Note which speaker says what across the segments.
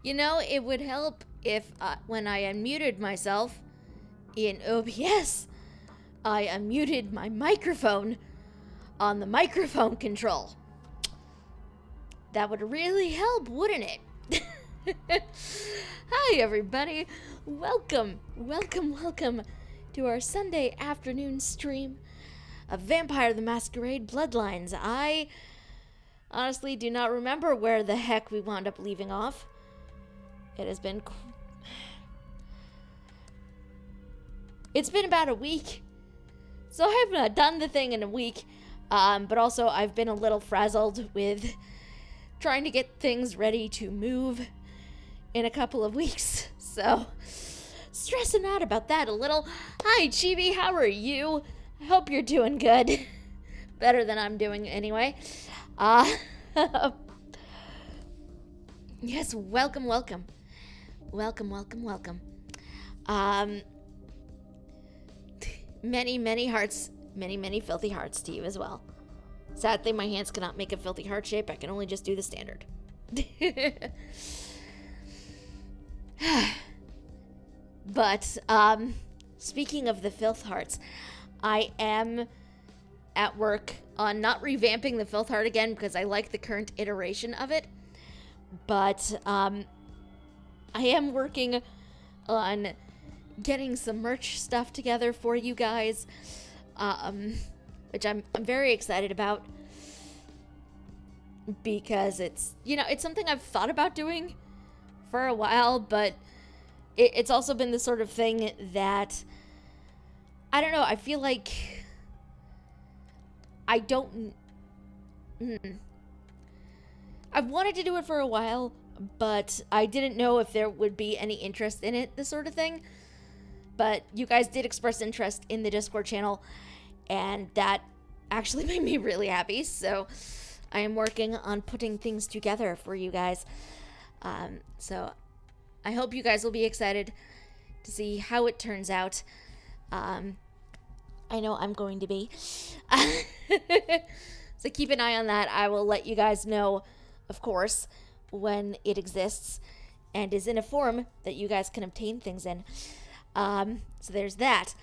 Speaker 1: You know, it would help if when I unmuted myself in OBS, I unmuted my microphone on the microphone control. That would really help, wouldn't it? Hi, everybody. Welcome to our Sunday afternoon stream of Vampire the Masquerade Bloodlines. I honestly do not remember where the heck we wound up leaving off. It has been... It's been about a week. So I have not done the thing in a week. But also I've been a little frazzled with trying to get things ready to move in a couple of weeks. So, stressing out about that a little. Hi, Chibi, how are you? I hope you're doing good. Better than I'm doing anyway. Yes, welcome. Many hearts, many filthy hearts to you as well. Sadly, my hands cannot make a filthy heart shape. I can only just do the standard. But, speaking of the filth hearts, I am at work on not revamping the filth heart again because I like the current iteration of it. But, I am working on getting some merch stuff together for you guys, which I'm very excited about because it's something I've thought about doing for a while, but it's also been the sort of thing that, I don't know, I feel like I've wanted to do it for a while, but I didn't know if there would be any interest in it, this sort of thing. But you guys did express interest in the Discord channel, and that actually made me really happy. So I am working on putting things together for you guys. So I hope you guys will be excited to see how it turns out. I know I'm going to be. So keep an eye on that. I will let you guys know, of course, when it exists and is in a form that you guys can obtain things in. So there's that.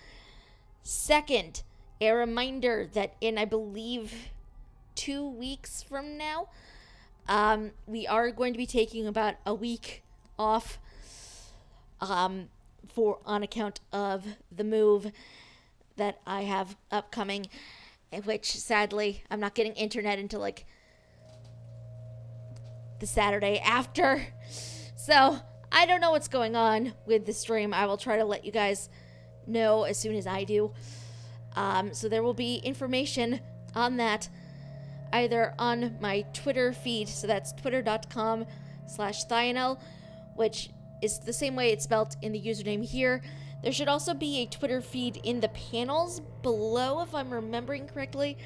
Speaker 1: Second, a reminder that in, I believe, 2 weeks from now, we are going to be taking about a week off, on account of the move that I have upcoming, which sadly I'm not getting internet until like the Saturday after. So I don't know what's going on with the stream. I will try to let you guys know as soon as I do. So there will be information on that either on my Twitter feed, so that's twitter.com/Thionel, which is the same way it's spelled in the username here. There should also be a Twitter feed in the panels below, if I'm remembering correctly.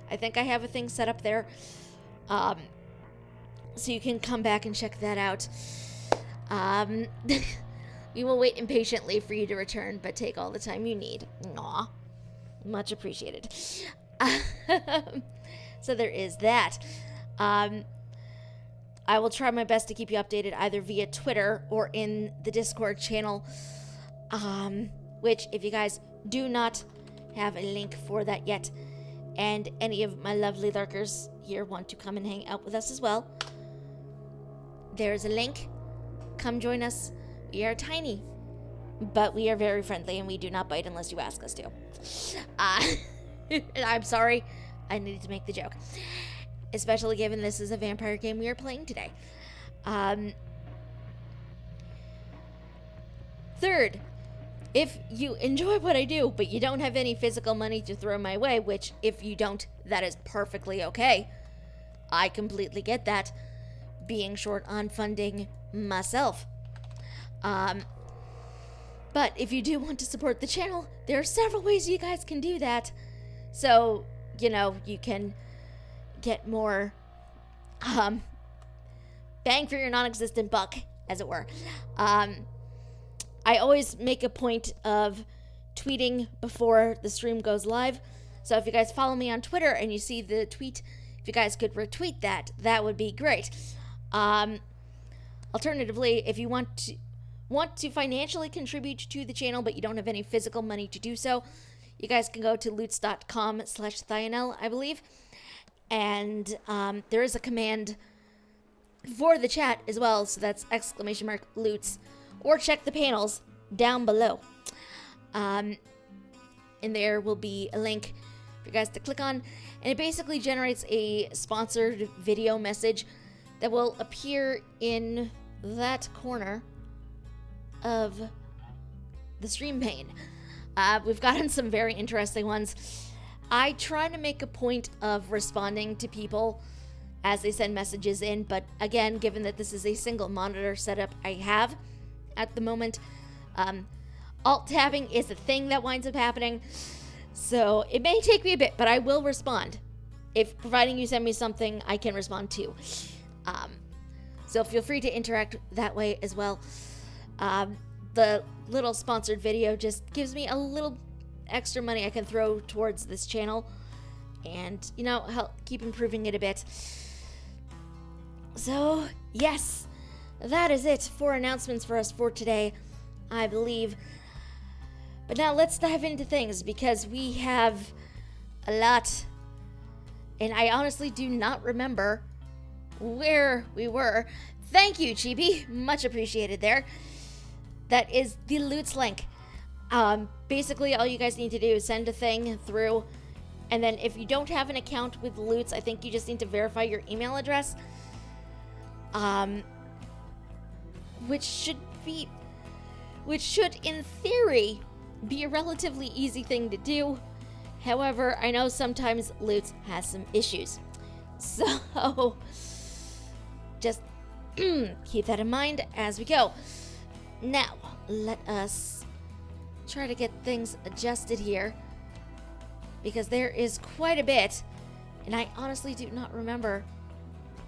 Speaker 1: I think I have a thing set up there. So you can come back and check that out. We will wait impatiently for you to return, but take all the time you need. Aw. Much appreciated. So there is that. I will try my best to keep you updated either via Twitter or in the Discord channel. Which, if you guys do not have a link for that yet, and any of my lovely lurkers here want to come and hang out with us as well, there's a link. Come join us. We are tiny, but we are very friendly, and we do not bite unless you ask us to. I'm sorry. I needed to make the joke. Especially given this is a vampire game we are playing today. Third, if you enjoy what I do, but you don't have any physical money to throw my way, which if you don't, that is perfectly okay. I completely get that, being short on funding myself. But if you do want to support the channel, there are several ways you guys can do that. So, you can get more bang for your non-existent buck, as it were. I always make a point of tweeting before the stream goes live. So if you guys follow me on Twitter and you see the tweet, if you guys could retweet that, that would be great. Alternatively, if you want to financially contribute to the channel, but you don't have any physical money to do so, you guys can go to loots.com/Thionel, I believe. And there is a command for the chat as well, so that's !loots, or check the panels down below. And there will be a link for you guys to click on, and it basically generates a sponsored video message that will appear in that corner of the stream pane. We've gotten some very interesting ones. I try to make a point of responding to people as they send messages in, but again, given that this is a single monitor setup I have at the moment, alt-tabbing is a thing that winds up happening, so it may take me a bit, but I will respond. If providing you send me something, I can respond to. So feel free to interact that way as well. The little sponsored video just gives me a little extra money I can throw towards this channel and, you know, help keep improving it a bit. So, yes, that is it for announcements for us for today, I believe. But now let's dive into things, because we have a lot, and I honestly do not remember where we were. Thank you, Chibi. Much appreciated there. That is the Loots link. Basically, all you guys need to do is send a thing through, and then if you don't have an account with Loots, I think you just need to verify your email address. Which should, in theory, be a relatively easy thing to do. However, I know sometimes Loots has some issues. So, just keep that in mind as we go. Now, let us try to get things adjusted here, because there is quite a bit, and I honestly do not remember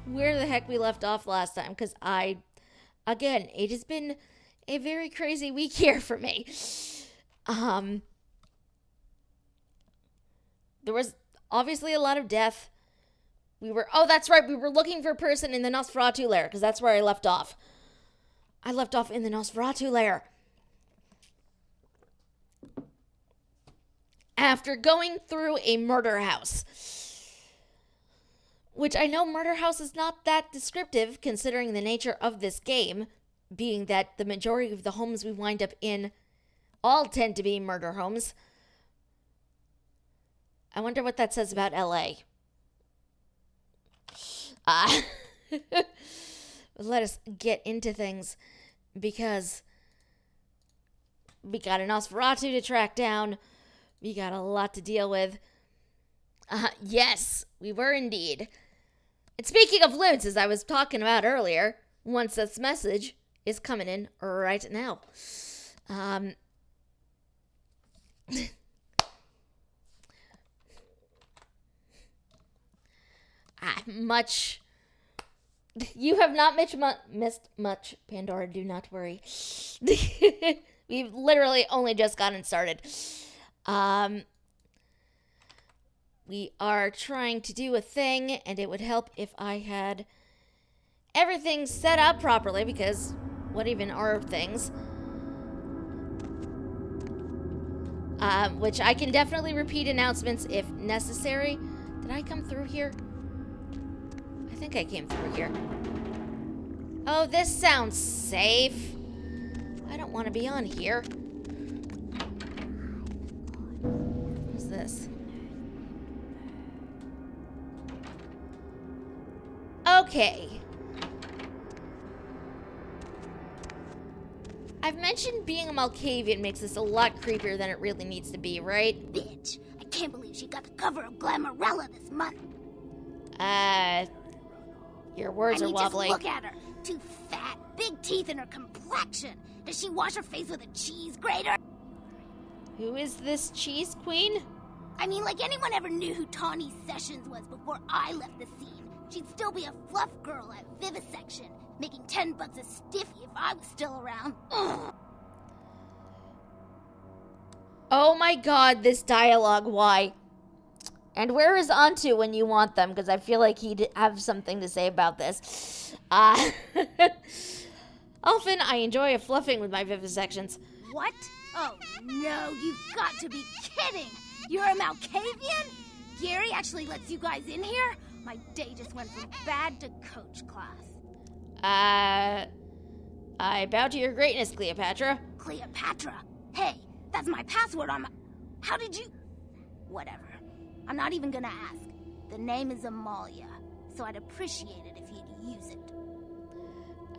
Speaker 1: where the heck we left off last time, because again, it has been a very crazy week here for me. There was obviously a lot of death. Oh, that's right, we were looking for a person in the Nosferatu lair, because that's where I left off. I left off in the Nosferatu lair. After going through a murder house. Which I know murder house is not that descriptive, considering the nature of this game, being that the majority of the homes we wind up in all tend to be murder homes. I wonder what that says about LA. Let us get into things, because we got a Nosferatu to track down. We got a lot to deal with. Yes, we were indeed. And speaking of Loots, as I was talking about earlier, one such message is coming in right now. You have not missed much, Pandora, do not worry. We've literally only just gotten started. We are trying to do a thing, and it would help if I had everything set up properly, because what even are things? Which I can definitely repeat announcements if necessary. Did I come through here? I think I came through here. Oh, this sounds safe. I don't want to be on here. What's this? Okay. I've mentioned being a Malkavian makes this a lot creepier than it really needs to be, right?
Speaker 2: Bitch, I can't believe she got the cover of Glamourella this month.
Speaker 1: Your words are wobbly.
Speaker 2: Just look at her. Too fat, big teeth, and her complexion. Does she wash her face with a cheese grater?
Speaker 1: Who is this cheese queen?
Speaker 2: I mean, like anyone ever knew who Tawny Sessions was before I left the scene. She'd still be a fluff girl at Vivisection, making $10 a stiffy if I was still around. Ugh.
Speaker 1: Oh my god, this dialogue, why? And where is Antu when you want them? Because I feel like he'd have something to say about this. Often I enjoy a fluffing with my vivisections.
Speaker 2: What? Oh no, you've got to be kidding! You're a Malkavian? Gary actually lets you guys in here? My day just went from bad to coach class.
Speaker 1: I bow to your greatness, Cleopatra.
Speaker 2: Cleopatra? Hey, that's my password on my... How did you... Whatever. I'm not even gonna ask. The name is Amalia, so I'd appreciate it if you'd use it.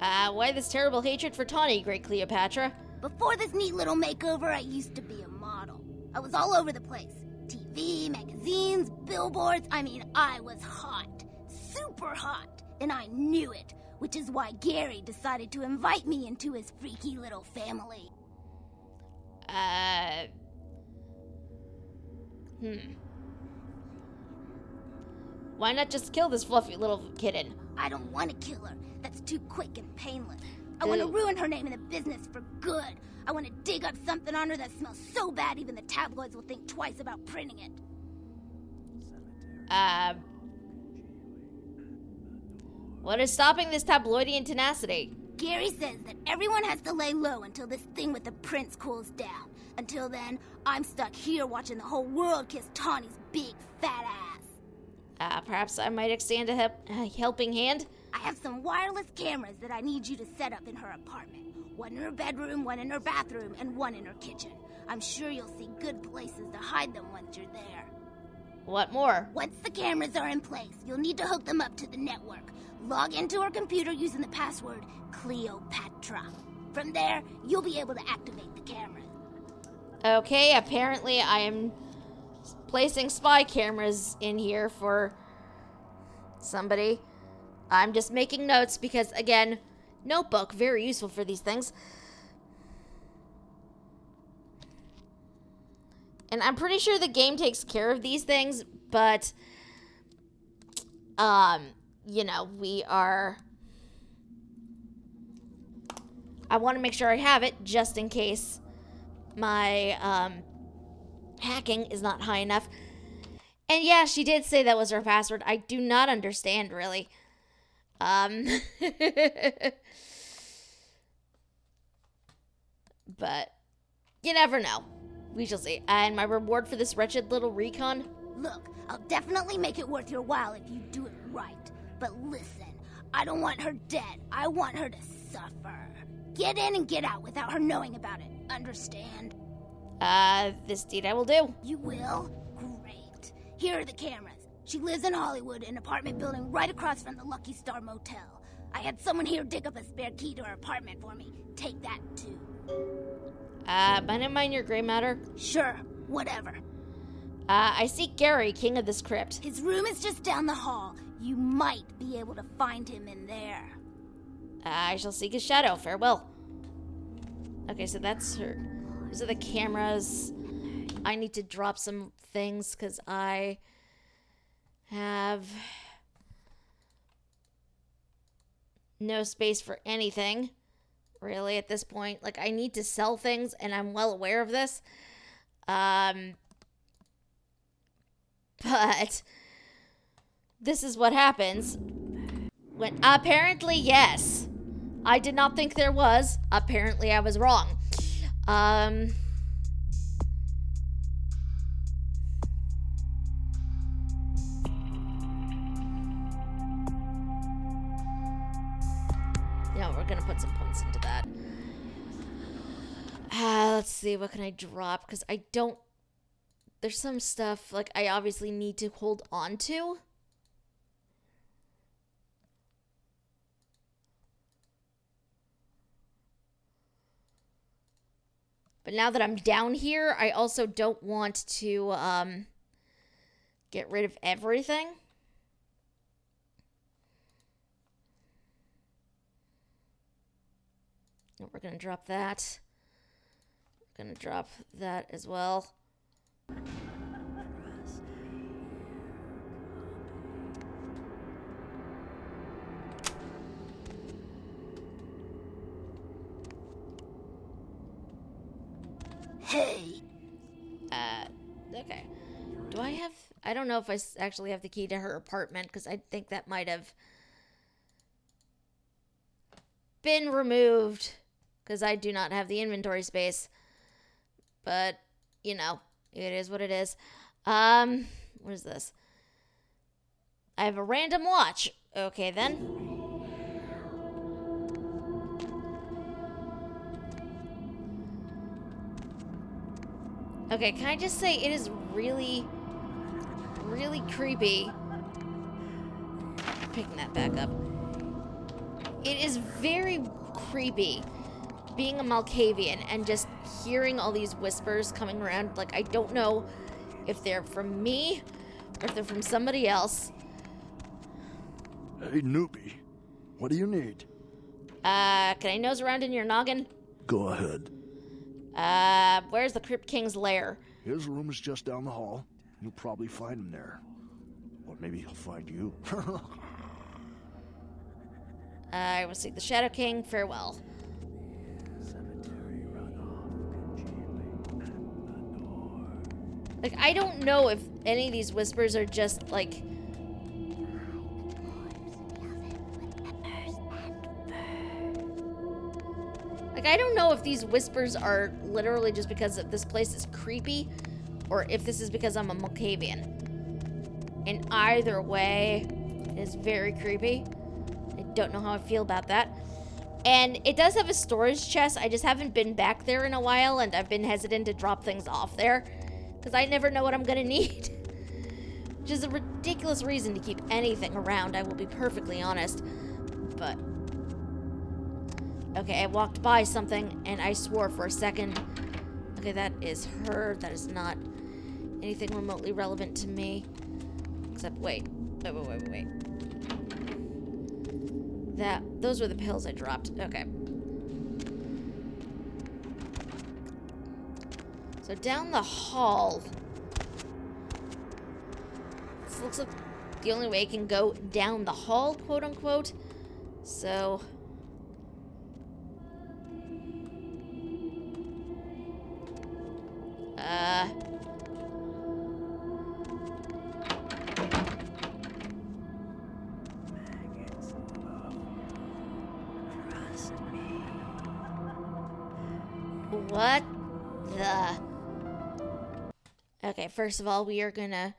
Speaker 1: Why this terrible hatred for Tawny, great Cleopatra?
Speaker 2: Before this neat little makeover, I used to be a model. I was all over the place. TV, magazines, billboards. I mean, I was hot. Super hot. And I knew it, which is why Gary decided to invite me into his freaky little family.
Speaker 1: Why not just kill this fluffy little kitten?
Speaker 2: I don't want to kill her. That's too quick and painless. I want to ruin her name in the business for good. I want to dig up something on her that smells so bad even the tabloids will think twice about printing it.
Speaker 1: What is stopping this tabloidian tenacity?
Speaker 2: Gary says that everyone has to lay low until this thing with the prince cools down. Until then, I'm stuck here watching the whole world kiss Tawny's big fat ass.
Speaker 1: Perhaps I might extend a helping hand?
Speaker 2: I have some wireless cameras that I need you to set up in her apartment. One in her bedroom, one in her bathroom, and one in her kitchen. I'm sure you'll see good places to hide them once you're there.
Speaker 1: What more?
Speaker 2: Once the cameras are in place, you'll need to hook them up to the network. Log into her computer using the password Cleopatra. From there, you'll be able to activate the cameras.
Speaker 1: Okay, apparently I am placing spy cameras in here for somebody. I'm just making notes because, again, notebook, very useful for these things. And I'm pretty sure the game takes care of these things, but, you know, I want to make sure I have it just in case my, hacking is not high enough. And yeah, she did say that was her password. I do not understand, really. But you never know. We shall see. And my reward for this wretched little recon?
Speaker 2: Look, I'll definitely make it worth your while if you do it right. But listen, I don't want her dead. I want her to suffer. Get in and get out without her knowing about it. Understand?
Speaker 1: This deed I will do.
Speaker 2: You will? Great. Here are the cameras. She lives in Hollywood, an apartment building right across from the Lucky Star Motel. I had someone here dig up a spare key to her apartment for me. Take that, too.
Speaker 1: Don't mind your gray matter?
Speaker 2: Sure, whatever.
Speaker 1: I seek Gary, king of this crypt.
Speaker 2: His room is just down the hall. You might be able to find him in there.
Speaker 1: I shall seek his shadow. Farewell. Okay, so that's her. Those are the cameras. I need to drop some things because I have no space for anything, really, at this point. Like, I need to sell things, and I'm well aware of this. But this is what happens when, apparently, yes. I did not think there was. Apparently, I was wrong. Yeah, we're gonna put some points into that. Let's see, what can I drop? Because I don't... There's some stuff, like, I obviously need to hold on to. But now that I'm down here, I also don't want to get rid of everything. We're going to drop that. We're going to drop that as well.
Speaker 2: Hey.
Speaker 1: Okay. Do I have... I don't know if I actually have the key to her apartment, because I think that might have... been removed because I do not have the inventory space. But, you know, it is what it is. What is this? I have a random watch. Okay, then. Okay, can I just say it is really, really creepy. Picking that back up. It is very creepy being a Malkavian and just hearing all these whispers coming around. Like, I don't know if they're from me or if they're from somebody else.
Speaker 3: Hey, newbie. What do you need?
Speaker 1: Can I nose around in your noggin?
Speaker 3: Go ahead.
Speaker 1: Where's the Crypt King's lair?
Speaker 3: His room is just down the hall. You'll probably find him there. Or maybe he'll find you.
Speaker 1: I will seek the Shadow King. Farewell. Like, I don't know if any of these whispers are just, like... Like, I don't know if these whispers are literally just because this place is creepy, or if this is because I'm a Malkavian. In either way, it is very creepy. I don't know how I feel about that. And it does have a storage chest. I just haven't been back there in a while, and I've been hesitant to drop things off there, because I never know what I'm gonna need. Which is a ridiculous reason to keep anything around, I will be perfectly honest. But... okay, I walked by something, and I swore for a second. Okay, that is her. That is not anything remotely relevant to me. Except, wait. Wait. Those were the pills I dropped. Okay. So down the hall. This looks like the only way I can go down the hall, quote unquote. So... what the... Okay, first of all, we are gonna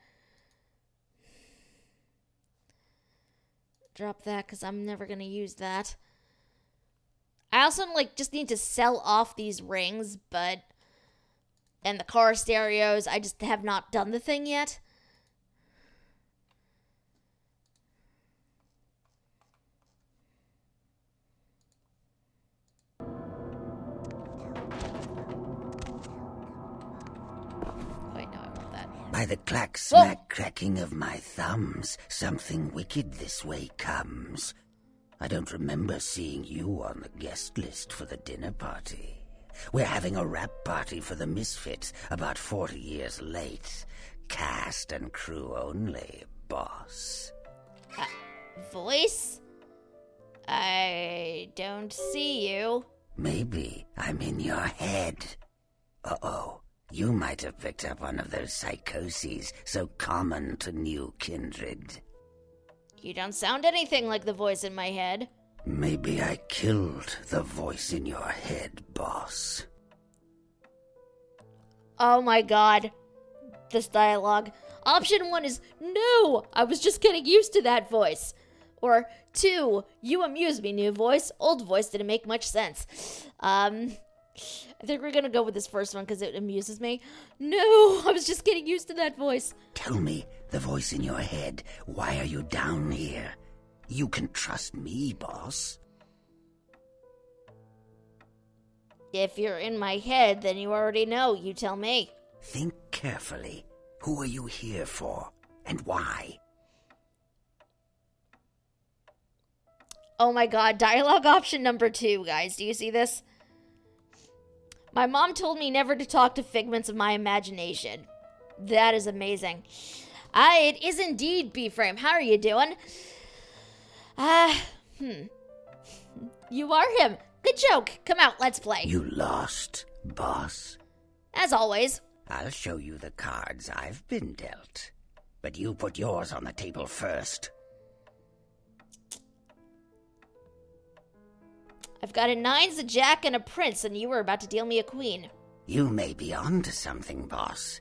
Speaker 1: drop that because I'm never gonna use that. I also, like, just need to sell off these rings, but... and the car stereos, I just have not done the thing yet. Wait, no, I want that.
Speaker 4: By the clack-smack cracking of my thumbs, something wicked this way comes. I don't remember seeing you on the guest list for the dinner party. We're having a rap party for the Misfits, about 40 years late. Cast and crew only, boss.
Speaker 1: Voice? I don't see you.
Speaker 4: Maybe I'm in your head. Uh-oh, you might have picked up one of those psychoses so common to new kindred.
Speaker 1: You don't sound anything like the voice in my head.
Speaker 4: Maybe I killed the voice in your head, boss.
Speaker 1: Oh my god. This dialogue. Option 1 is, no, I was just getting used to that voice. Or 2, you amuse me, new voice. Old voice didn't make much sense. I think we're gonna go with this first one because it amuses me. No, I was just getting used to that voice.
Speaker 4: Tell me, the voice in your head, why are you down here? You can trust me, boss.
Speaker 1: If you're in my head, then you already know. You tell me.
Speaker 4: Think carefully. Who are you here for, and why?
Speaker 1: Oh my god, dialogue option number 2, guys. Do you see this? My mom told me never to talk to figments of my imagination. That is amazing. It is indeed, B-Frame. How are you doing? You are him. Good joke. Come out, let's play.
Speaker 4: You lost, boss?
Speaker 1: As always.
Speaker 4: I'll show you the cards I've been dealt. But you put yours on the table first.
Speaker 1: I've got a nines, a jack, and a prince, and you were about to deal me a queen.
Speaker 4: You may be onto something, boss.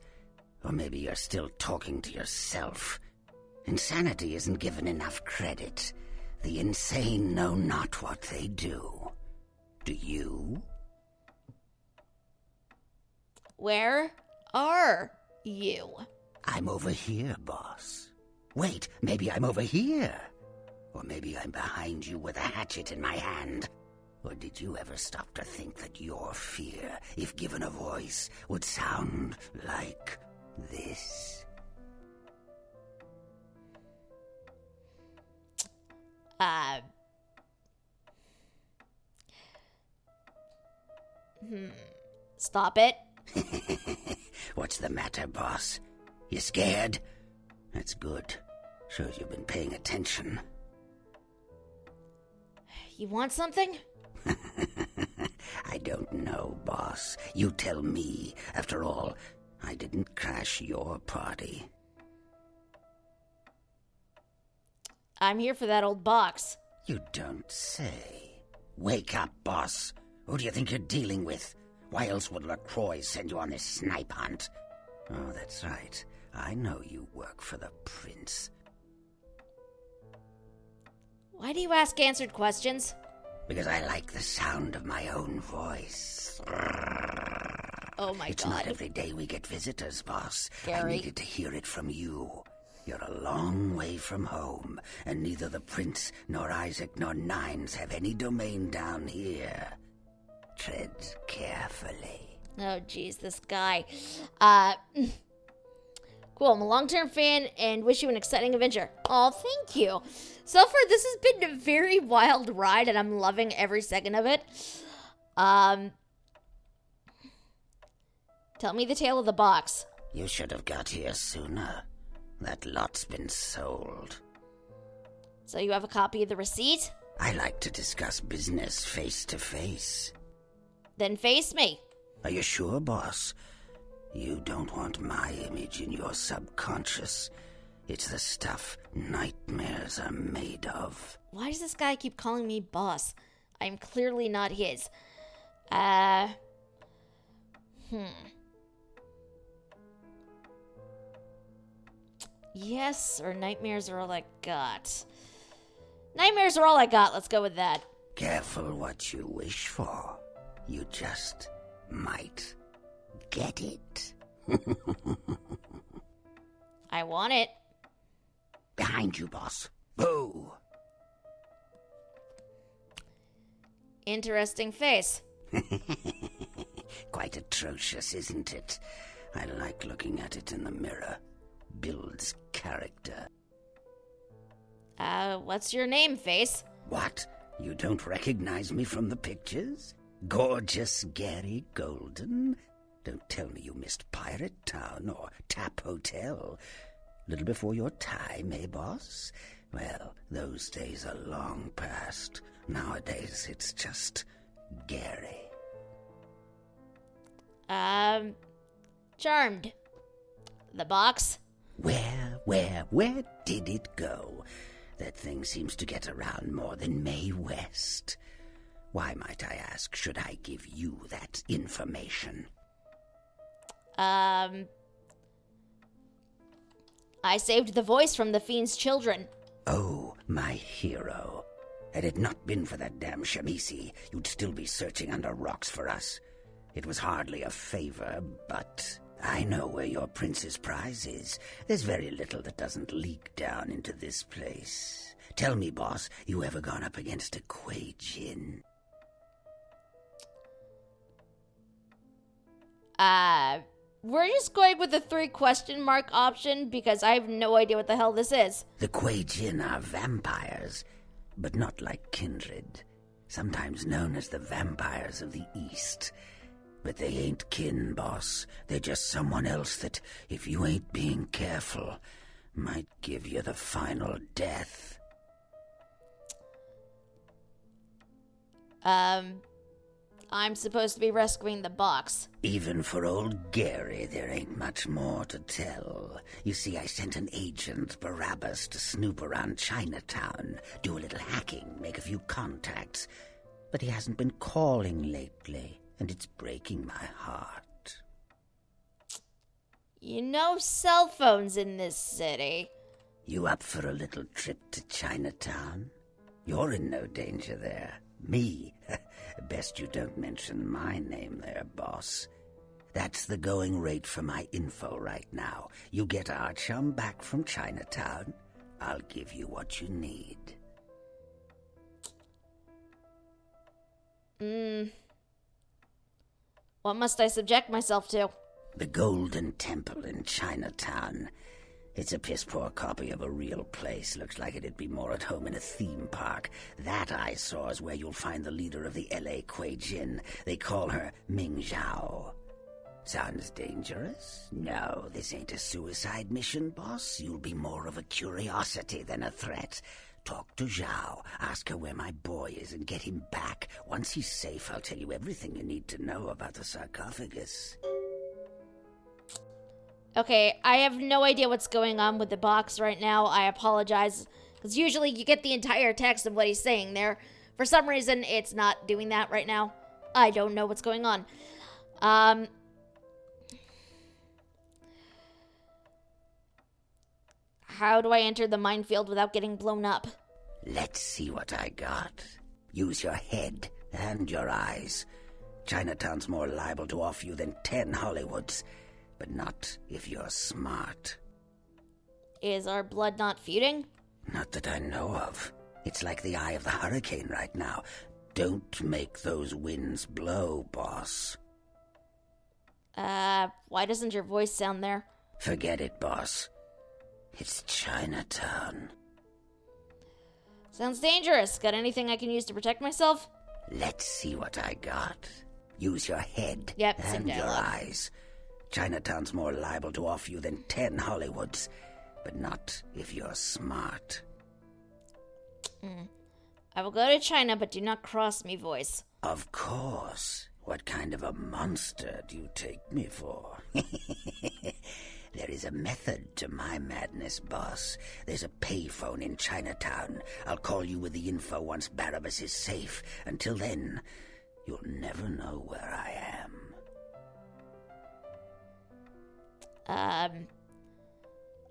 Speaker 4: Or maybe you're still talking to yourself. Insanity isn't given enough credit. The insane know not what they do. Do you?
Speaker 1: Where are you?
Speaker 4: I'm over here, boss. Wait, maybe I'm over here. Or maybe I'm behind you with a hatchet in my hand. Or did you ever stop to think that your fear, if given a voice, would sound like this?
Speaker 1: Stop it.
Speaker 4: What's the matter, boss? You scared? That's good. Shows you've been paying attention.
Speaker 1: You want something?
Speaker 4: I don't know, boss. You tell me. After all, I didn't crash your party.
Speaker 1: I'm here for that old box.
Speaker 4: You don't say. Wake up, boss. Who do you think you're dealing with? Why else would LaCroix send you on this snipe hunt? Oh, that's right. I know you work for the prince.
Speaker 1: Why do you ask answered questions?
Speaker 4: Because I like the sound of my own voice.
Speaker 1: Oh my
Speaker 4: It's
Speaker 1: god.
Speaker 4: not every day we get visitors, boss.
Speaker 1: Gary.
Speaker 4: I needed to hear it from you. You're a long way from home, and neither the prince nor Isaac nor Nines have any domain down here. Tread carefully.
Speaker 1: Oh jeez, this guy. Cool, I'm a long-term fan and wish you an exciting adventure. Oh, thank you. So far, this has been a very wild ride, and I'm loving every second of it. Tell me the tale of the box.
Speaker 4: You should have got here sooner. That lot's been sold.
Speaker 1: So you have a copy of the receipt?
Speaker 4: I like to discuss business face to face.
Speaker 1: Then face me.
Speaker 4: Are you sure, boss? You don't want my image in your subconscious. It's the stuff nightmares are made of.
Speaker 1: Why does this guy keep calling me boss? I'm clearly not his. Yes, or nightmares are all I got. Nightmares are all I got. Let's go with that.
Speaker 4: Careful what you wish for. You just might get it.
Speaker 1: I want it.
Speaker 4: Behind you, boss. Boo!
Speaker 1: Interesting face.
Speaker 4: Quite atrocious, isn't it? I like looking at it in the mirror. Builds character.
Speaker 1: What's your name, face?
Speaker 4: What? You don't recognize me from the pictures? Gorgeous Gary Golden? Don't tell me you missed Pirate Town or Tap Hotel. Little before your time, eh, boss? Well, those days are long past. Nowadays, it's just Gary.
Speaker 1: Charmed. The box?
Speaker 4: Where did it go? That thing seems to get around more than Mae West. Why, might I ask, should I give you that information?
Speaker 1: I saved the voice from the fiend's children.
Speaker 4: Oh, my hero. Had it not been for that damn Shamisi, you'd still be searching under rocks for us. It was hardly a favor, but I know where your prince's prize is. There's very little that doesn't leak down into this place. Tell me, boss, you ever gone up against a Kuei Jin?
Speaker 1: We're just going with the 3 question mark option because I have no idea what the hell this is.
Speaker 4: The Kuei Jin are vampires, but not like kindred. Sometimes known as the vampires of the East. But they ain't kin, boss. They're just someone else that, if you ain't being careful, might give you the final death.
Speaker 1: I'm supposed to be rescuing the box.
Speaker 4: Even for old Gary, there ain't much more to tell. You see, I sent an agent, Barabbas, to snoop around Chinatown, do a little hacking, make a few contacts. but he hasn't been calling lately, and it's breaking my heart.
Speaker 1: You know cell phones in this city.
Speaker 4: You up for a little trip to Chinatown? You're in no danger there. Me? Best you don't mention my name there, boss. That's the going rate for my info right now. You get our chum back from Chinatown, I'll give you what you need.
Speaker 1: What must I subject myself to?
Speaker 4: The Golden Temple in Chinatown. It's a piss-poor copy of a real place. Looks like it'd be more at home in a theme park. That I saw is where you'll find the leader of the L.A. Kuei Jin. They call her Ming Zhao. Sounds dangerous? No, this ain't a suicide mission, boss. You'll be more of a curiosity than a threat. Talk to Zhao, ask her where my boy is, and get him back. Once he's safe, I'll tell you everything you need to know about the sarcophagus.
Speaker 1: Okay, I have no idea what's going on with the box right now. I apologize, because usually you get the entire text of what he's saying there. For some reason, it's not doing that right now. I don't know what's going on. How do I enter the minefield without getting blown up?
Speaker 4: Let's see what I got. Use your head and your eyes. Chinatown's more liable to off you than 10 Hollywoods. But not if you're smart.
Speaker 1: Is our blood not feuding?
Speaker 4: Not that I know of. It's like the eye of the hurricane right now. Don't make those winds blow, boss.
Speaker 1: Why doesn't your voice sound there?
Speaker 4: Forget it, boss. It's Chinatown.
Speaker 1: Sounds dangerous. Got anything I can use to protect myself?
Speaker 4: Let's see what I got. Use your head
Speaker 1: same
Speaker 4: and your
Speaker 1: dialogue.
Speaker 4: eyes. Chinatown's more liable to off you than 10 Hollywoods. But not if you're smart.
Speaker 1: I will go to China, but do not cross me, voice.
Speaker 4: Of course. What kind of a monster do you take me for? There is a method to my madness, boss. There's a payphone in Chinatown. I'll call you with the info once Barabbas is safe. Until then, you'll never know where I am.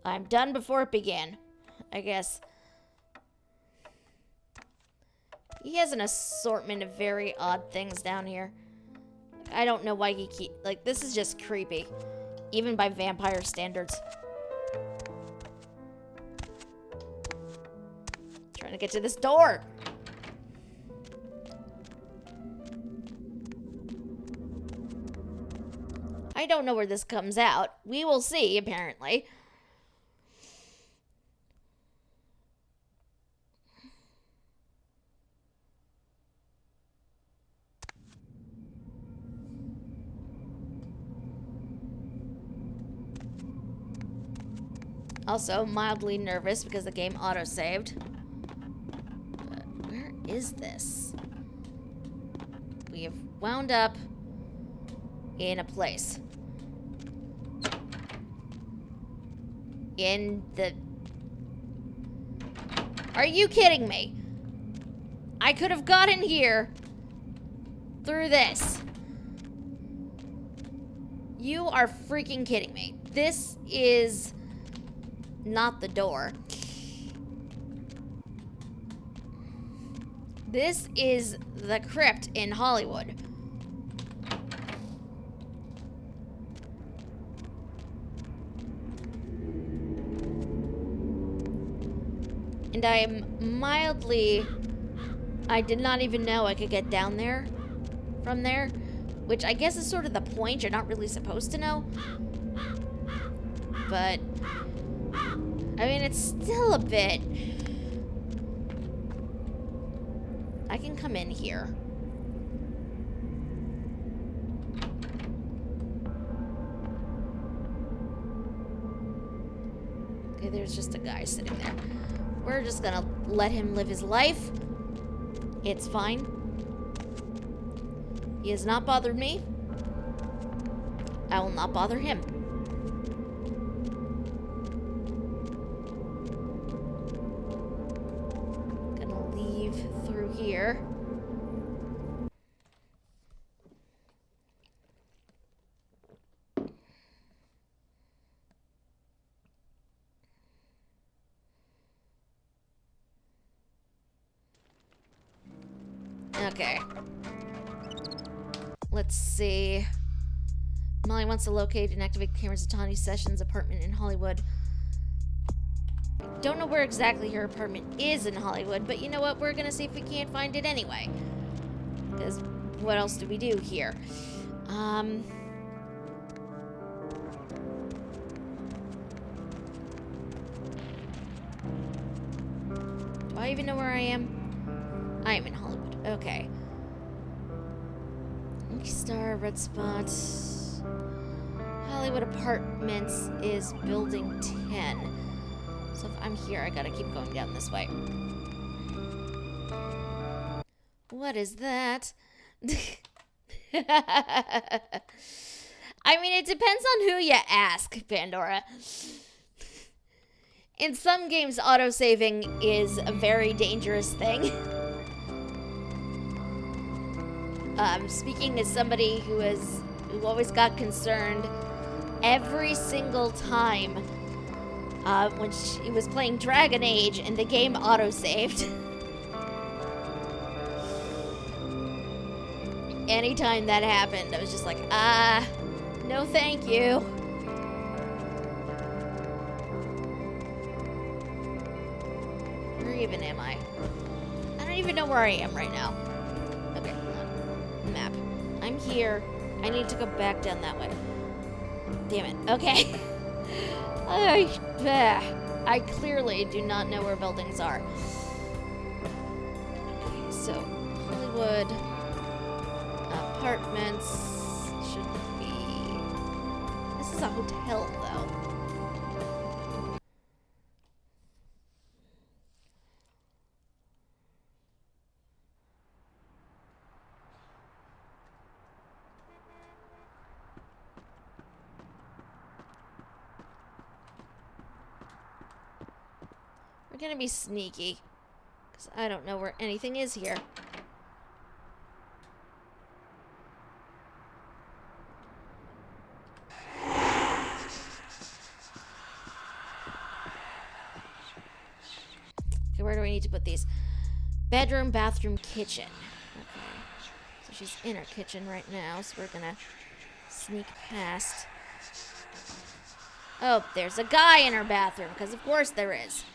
Speaker 1: I'm done before it began, I guess. He has an assortment of very odd things down here. I don't know why he this is just creepy. Even by vampire standards. Trying to get to this door. I don't know where this comes out. We will see, apparently. Also, mildly nervous because the game auto-saved. But where is this? We have wound up in a place. In the... Are you kidding me? I could have gotten here through this. You are freaking kidding me. This is not the door. This is the crypt in Hollywood. And I am mildly... I did not even know I could get down there from there. Which I guess is sort of the point. You're not really supposed to know. But... I mean, it's still a bit... I can come in here. Okay, there's just a guy sitting there. We're just gonna let him live his life. It's fine. He has not bothered me. I will not bother him. Gonna leave through here. Okay. Let's see. Molly wants to locate and activate cameras at Tawny Sessions' apartment in Hollywood. Don't know where exactly her apartment is in Hollywood, but you know what? We're gonna see if we can't find it anyway. Because what else do we do here? Do I even know where I am? I am in Hollywood. Okay. Inky Star, Red Spot. Hollywood Apartments is building 10. So if I'm here, I gotta keep going down this way. What is that? I mean, it depends on who you ask, Pandora. In some games, autosaving is a very dangerous thing. Speaking as somebody who always got concerned every single time when she was playing Dragon Age and the game autosaved. Anytime that happened, I was just like, no thank you. Where even am I? I don't even know where I am right now. Okay, hold on. Map. I'm here. I need to go back down that way. Damn it. Okay. I clearly do not know where buildings are. Okay, so Hollywood Apartments should be... This is a hotel, though. We're gonna be sneaky, because I don't know where anything is here. Okay, where do I need to put these? Bedroom, bathroom, kitchen. Okay. So she's in her kitchen right now, so we're gonna sneak past. Oh, there's a guy in her bathroom, because of course there is.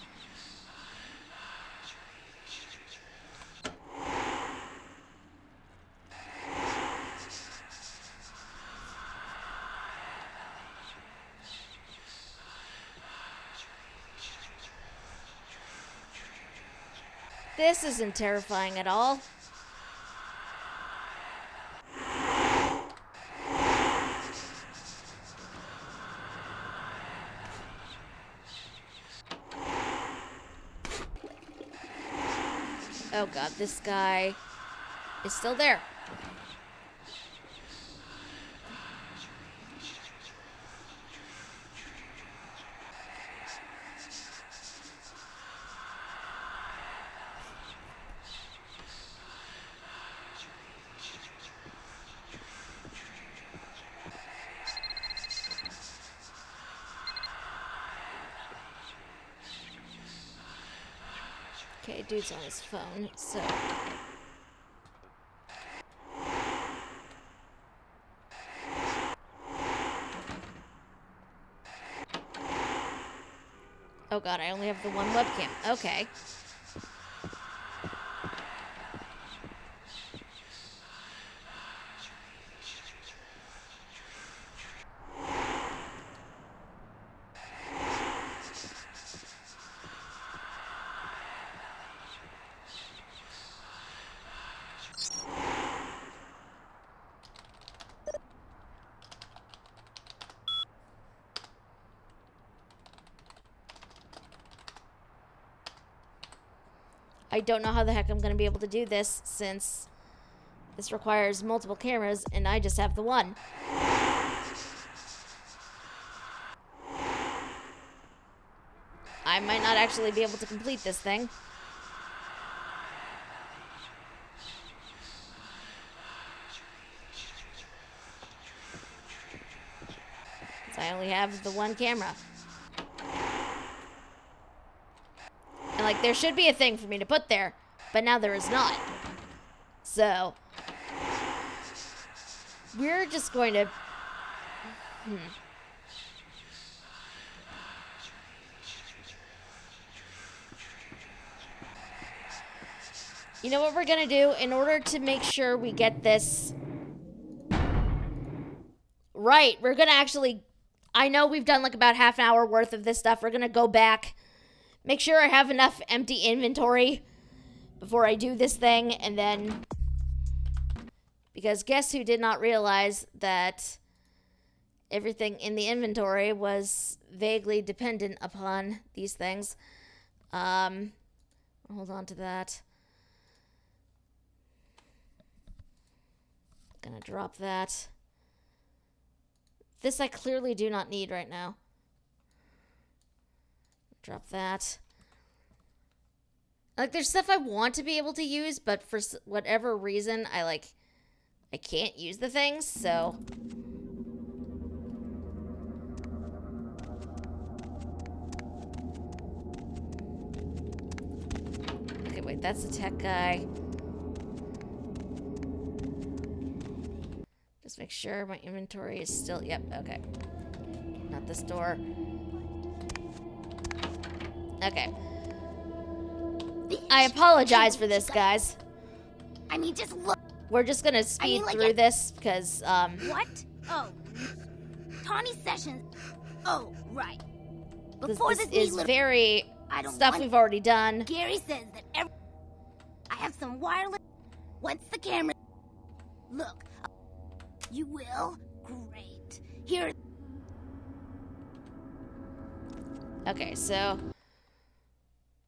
Speaker 1: This isn't terrifying at all. Oh god, this guy is still there. Okay, dude's on his phone, so... Oh god, I only have the one webcam. Okay. I don't know how the heck I'm going to be able to do this, since this requires multiple cameras, and I just have the one. I might not actually be able to complete this thing. Since I only have the one camera. And, like, there should be a thing for me to put there, but now there is not. So, we're just going to... You know what we're gonna do? In order to make sure we get this right, we're gonna actually... I know we've done like about half an hour worth of this stuff. We're gonna go back, make sure I have enough empty inventory before I do this thing, and then... Because guess who did not realize that everything in the inventory was vaguely dependent upon these things. Hold on to that. Gonna drop that. This I clearly do not need right now. Drop that. Like, there's stuff I want to be able to use, but for whatever reason, I can't use the things, so... Okay, wait, that's the tech guy. Just make sure my inventory is still... Yep, okay. Not this door. Okay. I apologize for this, guys.
Speaker 2: I mean, just look.
Speaker 1: We're just gonna speed through this, because,
Speaker 2: What? Oh. Tawny Sessions. Oh, right.
Speaker 1: this
Speaker 2: Before
Speaker 1: is
Speaker 2: little...
Speaker 1: very
Speaker 2: I don't
Speaker 1: stuff
Speaker 2: want...
Speaker 1: we've already done.
Speaker 2: Gary says that I have some wireless... Once the camera... Look. You will? Great. Here...
Speaker 1: Okay, so...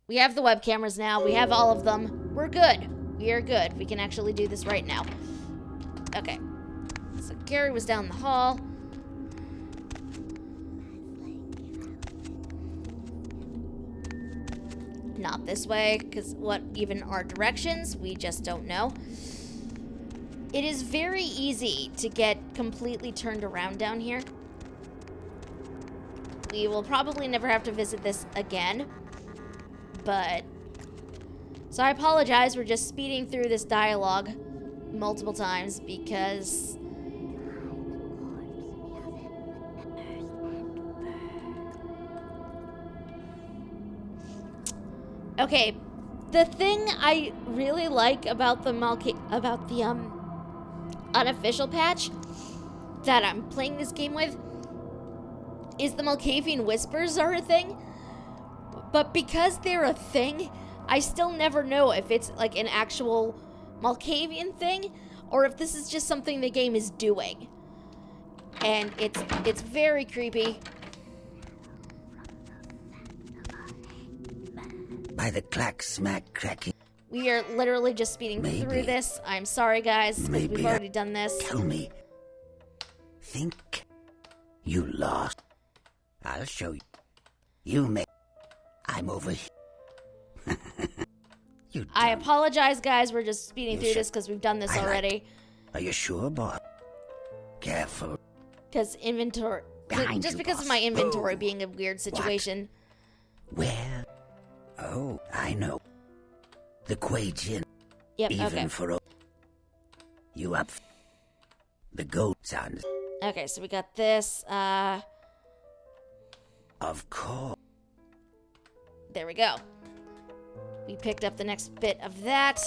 Speaker 1: We have the web cameras now. We have all of them. We're good. We are good. We can actually do this right now. Okay. So Gary was down the hall. Not this way, because what even are directions? We just don't know. It is very easy to get completely turned around down here. We will probably never have to visit this again. But... So I apologize, we're just speeding through this dialogue multiple times because... Okay, the thing I really like about the unofficial patch that I'm playing this game with is the Malkavian whispers are a thing. But because they're a thing, I still never know if it's like an actual Malkavian thing or if this is just something the game is doing. And it's very creepy.
Speaker 4: By the clack smack cracking.
Speaker 1: We are literally just speeding through this. I'm sorry, guys, because we've already done this.
Speaker 4: Tell me. Think you lost. I'll show you. You may. I'm over here.
Speaker 1: I apologize, guys. We're just speeding through this because we've done this already.
Speaker 4: Are you sure, boss? Careful.
Speaker 1: Because inventory... Just because of my inventory being a weird situation.
Speaker 4: What? Where? Oh, I know. The Quajian.
Speaker 1: Yep,
Speaker 4: even
Speaker 1: okay.
Speaker 4: For you up. The goat sounds.
Speaker 1: Okay, so we got this.
Speaker 4: Of course.
Speaker 1: There we go. We picked up the next bit of that.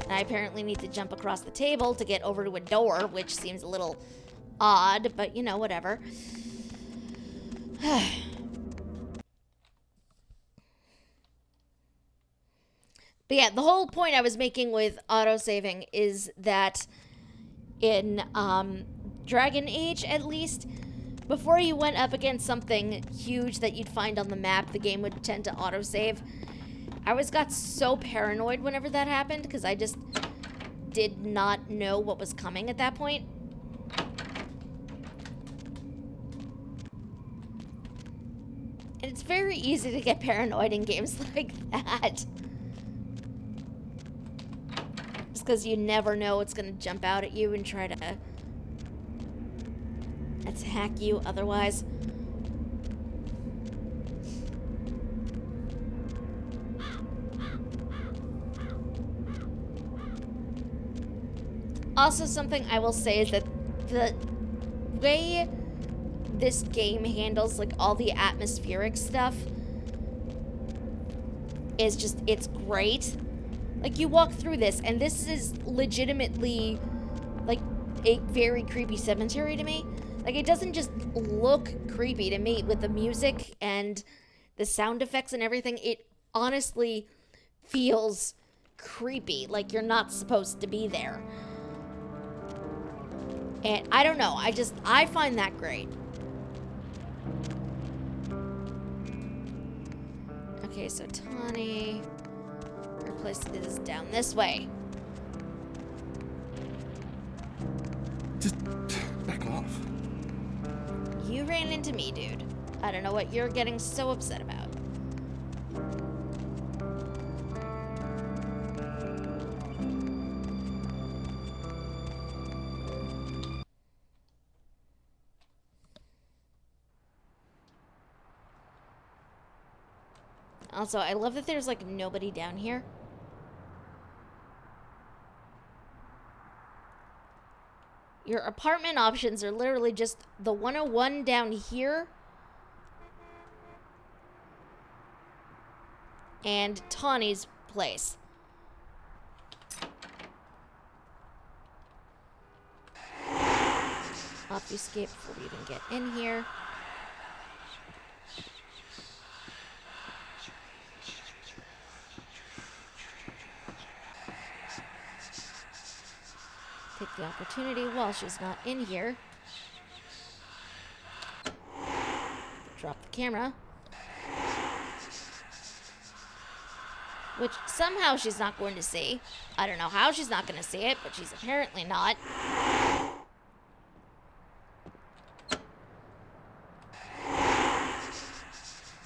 Speaker 1: And I apparently need to jump across the table to get over to a door, which seems a little odd, but you know, whatever. But yeah, the whole point I was making with autosaving is that in Dragon Age, at least, before you went up against something huge that you'd find on the map, the game would tend to autosave. I always got so paranoid whenever that happened because I just did not know what was coming at that point. And it's very easy to get paranoid in games like that. Just because you never know what's going to jump out at you and try to attack you otherwise. Also, something I will say is that the way this game handles, like, all the atmospheric stuff is just, it's great. Like, you walk through this, and this is legitimately, like, a very creepy cemetery to me. Like, it doesn't just look creepy to me with the music and the sound effects and everything. It honestly feels creepy, like you're not supposed to be there. And I don't know, I find that great. Okay, so Tawny, her place is down this way.
Speaker 3: Just back off.
Speaker 1: You ran into me, dude. I don't know what you're getting so upset about. Also, I love that there's, like, nobody down here. Your apartment options are literally just the 101 down here and Tawny's place. Obfuscate before we even get in here. Take the opportunity while she's not in here. Drop the camera. Which somehow she's not going to see. I don't know how she's not going to see it, but she's apparently not.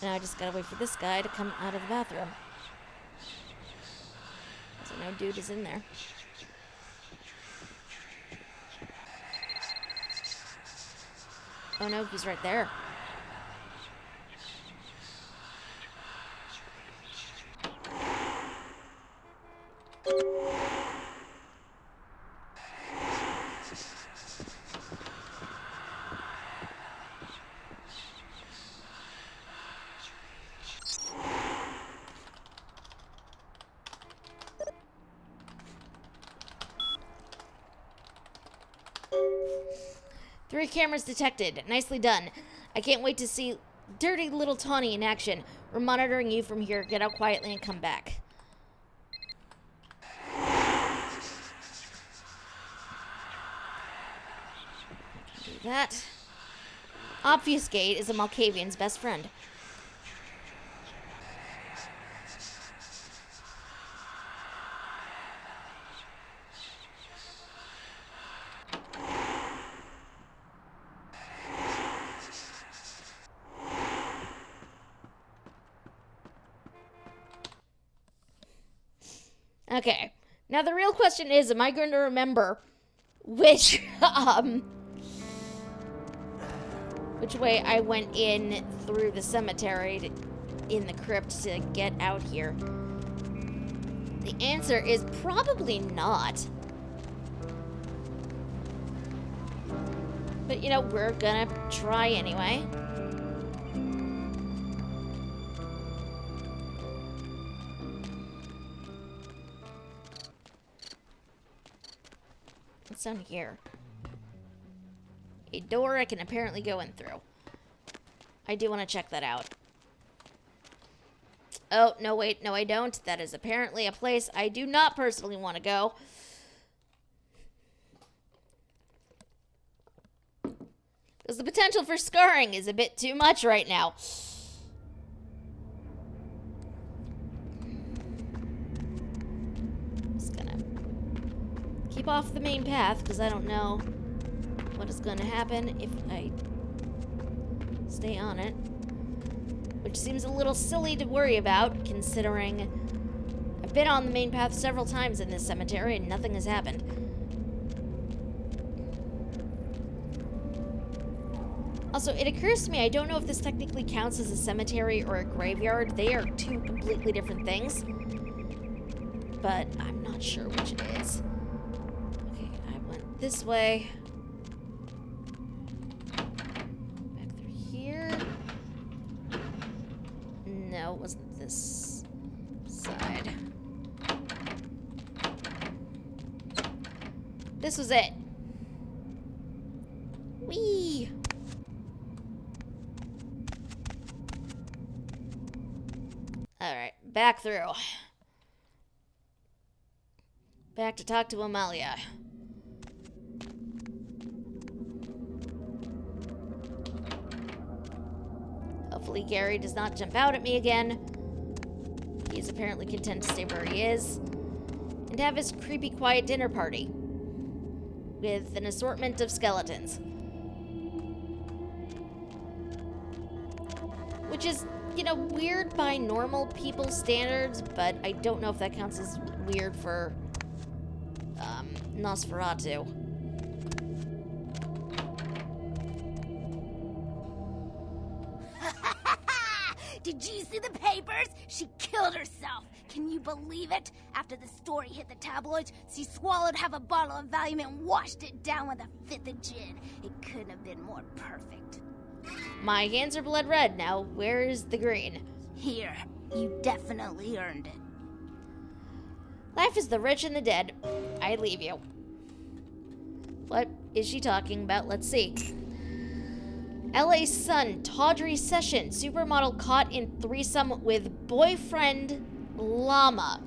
Speaker 1: Now I just gotta wait for this guy to come out of the bathroom. So no dude is in there. Oh no, he's right there. Three cameras detected. Nicely done. I can't wait to see dirty little Tawny in action. We're monitoring you from here. Get out quietly and come back. Do that. Obfuscate is a Malkavian's best friend. Okay, now the real question is, am I going to remember which way I went in through the cemetery in the crypt to get out here? The answer is probably not. But, you know, we're gonna try anyway. What's down here? A door I can apparently go in through. I do want to check that out. Oh, no, wait, no, I don't. That is apparently a place I do not personally want to go. Because the potential for scarring is a bit too much right now. Just gonna keep off the main path, because I don't know what is going to happen if I stay on it. Which seems a little silly to worry about, considering I've been on the main path several times in this cemetery and nothing has happened. Also, it occurs to me, I don't know if this technically counts as a cemetery or a graveyard. They are two completely different things. But I'm not sure which it is. Okay, I this way. Back through here. No, it wasn't this side. This was it. Whee! Alright, back through. Back to talk to Amalia. Hopefully Gary does not jump out at me again. He is apparently content to stay where he is. And have his creepy quiet dinner party. With an assortment of skeletons. Which is, you know, weird by normal people's standards, but I don't know if that counts as weird for Nosferatu.
Speaker 2: Did you see the papers? She killed herself. Can you believe it? After the story hit the tabloids, she swallowed half a bottle of Valium and washed it down with a fifth of gin. It couldn't have been more perfect.
Speaker 1: My hands are blood red. Now, where's the green?
Speaker 2: Here, you definitely earned it.
Speaker 1: Life is the rich and the dead. I leave you. What is she talking about? Let's see. LA Sun, tawdry session. Supermodel caught in threesome with boyfriend llama.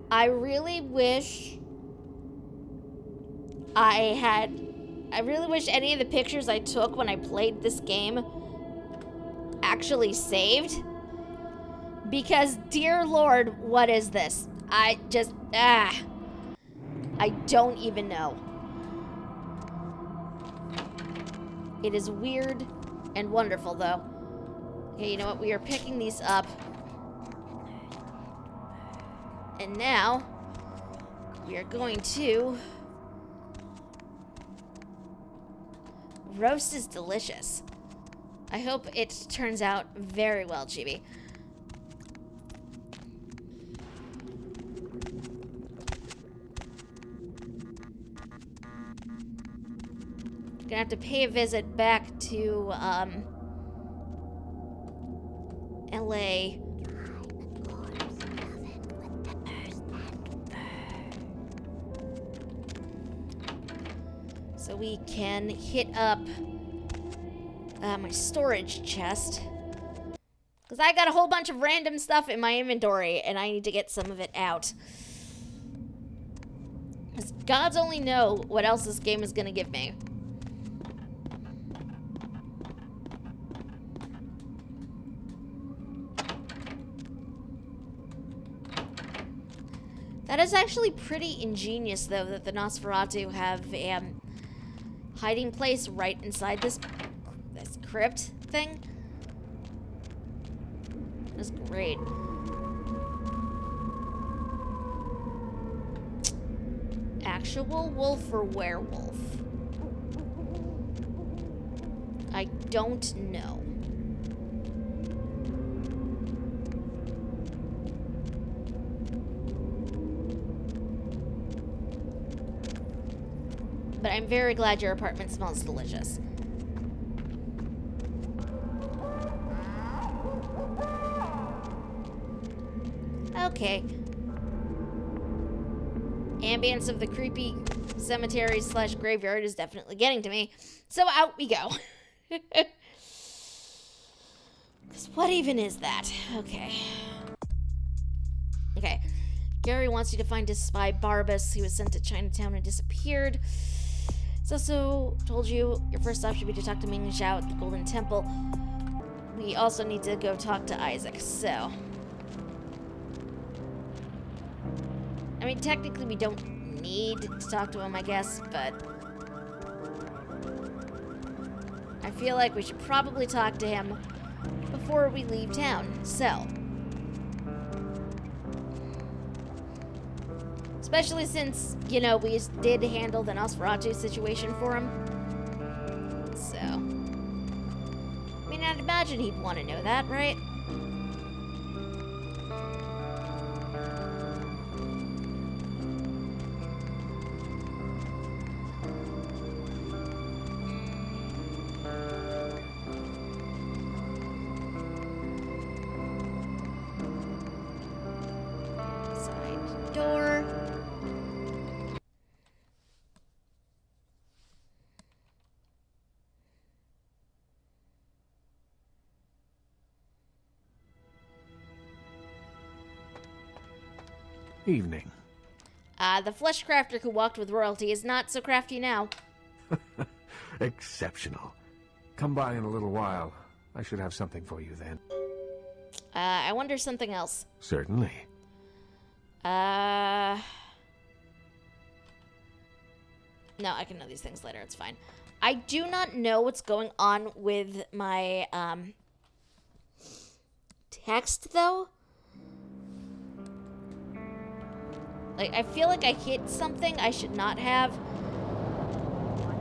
Speaker 1: I really wish I really wish any of the pictures I took when I played this game actually saved. Because, dear Lord, what is this? I don't even know. It is weird and wonderful, though. Okay, you know what? We are picking these up. And now, we are going to... Roast is delicious. I hope it turns out very well, Chibi. Gonna have to pay a visit back to, LA. So we can hit up my storage chest. Because I got a whole bunch of random stuff in my inventory, and I need to get some of it out. Because gods only know what else this game is going to give me. That is actually pretty ingenious, though, that the Nosferatu have a hiding place right inside this crypt thing. That's great. Actual wolf or werewolf? I don't know. But I'm very glad your apartment smells delicious. Okay. Ambience of the creepy cemetery / graveyard is definitely getting to me. So out we go. Because what even is that? Okay. Okay. Gary wants you to find his spy Barbas. He was sent to Chinatown and disappeared. He's also told you your first stop should be to talk to Ming Xiao at the Golden Temple. We also need to go talk to Isaac, so... I mean, technically we don't need to talk to him, I guess, but... I feel like we should probably talk to him before we leave town, so... Especially since, you know, we did handle the Nosferatu situation for him. So... I mean, I'd imagine he'd want to know that, right? Side door.
Speaker 5: Evening.
Speaker 1: The flesh crafter who walked with royalty is not so crafty now.
Speaker 5: Exceptional. Come by in a little while. I should have something for you then.
Speaker 1: I wonder something else.
Speaker 5: Certainly.
Speaker 1: No, I can know these things later. It's fine. I do not know what's going on with my, text, though. Like, I feel like I hit something I should not have.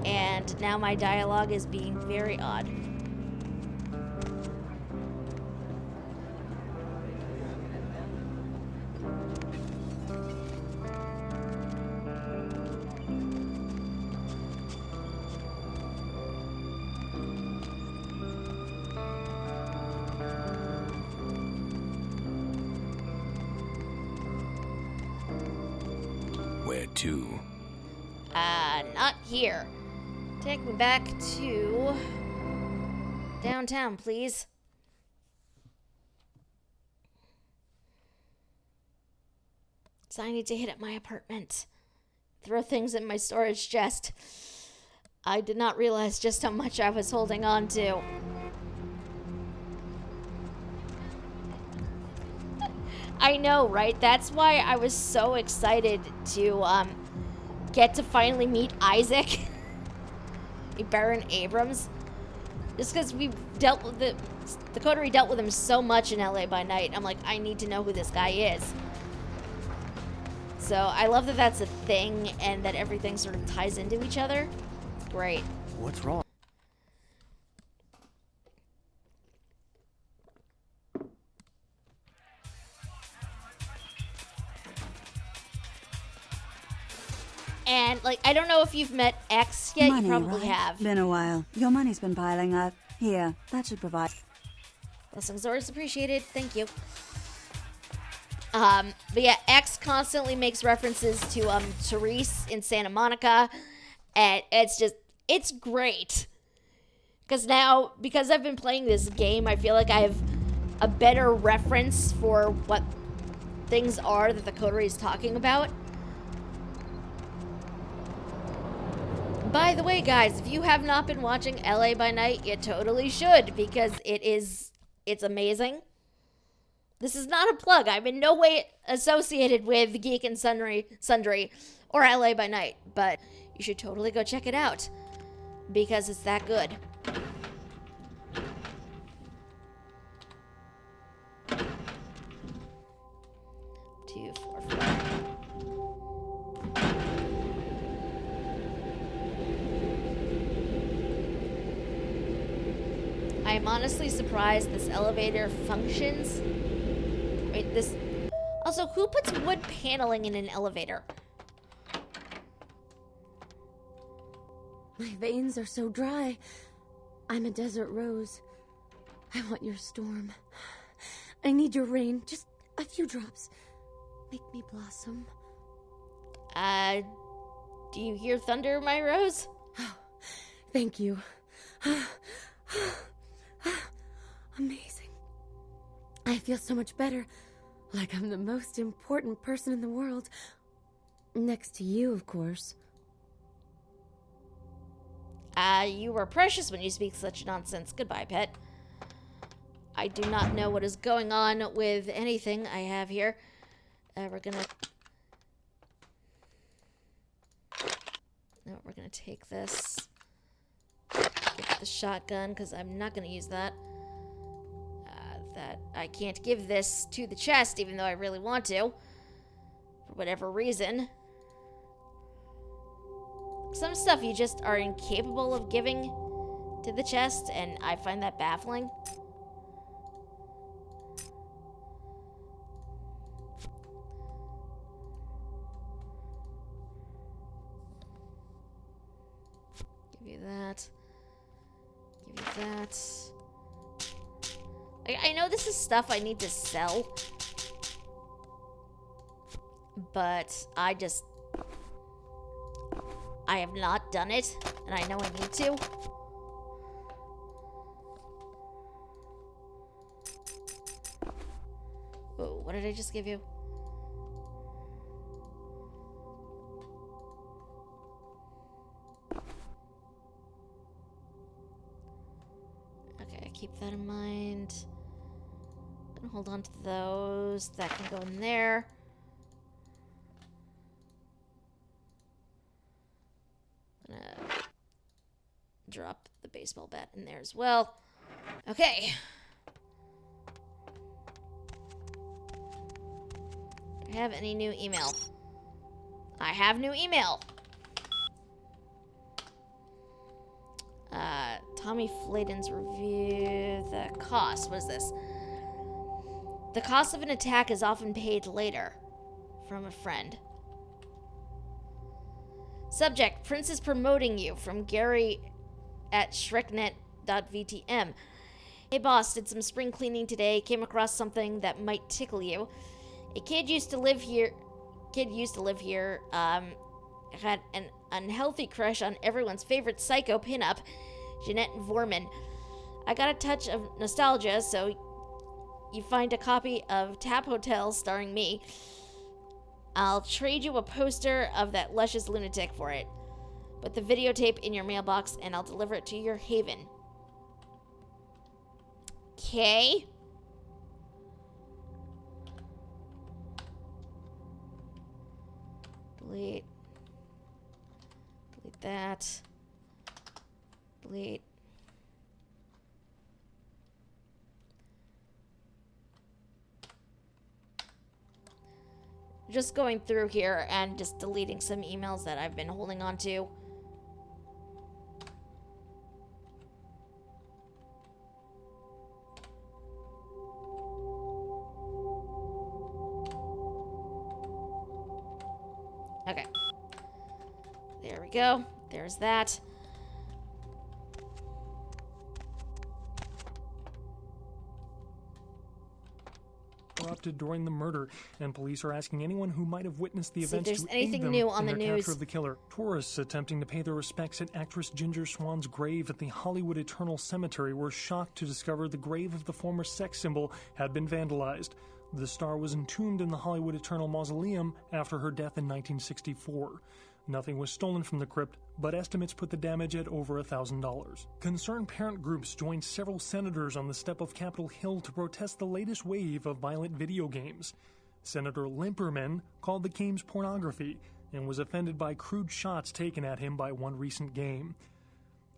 Speaker 1: And now my dialogue is being very odd.
Speaker 6: Where to?
Speaker 1: Not here. Take me back to downtown, please. So I need to hit up my apartment. Throw things in my storage chest. I did not realize just how much I was holding on to. I know, right? That's why I was so excited to get to finally meet Isaac, Baron Abrams. Just because we dealt with the Coterie dealt with him so much in LA by Night. I'm like, I need to know who this guy is. So I love that that's a thing and that everything sort of ties into each other. It's great.
Speaker 3: What's wrong?
Speaker 1: And, like, I don't know if you've met X yet.
Speaker 7: Money,
Speaker 1: You probably
Speaker 7: right?
Speaker 1: have.
Speaker 7: Been a while. Your money's been piling up. Here, that should provide.
Speaker 1: Blessings always appreciated. Thank you. But yeah, X constantly makes references to Therese in Santa Monica, and it's great. Because I've been playing this game, I feel like I have a better reference for what things are that the Coterie is talking about. By the way, guys, if you have not been watching LA by Night, you totally should, because it's amazing. This is not a plug. I'm in no way associated with Geek and Sundry or LA by Night, but you should totally go check it out because it's that good. Two, four, four. I am honestly surprised this elevator functions. Wait, this... Also, who puts wood paneling in an elevator?
Speaker 8: My veins are so dry. I'm a desert rose. I want your storm. I need your rain. Just a few drops. Make me blossom.
Speaker 1: Do you hear thunder, my rose?
Speaker 8: Oh, thank you. Amazing. I feel so much better. Like I'm the most important person in the world. Next to you, of course.
Speaker 1: You are precious when you speak such nonsense. Goodbye, pet. I do not know what is going on with anything I have here. We're gonna take this. Get the shotgun, because I'm not gonna use that. That I can't give this to the chest, even though I really want to. For whatever reason. Some stuff you just are incapable of giving to the chest, and I find that baffling. that. Give you that. I know this is stuff I need to sell. But I have not done it, and I know I need to. Whoa, what did I just give you? Okay, keep that in mind. Gonna hold on to those. That can go in there. Gonna drop the baseball bat in there as well. Okay. Do I have any new email? I have new email. Tommy Flayden's review. The cost. What is this? The cost of an attack is often paid later. From a friend. Subject, Prince is promoting you, from Gary at shreknet.vtm. Hey boss, did some spring cleaning today, came across something that might tickle you. A kid used to live here, had an unhealthy crush on everyone's favorite psycho pinup, Jeanette Vorman. I got a touch of nostalgia, so you find a copy of Tap Hotel starring me. I'll trade you a poster of that luscious lunatic for it. Put the videotape in your mailbox and I'll deliver it to your haven. Okay. Delete. Delete that. Delete. Just going through here and just deleting some emails that I've been holding on to. Okay. There we go. There's that.
Speaker 6: Erupted during the murder, and police are asking anyone who might have witnessed the events
Speaker 1: there's
Speaker 6: to
Speaker 1: anything
Speaker 6: aid them
Speaker 1: new on
Speaker 6: in
Speaker 1: the
Speaker 6: their
Speaker 1: news.
Speaker 6: capture of the killer. Tourists attempting to pay their respects at actress Ginger Swan's grave at the Hollywood Eternal Cemetery were shocked to discover the grave of the former sex symbol had been vandalized. The star was entombed in the Hollywood Eternal Mausoleum after her death in 1964. Nothing was stolen from the crypt, but estimates put the damage at over $1,000. Concerned parent groups joined several senators on the step of Capitol Hill to protest the latest wave of violent video games. Senator Limperman called the games pornography and was offended by crude shots taken at him by one recent game.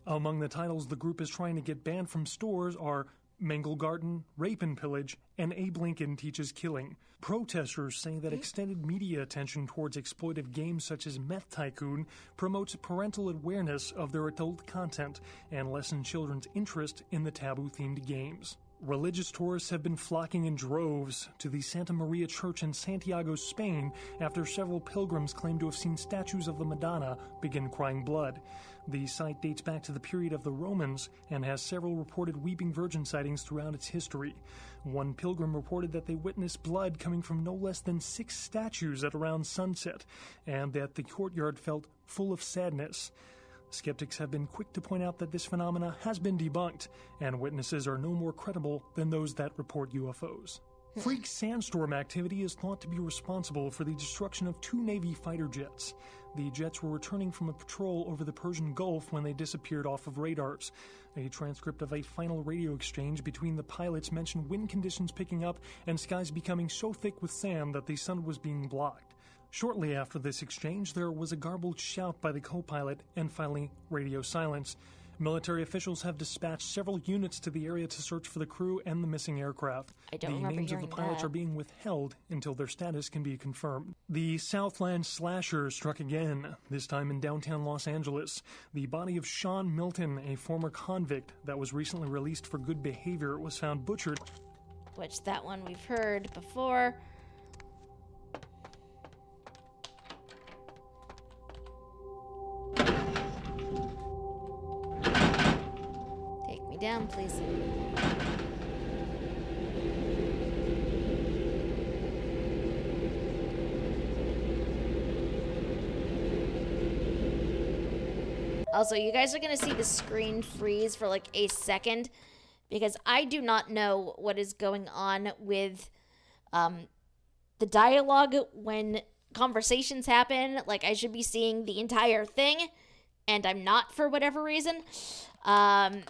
Speaker 6: Among the titles the group is trying to get banned from stores are Mangelgarten, Rape and Pillage, and Abe Lincoln Teaches Killing. Protesters say that extended media attention towards exploitive games such as Meth Tycoon promotes parental awareness of their adult content and lessens children's interest in the taboo-themed games. Religious tourists have been flocking in droves to the Santa Maria Church in Santiago, Spain, after several pilgrims claim to have seen statues of the Madonna begin crying blood. The site dates back to the period of the Romans and has several reported Weeping Virgin sightings throughout its history. One pilgrim reported that they witnessed blood coming from no less than 6 statues at around sunset, and that the courtyard felt full of sadness. Skeptics have been quick to point out that this phenomena has been debunked, and witnesses are no more credible than those that report UFOs. Freak sandstorm activity is thought to be responsible for the destruction of 2 Navy fighter jets. The jets were returning from a patrol over the Persian Gulf when they disappeared off of radars. A transcript of a final radio exchange between the pilots mentioned wind conditions picking up and skies becoming so thick with sand that the sun was being blocked. Shortly after this exchange, there was a garbled shout by the co-pilot and finally radio silence. Military officials have dispatched several units to the area to search for the crew and the missing aircraft.
Speaker 1: I don't
Speaker 6: the
Speaker 1: remember
Speaker 6: names of the
Speaker 1: hearing
Speaker 6: pilots
Speaker 1: that.
Speaker 6: are being withheld until their status can be confirmed. The Southland slasher struck again, this time in downtown Los Angeles. The body of Sean Milton, a former convict that was recently released for good behavior, was found butchered.
Speaker 1: Which, that one we've heard before. Chinatown, please. Also, you guys are going to see the screen freeze for like a second because I do not know what is going on with the dialogue when conversations happen. Like, I should be seeing the entire thing, and I'm not for whatever reason. And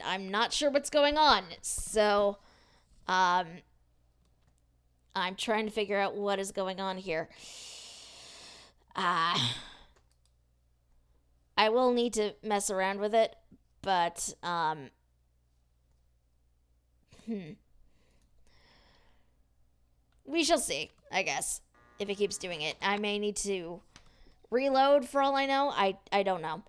Speaker 1: I'm not sure what's going on. So, I'm trying to figure out what is going on here. I will need to mess around with it, but, we shall see, I guess, if it keeps doing it. I may need to reload for all I know. I don't know.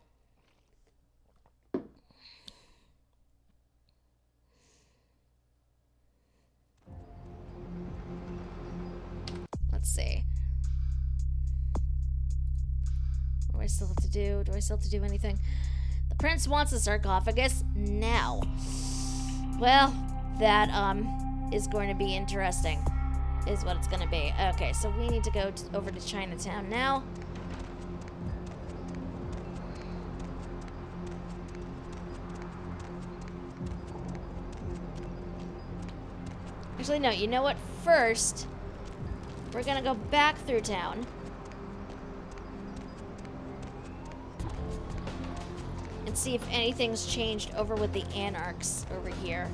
Speaker 1: Let's see. What do I still have to do? Do I still have to do anything? The prince wants a sarcophagus now. Well, that is going to be interesting, is what it's going to be. Okay, so we need to go over to Chinatown now. Actually, no, you know what? First, we're gonna go back through town. And see if anything's changed over with the Anarchs over here.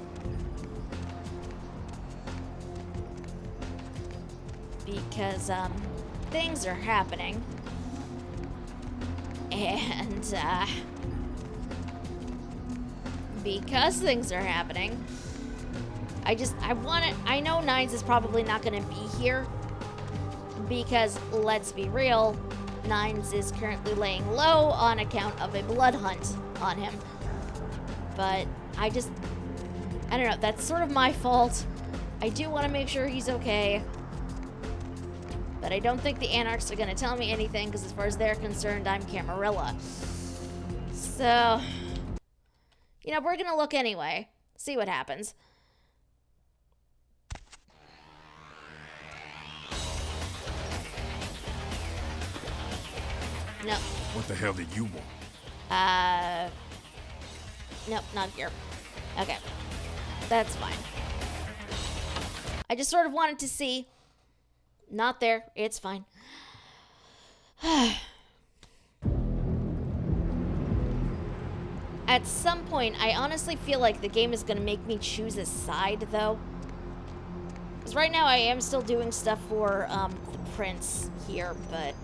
Speaker 1: Because, things are happening. And, because things are happening, I know Nines is probably not gonna be here. Because, let's be real, Nines is currently laying low on account of a blood hunt on him. But I don't know, that's sort of my fault. I do want to make sure he's okay. But I don't think the Anarchs are going to tell me anything, because as far as they're concerned, I'm Camarilla. So, you know, we're going to look anyway. See what happens. No.
Speaker 9: What the hell did you want?
Speaker 1: Nope, not here. Okay. That's fine. I just sort of wanted to see. Not there. It's fine. At some point, I honestly feel like the game is going to make me choose a side, though. Because right now I am still doing stuff for the prince here, but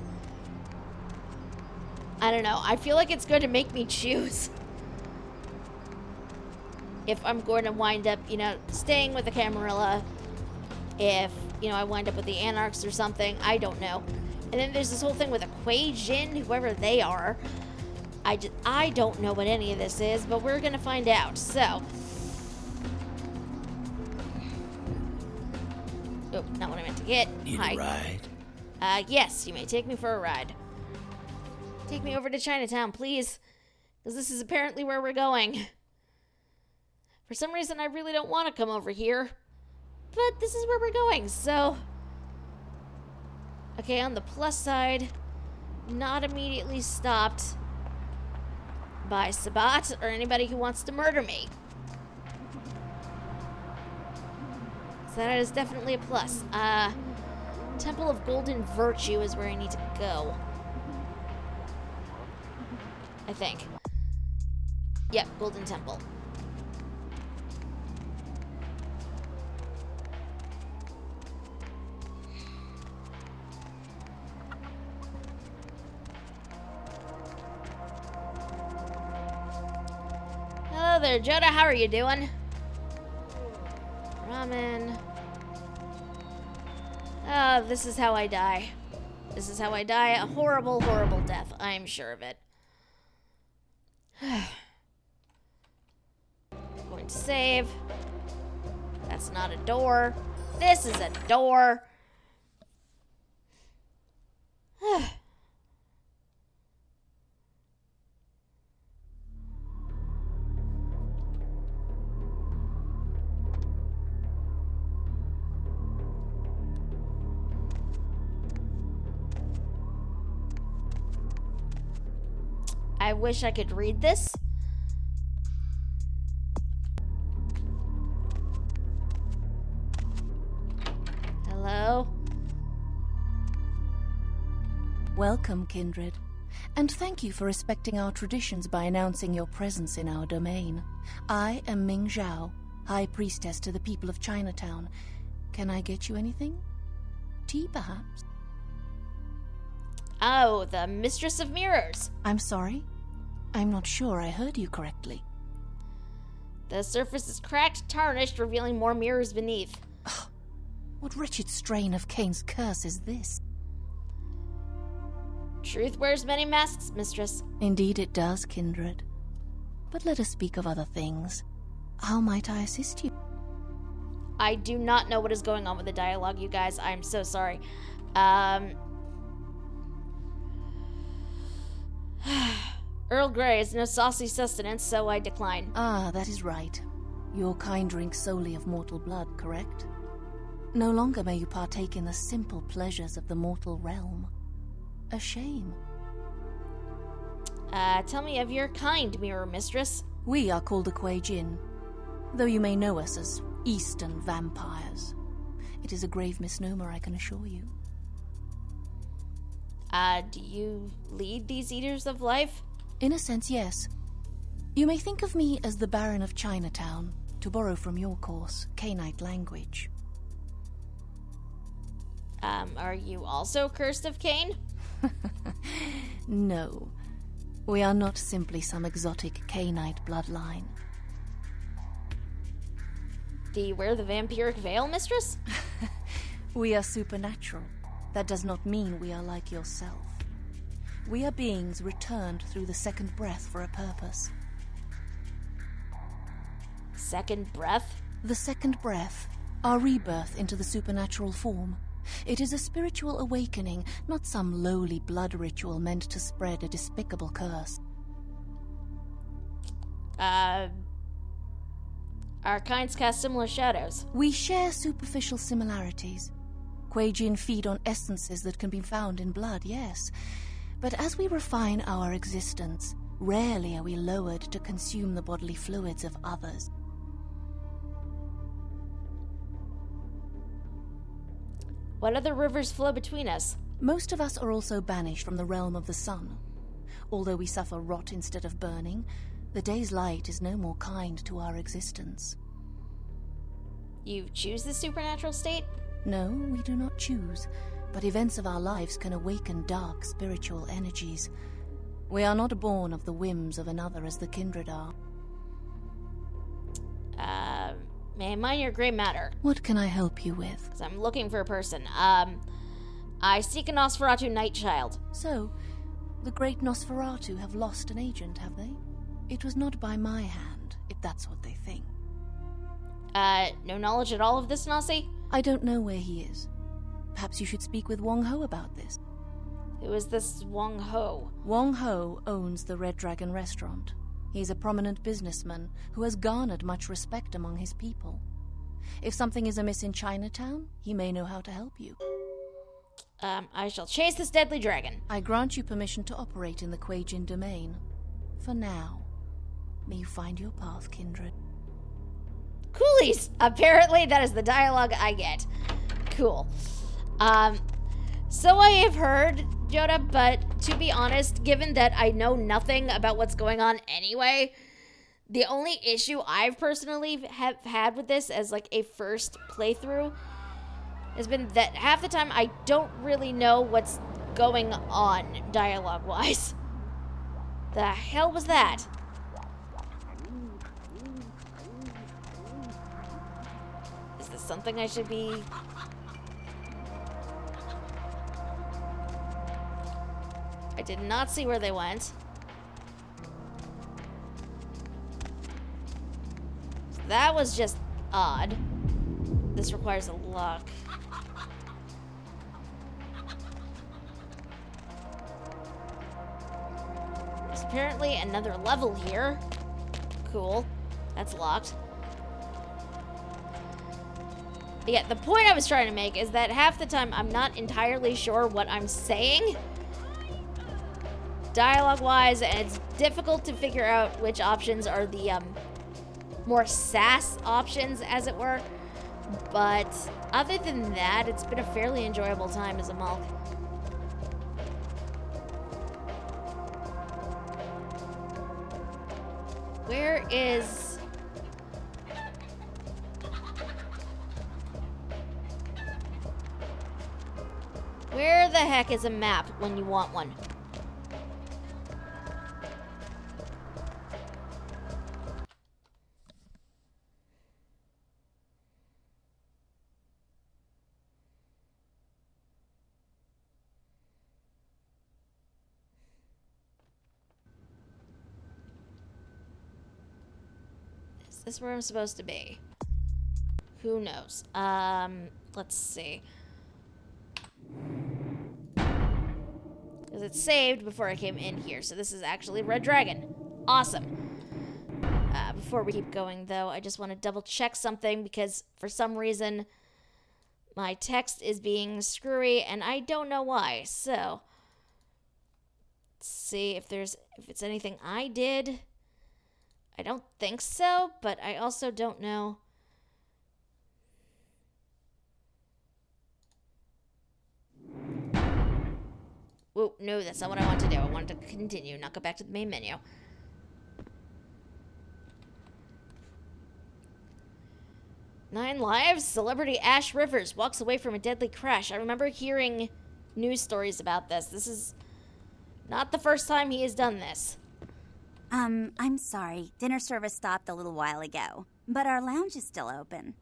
Speaker 1: I don't know. I feel like it's going to make me choose if I'm going to wind up, you know, staying with the Camarilla, if, you know, I wind up with the Anarchs or something. I don't know. And then there's this whole thing with the Kuei Jin, whoever they are. I don't know what any of this is, but we're going to find out. So. Oh, not what I meant to get.
Speaker 4: Need
Speaker 1: Hi.
Speaker 4: a ride?
Speaker 1: Yes, you may take me for a ride. Take me over to Chinatown, please. Because this is apparently where we're going. For some reason, I really don't want to come over here. But this is where we're going, so. Okay, on the plus side, not immediately stopped by Sabat or anybody who wants to murder me. So that is definitely a plus. Temple of Golden Virtue is where I need to go. I think. Yep, Golden Temple. Hello there, Joda. How are you doing? Ramen. Oh, this is how I die. This is how I die. A horrible, horrible death. I am sure of it. Going to save. That's not a door. This is a door. I wish I could read this. Hello?
Speaker 9: Welcome, kindred. And thank you for respecting our traditions by announcing your presence in our domain. I am Ming Zhao, High Priestess to the people of Chinatown. Can I get you anything? Tea, perhaps?
Speaker 1: Oh, the Mistress of Mirrors.
Speaker 9: I'm sorry? I'm not sure I heard you correctly.
Speaker 1: The surface is cracked, tarnished, revealing more mirrors beneath.
Speaker 9: What wretched strain of Cain's curse is this?
Speaker 1: Truth wears many masks, Mistress.
Speaker 9: Indeed it does, kindred. But let us speak of other things. How might I assist you?
Speaker 1: I do not know what is going on with the dialogue, you guys. I'm so sorry. Earl Grey is no saucy sustenance, so I decline.
Speaker 9: Ah, that is right. Your kind drinks solely of mortal blood, correct? No longer may you partake in the simple pleasures of the mortal realm. A shame.
Speaker 1: Tell me of your kind, Mirror Mistress.
Speaker 9: We are called the Kuei Jin, though you may know us as Eastern vampires. It is a grave misnomer, I can assure you.
Speaker 1: Do you lead these Eaters of Life?
Speaker 9: In a sense, yes. You may think of me as the Baron of Chinatown, to borrow from your course, Cainite language.
Speaker 1: Are you also cursed of Cain?
Speaker 9: No. We are not simply some exotic Cainite bloodline.
Speaker 1: Do you wear the vampiric veil, Mistress?
Speaker 9: We are supernatural. That does not mean we are like yourself. We are beings returned through the second breath for a purpose.
Speaker 1: Second breath?
Speaker 9: The second breath, our rebirth into the supernatural form. It is a spiritual awakening, not some lowly blood ritual meant to spread a despicable curse.
Speaker 1: Our kinds cast similar shadows.
Speaker 9: We share superficial similarities. Kuei Jin feed on essences that can be found in blood, yes. But as we refine our existence, rarely are we lowered to consume the bodily fluids of others.
Speaker 1: What other rivers flow between us?
Speaker 9: Most of us are also banished from the realm of the sun. Although we suffer rot instead of burning, the day's light is no more kind to our existence.
Speaker 1: You choose the supernatural state?
Speaker 9: No, we do not choose, but events of our lives can awaken dark spiritual energies. We are not born of the whims of another as the kindred are.
Speaker 1: May I mind your gray matter?
Speaker 9: What can I help you with?
Speaker 1: 'Cause I'm looking for a person. I seek a Nosferatu Nightchild.
Speaker 9: So, the great Nosferatu have lost an agent, have they? It was not by my hand, if that's what they think.
Speaker 1: No knowledge at all of this Nasi?
Speaker 9: I don't know where he is. Perhaps you should speak with Wong Ho about this.
Speaker 1: Who is this Wong Ho?
Speaker 9: Wong Ho owns the Red Dragon restaurant. He's a prominent businessman who has garnered much respect among his people. If something is amiss in Chinatown, he may know how to help you.
Speaker 1: I shall chase this deadly dragon.
Speaker 9: I grant you permission to operate in the Kuei Jin domain. For now. May you find your path, kindred.
Speaker 1: Coolies! Apparently that is the dialogue I get. Cool. So I have heard, Yoda, but to be honest, given that I know nothing about what's going on anyway, the only issue I've personally have had with this as like a first playthrough has been that half the time I don't really know what's going on dialogue-wise. The hell was that? Is this something I should be... I did not see where they went. That was just odd. This requires a lock. There's apparently another level here. Cool. That's locked. But yeah, the point I was trying to make is that half the time I'm not entirely sure what I'm saying. dialogue-wise, and it's difficult to figure out which options are the more sass options, as it were. But other than that, it's been a fairly enjoyable time as a Malk. Where is... Where the heck is a map when you want one? Is this where I'm supposed to be? Who knows? Let's see. Because it's saved before I came in here, so this is actually Red Dragon. Awesome. Before we keep going, though, I just want to double check something, because for some reason my text is being screwy, and I don't know why. So, let's see if it's anything I did. I don't think so, but I also don't know. Oh, no, that's not what I want to do. I want to continue, not go back to the main menu. Nine lives? Celebrity Ash Rivers walks away from a deadly crash. I remember hearing news stories about this. This is not the first time he has done this.
Speaker 10: I'm sorry. Dinner service stopped a little while ago, but our lounge is still open.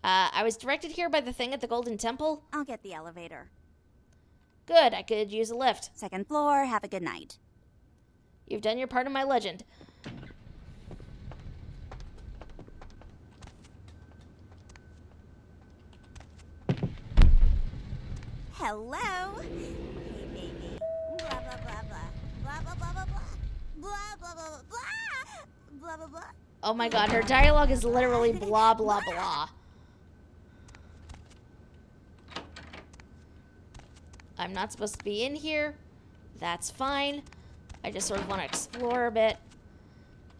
Speaker 1: I was directed here by the thing at the Golden Temple.
Speaker 10: I'll get the elevator.
Speaker 1: Good, I could use a lift.
Speaker 10: Second floor, have a good night.
Speaker 1: You've done your part of my legend.
Speaker 10: Hello? Hey, baby. Blah, blah, blah, blah. Blah, blah, blah, blah, blah. Blah, blah, blah, blah, blah. Blah, blah, blah.
Speaker 1: Oh my god, her dialogue is literally blah, blah, blah. I'm not supposed to be in here. That's fine. I just sort of want to explore a bit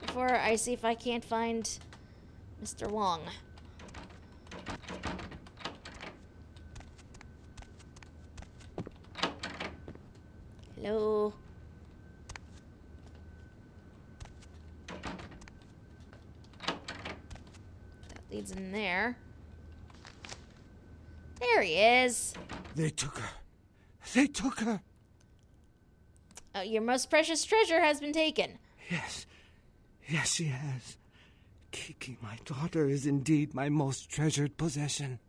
Speaker 1: before I see if I can't find Mr. Wong. Hello? That leads in there. There he is.
Speaker 11: They took her. They took her.
Speaker 1: Your most precious treasure has been taken.
Speaker 11: Yes. Yes, she has. Kiki, my daughter, is indeed my most treasured possession.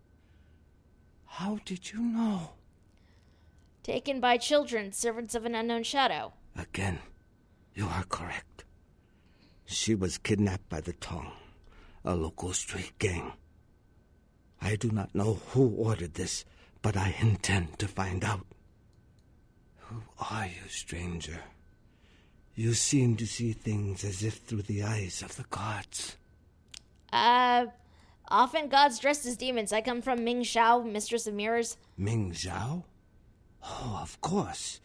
Speaker 11: How did you know?
Speaker 1: Taken by children, servants of an unknown shadow.
Speaker 11: Again, you are correct. She was kidnapped by the Tong, a local street gang. I do not know who ordered this, but I intend to find out. Who are you, stranger? You seem to see things as if through the eyes of the gods.
Speaker 1: Often gods dressed as demons. I come from Ming Xiao, Mistress of Mirrors.
Speaker 11: Ming Xiao? Oh, of course.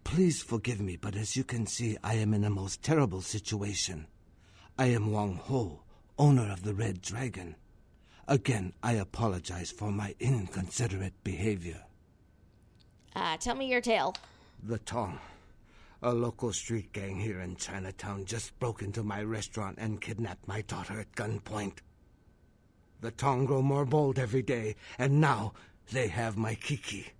Speaker 11: Please forgive me, but as you can see, I am in a most terrible situation. I am Wang Ho, owner of the Red Dragon. Again, I apologize for my inconsiderate behavior.
Speaker 1: Tell me your tale.
Speaker 11: The Tong, a local street gang here in Chinatown, just broke into my restaurant and kidnapped my daughter at gunpoint. The Tong grow more bold every day, and now they have my Kiki.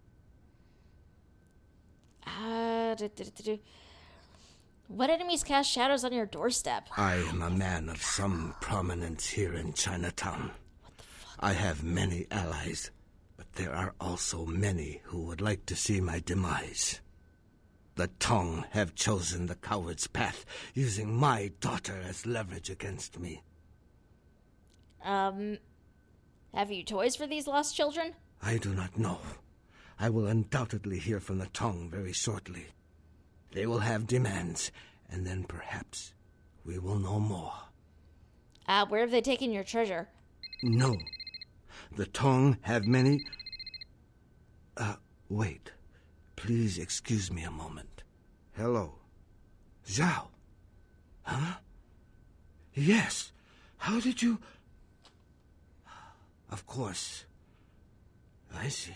Speaker 1: What enemies cast shadows on your doorstep?
Speaker 11: I am a man of some prominence here in Chinatown.
Speaker 1: What the fuck?
Speaker 11: I have many allies, but there are also many who would like to see my demise. The Tong have chosen the coward's path, using my daughter as leverage against me.
Speaker 1: Have you toys for these lost children?
Speaker 11: I do not know. I will undoubtedly hear from the Tong very shortly. They will have demands, and then perhaps we will know more.
Speaker 1: Where have they taken your treasure?
Speaker 11: No. The Tong have many... wait. Please excuse me a moment. Hello. Zhao? Huh? Yes. How did you... Of course. I see.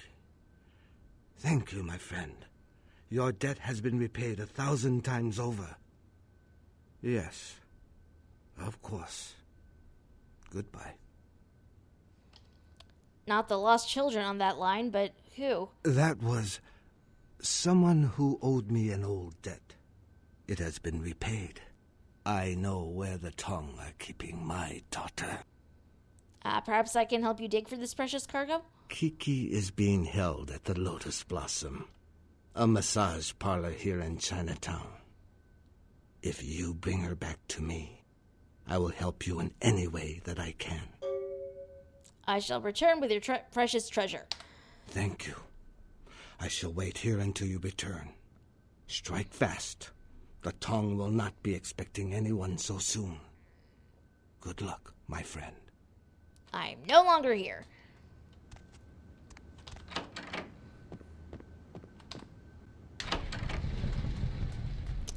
Speaker 11: Thank you, my friend. Your debt has been repaid 1,000 times over. Yes. Of course. Goodbye.
Speaker 1: Not the lost children on that line, but who?
Speaker 11: That was someone who owed me an old debt. It has been repaid. I know where the Tong are keeping my daughter.
Speaker 1: Perhaps I can help you dig for this precious cargo?
Speaker 11: Kiki is being held at the Lotus Blossom, a massage parlor here in Chinatown. If you bring her back to me, I will help you in any way that I can.
Speaker 1: I shall return with your precious treasure.
Speaker 11: Thank you. I shall wait here until you return. Strike fast. The Tong will not be expecting anyone so soon. Good luck, my friend.
Speaker 1: I'm no longer here.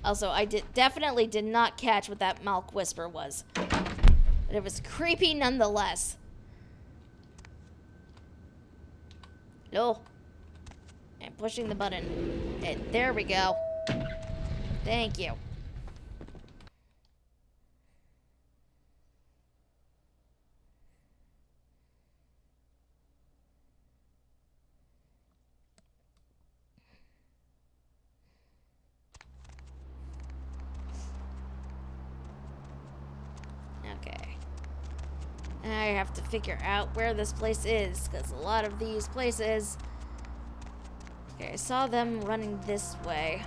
Speaker 1: Also, I definitely did not catch what that Malk whisper was. But it was creepy nonetheless. No. I'm pushing the button. And there we go. Thank you. Okay. I have to figure out where this place is, because a lot of these places... Okay, I saw them running this way.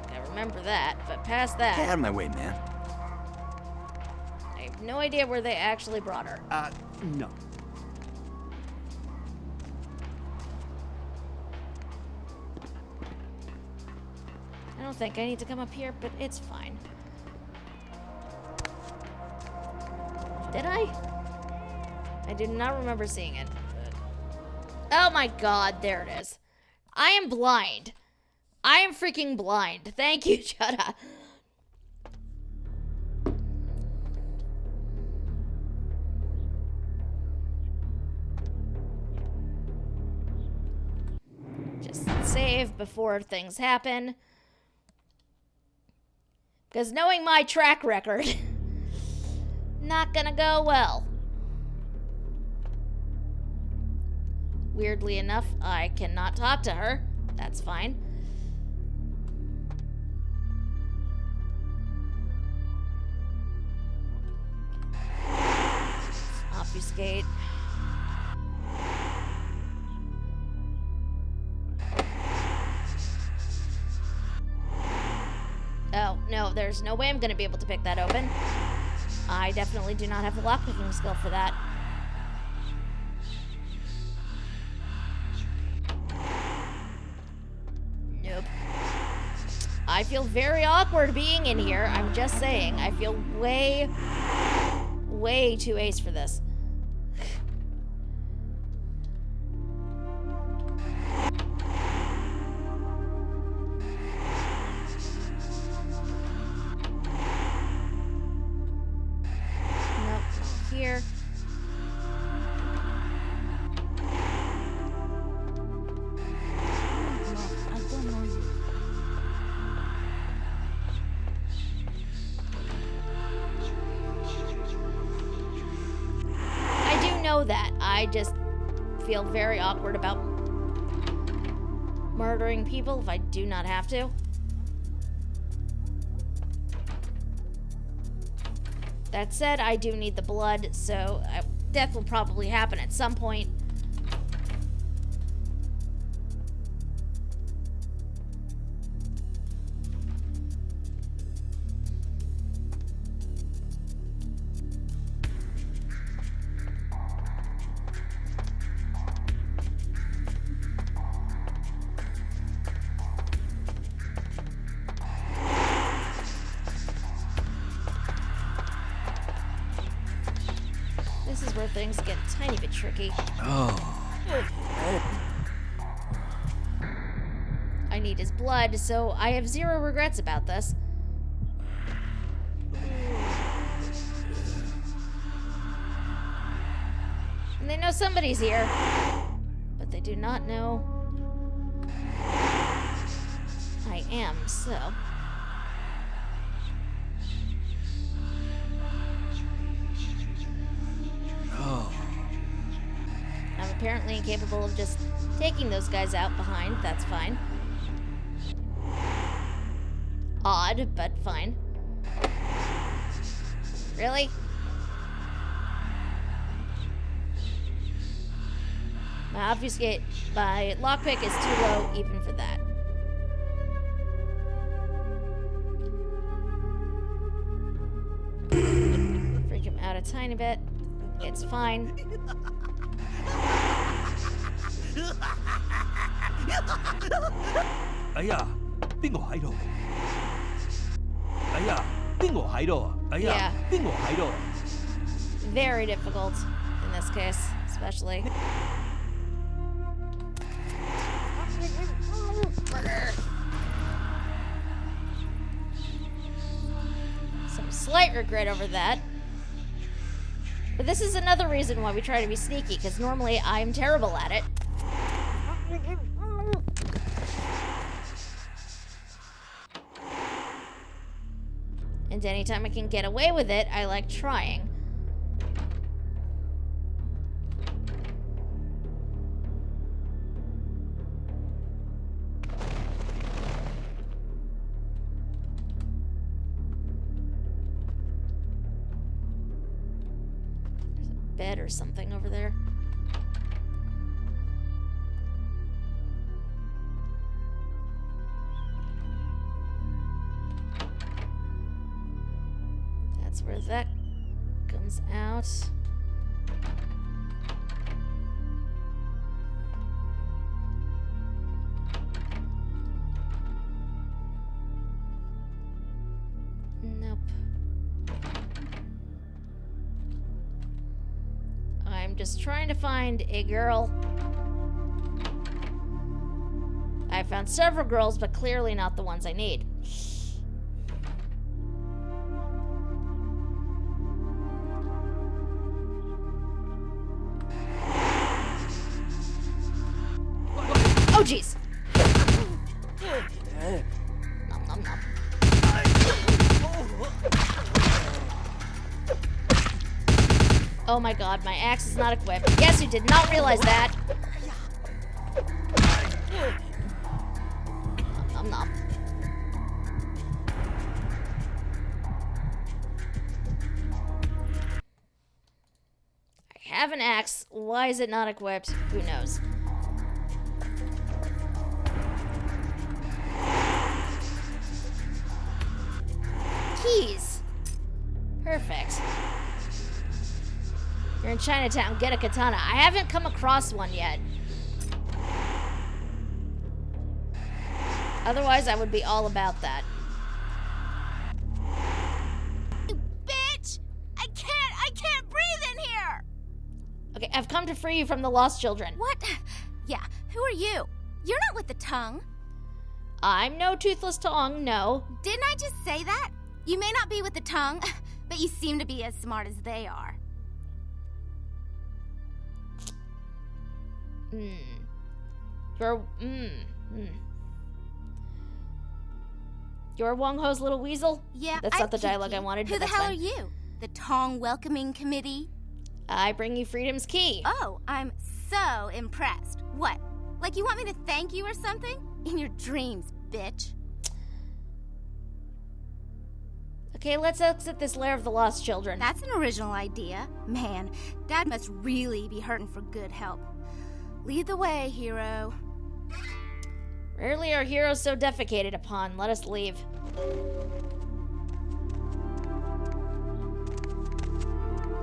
Speaker 1: I remember that, but past that...
Speaker 12: Get out of my way, man.
Speaker 1: I have no idea where they actually brought her.
Speaker 12: No.
Speaker 1: I don't think I need to come up here, but it's fine. Did I? I do not remember seeing it. Oh my god, there it is. I am blind. I am freaking blind. Thank you, Chada. Just save before things happen. Because knowing my track record, not gonna go well. Weirdly enough, I cannot talk to her. That's fine. Obfuscate. Oh, no, there's no way I'm gonna be able to pick that open. I definitely do not have the lockpicking skill for that. Nope. I feel very awkward being in here. I'm just saying. I feel way too ace for this. Nope, not here.
Speaker 10: I don't know you.
Speaker 1: I do know that. I just feel very awkward about murdering people if I do not have to. That said, I do need the blood, so death will probably happen at some point. This is where things get a tiny bit tricky.
Speaker 12: Oh.
Speaker 1: I I need his blood, so I have zero regrets about this. And they know somebody's here, but they do not know I am, so...
Speaker 12: Oh.
Speaker 1: I'm apparently incapable of just taking those guys out behind. That's fine. Odd, but fine. Really? My lockpick is too low even for that. Freak him out a tiny bit. It's fine.
Speaker 12: Yeah.
Speaker 1: Very difficult in this case, especially. Some slight regret over that. But this is another reason why we try to be sneaky, because normally I'm terrible at it. And anytime I can get away with it, I like trying. There's a bed or something over there. That's where that comes out. Nope. I'm just trying to find a girl. I found several girls, but clearly not the ones I need. Oh, jeez. Nom, nom, nom. Oh my god, my axe is not equipped. Yes, you did not realize that. Nom, nom, nom. I have an axe. Why is it not equipped? Who knows? Keys. Perfect. You're in Chinatown, get a katana. I haven't come across one yet. Otherwise, I would be all about that.
Speaker 10: You bitch! I can't breathe in here!
Speaker 1: Okay, I've come to free you from the lost children.
Speaker 10: What? Yeah, who are you? You're not with the tongue.
Speaker 1: I'm no toothless tongue, no.
Speaker 10: Didn't I just say that? You may not be with the tongue, but you seem to be as smart as they are.
Speaker 1: You're Wong Ho's little weasel?
Speaker 10: Yeah,
Speaker 1: That's not the dialogue I wanted.
Speaker 10: Who the hell are you? The Tong Welcoming Committee?
Speaker 1: I bring you Freedom's Key.
Speaker 10: Oh, I'm so impressed. What? Like you want me to thank you or something? In your dreams, bitch.
Speaker 1: Okay, let's exit this lair of the lost children.
Speaker 10: That's an original idea. Man, Dad must really be hurting for good help. Lead the way, hero.
Speaker 1: Rarely are heroes so defecated upon. Let us leave.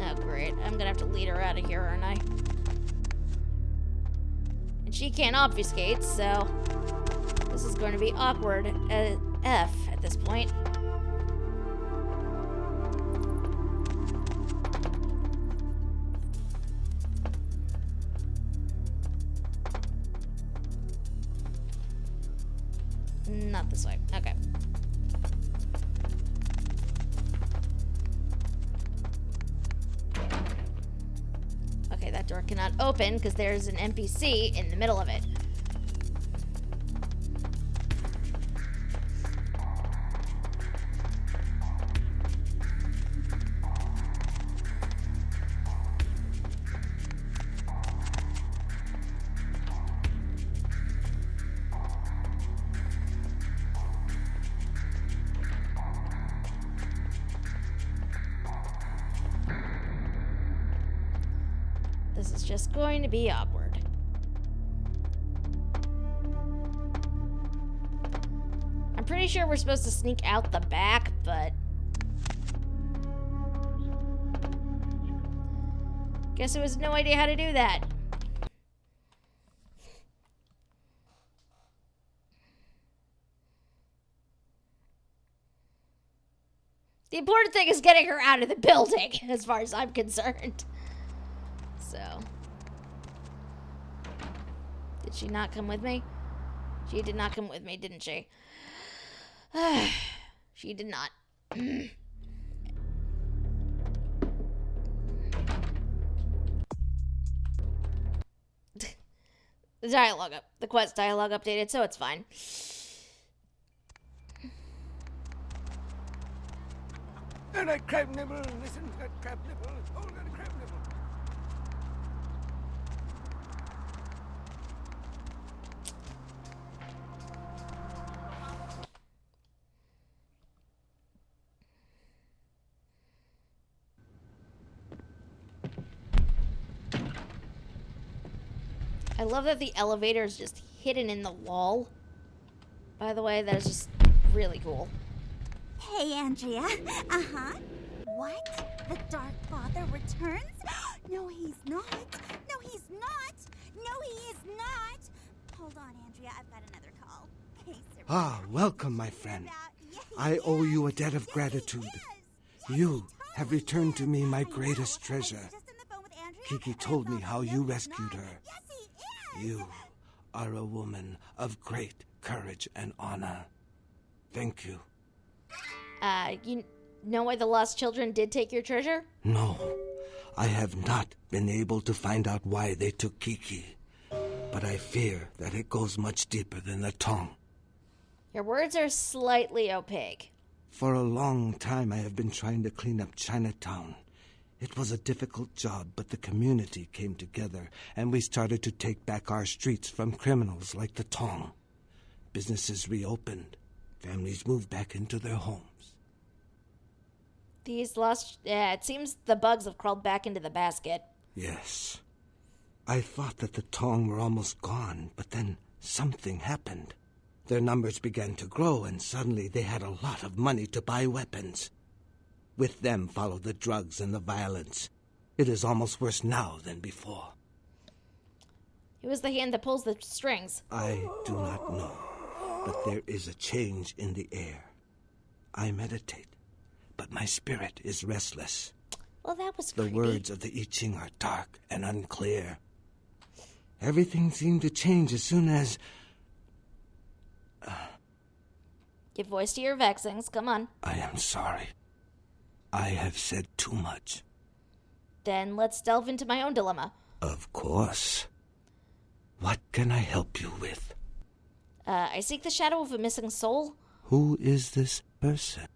Speaker 1: Oh, great. I'm gonna have to lead her out of here, aren't I? And she can't obfuscate, so... this is going to be awkward F at this point. Not this way. Okay. Okay, that door cannot open because there's an NPC in the middle of it. This is just going to be awkward. I'm pretty sure we're supposed to sneak out the back, but... guess it was no idea how to do that. The important thing is getting her out of the building, as far as I'm concerned. So, did she not come with me? She did not come with me, didn't she? She did not. The quest dialogue updated, so it's fine.
Speaker 11: And a crab nibble, listen to that crab nibble, hold that crab nibble.
Speaker 1: I love that the elevator is just hidden in the wall. By the way, that is just really cool.
Speaker 10: Hey, Andrea. Uh-huh. What? The Dark Father returns? No, he's not. No, he's not. No, he is not. Hold on, Andrea. I've got another call. Hey, sir.
Speaker 11: Ah, welcome, my friend. I owe you a debt of gratitude. You have returned to me my greatest treasure. Kiki told me how you rescued her. You are a woman of great courage and honor. Thank you.
Speaker 1: You know why the lost children did take your treasure?
Speaker 11: No, I have not been able to find out why they took Kiki. But I fear that it goes much deeper than the tongue.
Speaker 1: Your words are slightly opaque.
Speaker 11: For a long time I have been trying to clean up Chinatown. It was a difficult job, but the community came together, and we started to take back our streets from criminals like the Tong. Businesses reopened. Families moved back into their homes.
Speaker 1: These lost... it seems the bugs have crawled back into the basket.
Speaker 11: Yes. I thought that the Tong were almost gone, but then something happened. Their numbers began to grow, and suddenly they had a lot of money to buy weapons. With them followed the drugs and the violence. It is almost worse now than before.
Speaker 1: Who is the hand that pulls the strings?
Speaker 11: I do not know, but there is a change in the air. I meditate, but my spirit is restless.
Speaker 1: Well, that was
Speaker 11: The
Speaker 1: creepy.
Speaker 11: words of the I Ching are dark and unclear. Everything seemed to change as soon as...
Speaker 1: Give voice to your vexings. Come on.
Speaker 11: I am sorry. I have said too much.
Speaker 1: Then let's delve into my own dilemma.
Speaker 11: Of course. What can I help you with?
Speaker 1: I seek the shadow of a missing soul.
Speaker 11: Who is this person?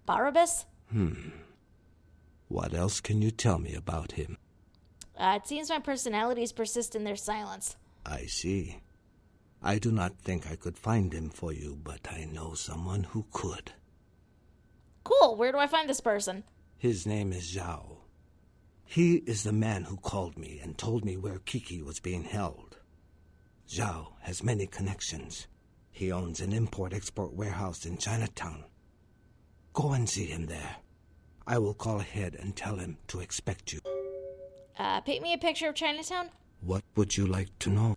Speaker 1: Barabbas?
Speaker 11: What else can you tell me about him?
Speaker 1: It seems my personalities persist in their silence.
Speaker 11: I see. I do not think I could find him for you, but I know someone who could.
Speaker 1: Cool. Where do I find this person?
Speaker 11: His name is Zhao. He is the man who called me and told me where Kiki was being held. Zhao has many connections. He owns an import-export warehouse in Chinatown. Go and see him there. I will call ahead and tell him to expect you.
Speaker 1: Paint me a picture of Chinatown?
Speaker 11: What would you like to know?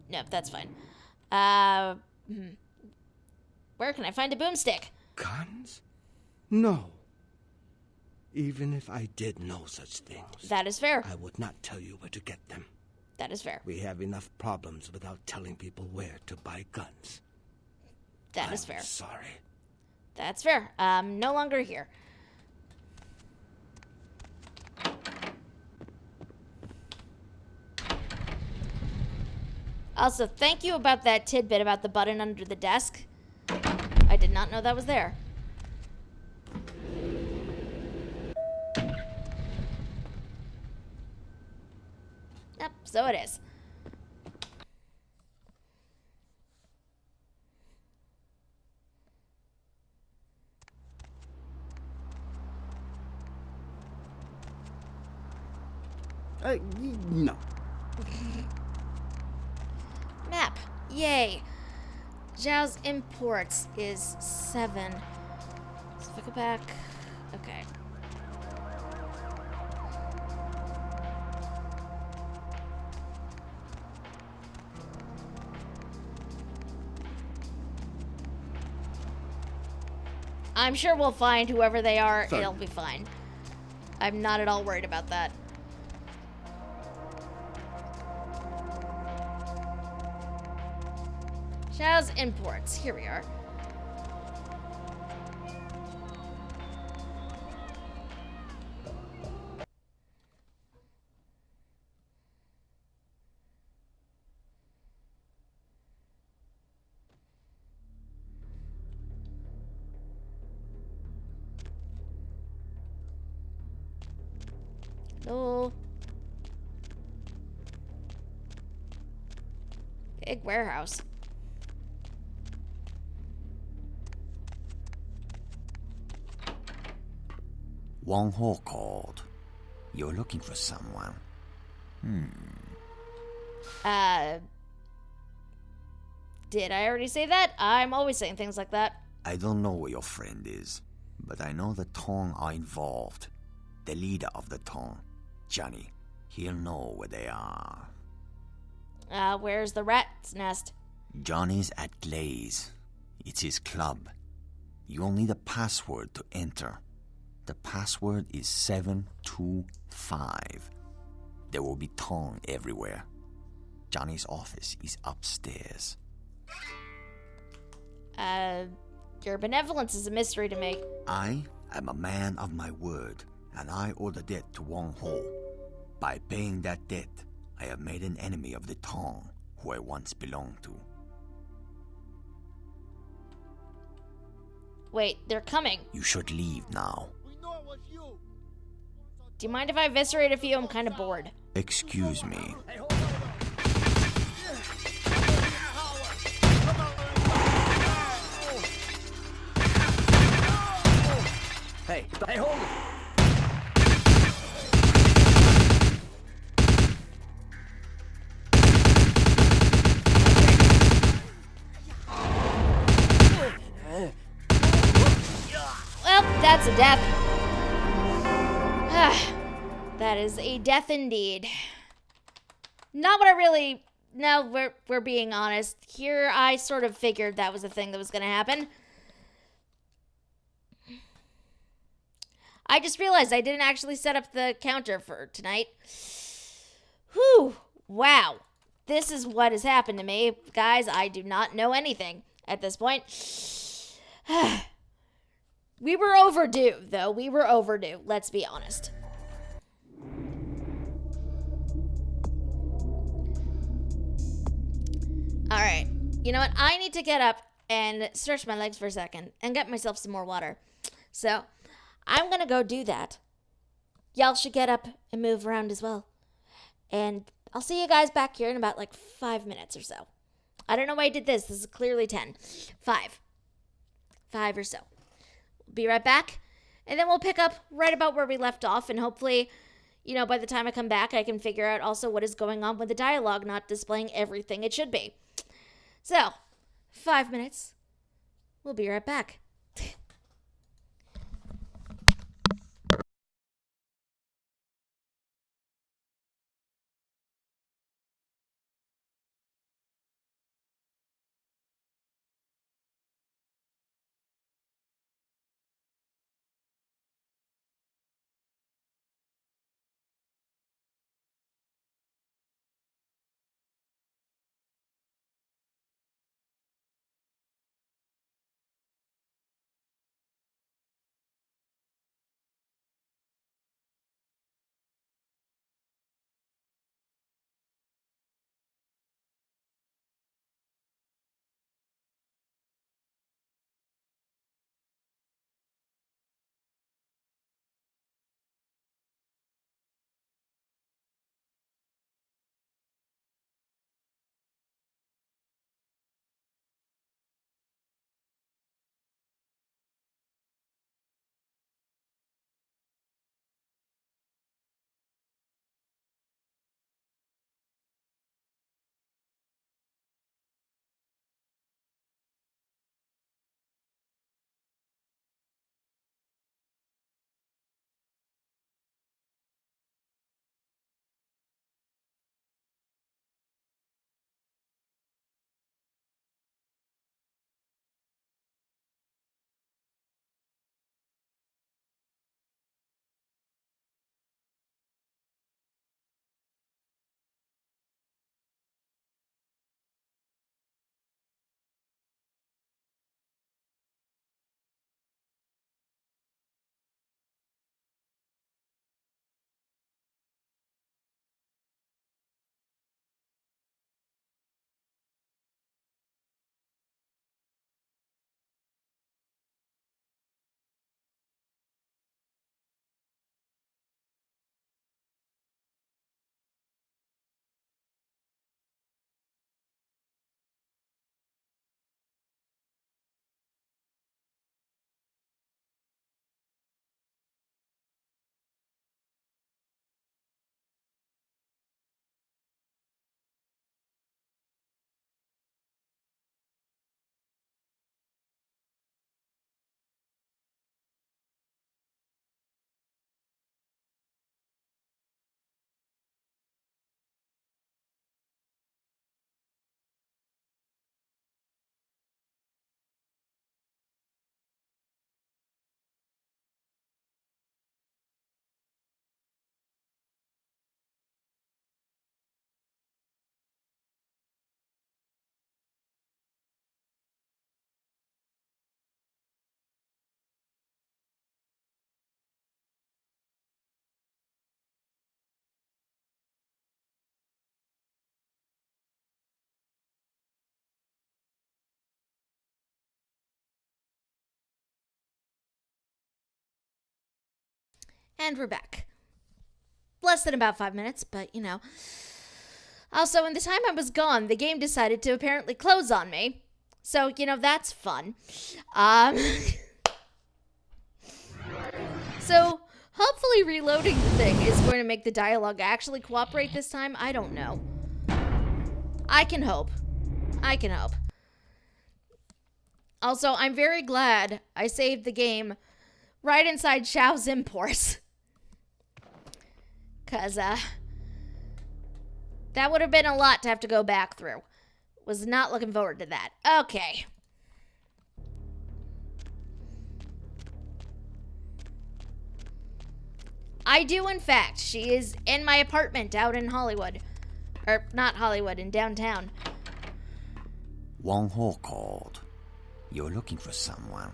Speaker 1: Nope, that's fine. Where can I find a boomstick?
Speaker 11: Guns? No. Even if I did know such things,
Speaker 1: That is fair.
Speaker 11: I would not tell you where to get them.
Speaker 1: That is fair.
Speaker 11: We have enough problems without telling people where to buy guns.
Speaker 1: That is fair.
Speaker 11: I'm sorry.
Speaker 1: That's fair. No longer here. Also, thank you about that tidbit about the button under the desk. I did not know that was there. Yep, so it is.
Speaker 11: No.
Speaker 1: Map. Yay. Zhao's imports is 7. So if I go back. Okay. I'm sure we'll find whoever they are.
Speaker 11: Sorry.
Speaker 1: It'll be fine. I'm not at all worried about that. Zhao's imports. Here we are. Hello. Big warehouse.
Speaker 12: Wang Ho called. You're looking for someone.
Speaker 1: Did I already say that? I'm always saying things like that.
Speaker 12: I don't know where your friend is, but I know the Tong are involved. The leader of the Tong, Johnny, he'll know where they are.
Speaker 1: Where's the rat's nest?
Speaker 12: Johnny's at Glaze. It's his club. You'll need a password to enter. The password is 725. There will be Tong everywhere. Johnny's office is upstairs.
Speaker 1: Your benevolence is a mystery to me.
Speaker 12: I am a man of my word, and I owe the debt to Wang Ho. By paying that debt, I have made an enemy of the Tong, who I once belonged to.
Speaker 1: Wait, they're coming.
Speaker 12: You should leave now.
Speaker 1: Do you mind if I eviscerate a few? I'm kind of bored.
Speaker 12: Excuse me.
Speaker 3: Hey, hold it!
Speaker 1: Well, that's a death. That is a death indeed. Not what I really... No, we're being honest. Here, I sort of figured that was a thing that was going to happen. I just realized I didn't actually set up the counter for tonight. Whew. Wow. This is what has happened to me. Guys, I do not know anything at this point. We were overdue, though. We were overdue. Let's be honest. Alright. You know what? I need to get up and stretch my legs for a second and get myself some more water. So, I'm going to go do that. Y'all should get up and move around as well. And I'll see you guys back here in about like 5 minutes or so. I don't know why I did this. This is clearly 10. 5 or so. Be right back. And then we'll pick up right about where we left off. And hopefully, you know, by the time I come back, I can figure out also what is going on with the dialogue not displaying everything it should be. So, 5 minutes. We'll be right back. And we're back. Less than about 5 minutes, but you know. Also, in the time I was gone, the game decided to apparently close on me. So, you know, that's fun. So, hopefully reloading the thing is going to make the dialogue actually cooperate this time. I don't know. I can hope. I can hope. Also, I'm very glad I saved the game right inside Xiao's imports. Because, that would have been a lot to have to go back through. Was not looking forward to that. Okay. I do, in fact. She is in my apartment out in Hollywood. Or, not Hollywood, in downtown.
Speaker 12: Wang Ho called. You're looking for someone.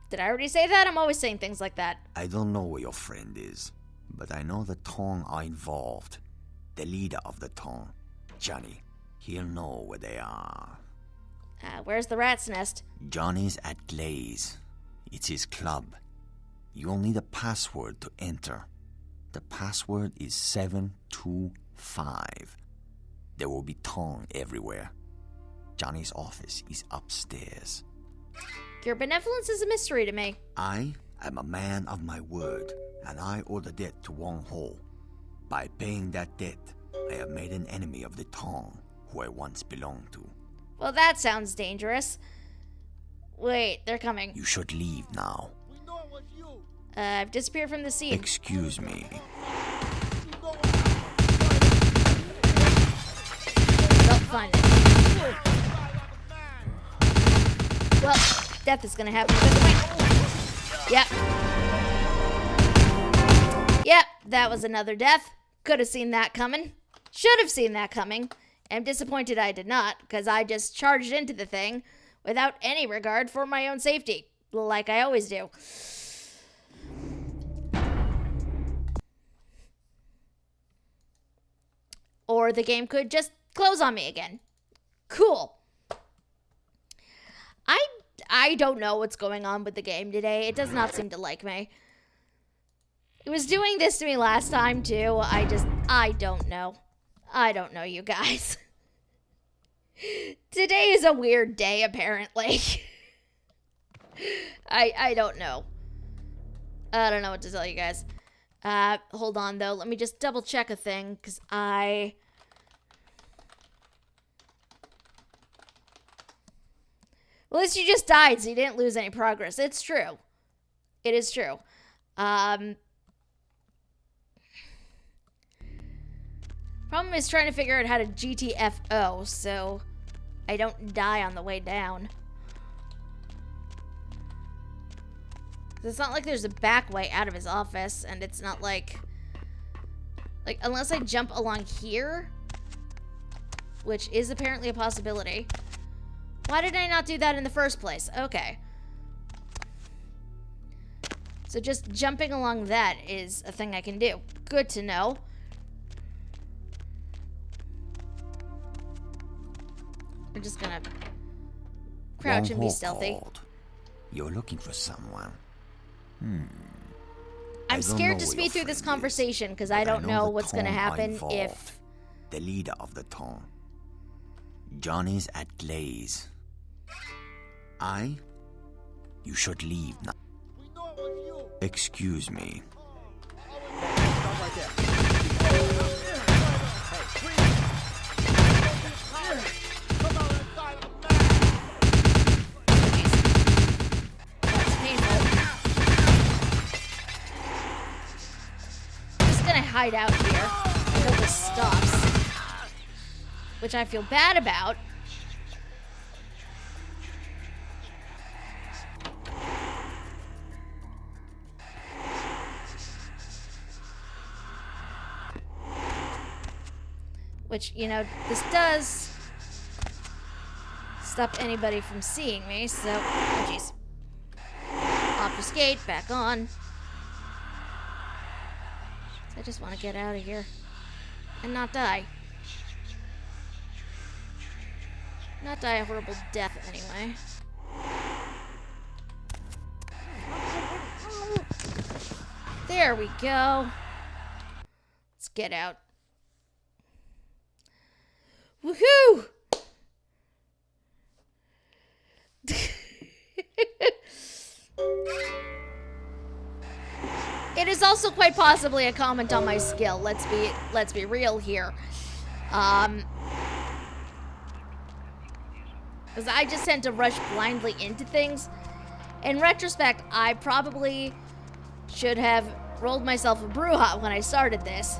Speaker 1: Did I already say that? I'm always saying things like that.
Speaker 12: I don't know where your friend is, but I know the Tong are involved. The leader of the Tong, Johnny, he'll know where they are.
Speaker 1: Where's the rat's nest?
Speaker 12: Johnny's at Glaze. It's his club. You'll need a password to enter. The password is 725. There will be Tong everywhere. Johnny's office is upstairs.
Speaker 1: Your benevolence is a mystery to me.
Speaker 12: I am a man of my word, and I owe the debt to Wang Ho. By paying that debt, I have made an enemy of the Tong, who I once belonged to.
Speaker 1: Well, that sounds dangerous. Wait, they're coming.
Speaker 12: You should leave now.
Speaker 1: I've disappeared from the scene.
Speaker 12: Excuse me.
Speaker 1: Well, fine. Well, death is gonna happen. Yep. Yep, that was another death. Could have seen that coming. Should have seen that coming. I'm disappointed I did not, because I just charged into the thing without any regard for my own safety, like I always do. Or the game could just close on me again. Cool. I don't know what's going on with the game today. It does not seem to like me. It was doing this to me last time, too. I don't know. I don't know, you guys. Today is a weird day, apparently. I don't know. I don't know what to tell you guys. Hold on, though. Let me just double check a thing, because Well, at least you just died, so you didn't lose any progress. It's true. It is true. Problem is trying to figure out how to GTFO, so I don't die on the way down. It's not like there's a back way out of his office, and it's not like unless I jump along here, which is apparently a possibility. Why did I not do that in the first place? Okay. So just jumping along that is a thing I can do. Good to know. We're just gonna crouch and be stealthy.
Speaker 12: You're looking for someone.
Speaker 1: I'm scared to speed through this conversation because I don't know what's gonna happen if...
Speaker 12: The leader of the Tong. Johnny's at Glaze. You should leave now. Excuse me.
Speaker 1: That's painful. I'm just gonna hide out here until this stops. Which I feel bad about. Which, you know, this does stop anybody from seeing me, so... Oh, jeez. Obfuscate, back on. I just want to get out of here. And not die. Not die a horrible death, anyway. There we go. Let's get out. Woohoo! It is also quite possibly a comment on my skill. Let's be real here. Because I just tend to rush blindly into things. In retrospect, I probably should have rolled myself a Bruja when I started this.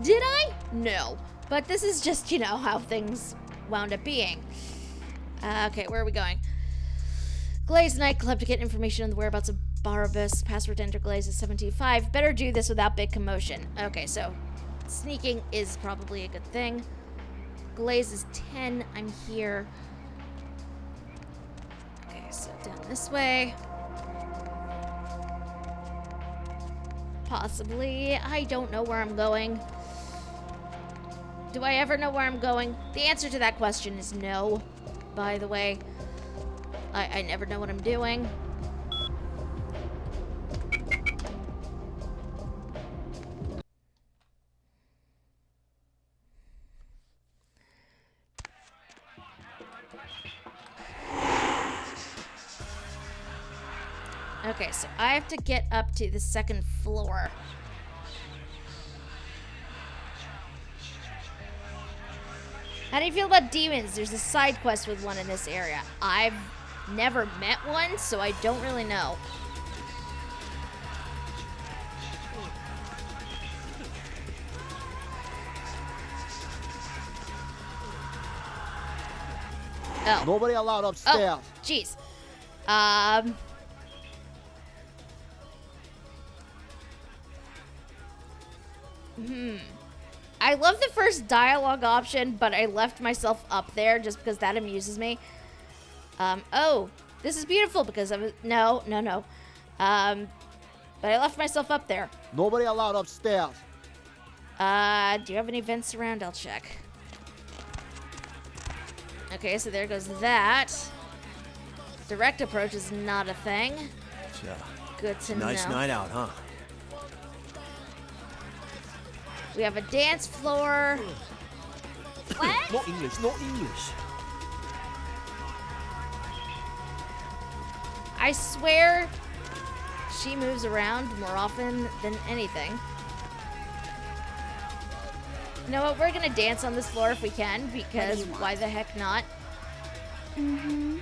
Speaker 1: Did I? No. But this is just, you know, how things wound up being. Okay, where are we going? Glaze nightclub to get information on the whereabouts of Barabbas. Password to enter Glaze is 75. Better do this without big commotion. Okay, so sneaking is probably a good thing. Glaze is 10. I'm here. Okay, so down this way. Possibly. I don't know where I'm going. Do I ever know where I'm going? The answer to that question is no, by the way. I never know what I'm doing. Okay, so I have to get up to the second floor. How do you feel about demons? There's a side quest with one in this area. I've never met one, so I don't really know. Oh.
Speaker 13: Nobody allowed upstairs.
Speaker 1: Oh, jeez. I love the first dialogue option, but I left myself up there just because that amuses me. Oh, this is beautiful because I was... No. But I left myself up there.
Speaker 13: Nobody allowed upstairs.
Speaker 1: Do you have any vents around? I'll check. Okay, so there goes that. Direct approach is not a thing.
Speaker 12: Yeah.
Speaker 1: Good to know.
Speaker 12: Nice night out, huh?
Speaker 1: We have a dance floor.
Speaker 10: What?
Speaker 12: No English, no English.
Speaker 1: I swear she moves around more often than anything. You know what? We're gonna dance on this floor if we can, because why the heck not?
Speaker 10: Mm-hmm.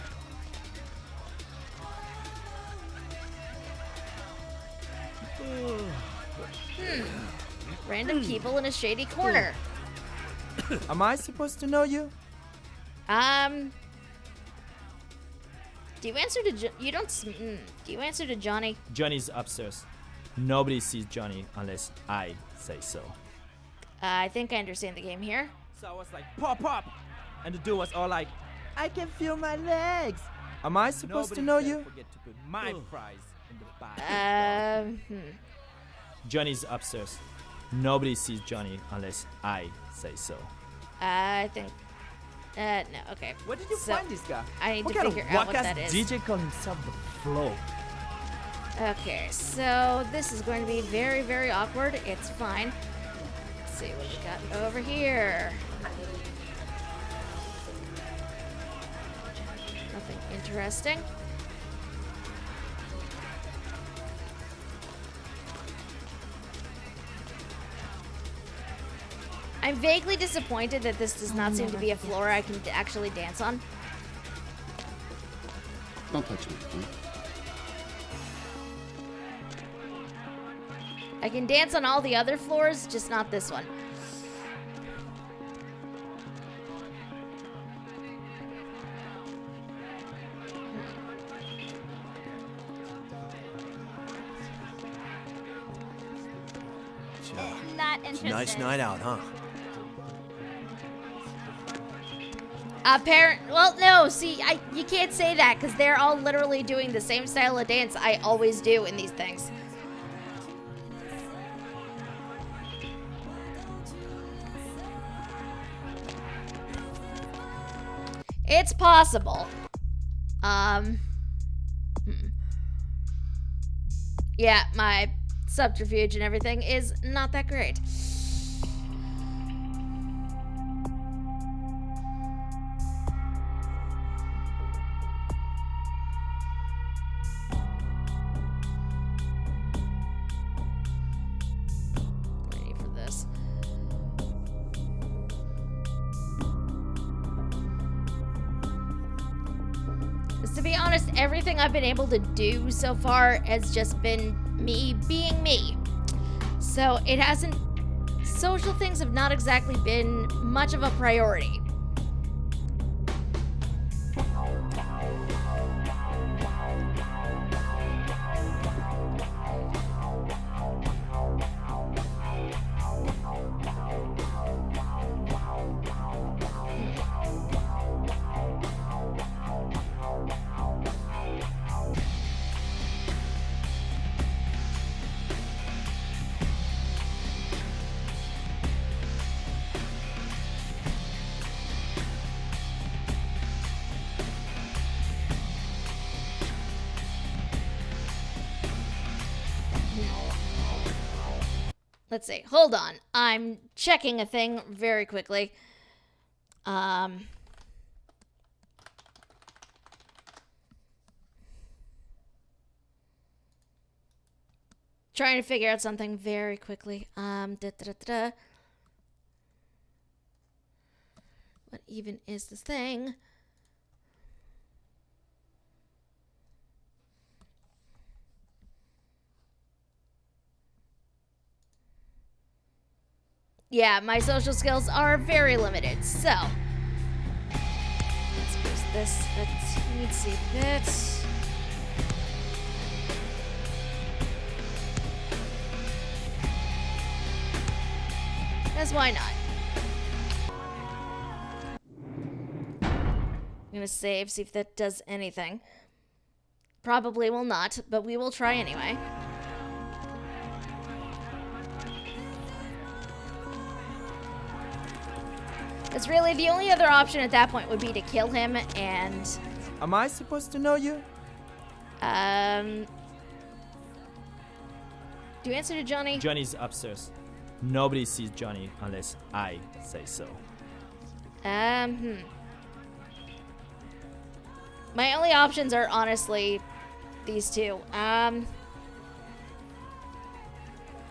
Speaker 1: Random people in a shady corner.
Speaker 14: Am I supposed to know you?
Speaker 1: Do you answer to you don't? Do you answer to Johnny?
Speaker 14: Johnny's upstairs. Nobody sees Johnny unless I say so.
Speaker 1: I think I understand the game here.
Speaker 14: So I was like, pop, and the dude was all like, I can feel my legs. Am I supposed to know you? Forget to put my fries in the bag. Johnny's upstairs. Nobody sees Johnny unless I say so.
Speaker 1: I think. No, okay.
Speaker 14: Where did you find this guy?
Speaker 1: I need
Speaker 14: what
Speaker 1: to figure out what that is.
Speaker 14: DJ called himself the Flow.
Speaker 1: Okay, so this is going to be very, very awkward. It's fine. Let's see what we got over here. Nothing interesting. I'm vaguely disappointed that this does not seem to be a floor I can actually dance on.
Speaker 15: Don't touch me.
Speaker 1: I can dance on all the other floors, just not this one.
Speaker 10: Not interested.
Speaker 12: Nice night out, huh?
Speaker 1: Well, no, see, you can't say that because they're all literally doing the same style of dance I always do in these things. It's possible. Yeah, subterfuge and everything is not that great. Ready for this. To be honest, everything I've been able to do so far has just been me being me. So it hasn't... Social things have not exactly been much of a priority. Let's see. Hold on. I'm checking a thing very quickly. Trying to figure out something very quickly. What even is this thing? Yeah, my social skills are very limited, so let's use this. Let's see that. Because why not? I'm gonna save, see if that does anything. Probably will not, but we will try anyway. Because really, the only other option at that point would be to kill him, and...
Speaker 14: Am I supposed to know you?
Speaker 1: Do you answer to Johnny?
Speaker 14: Johnny's upstairs. Nobody sees Johnny unless I say so.
Speaker 1: My only options are honestly these two. I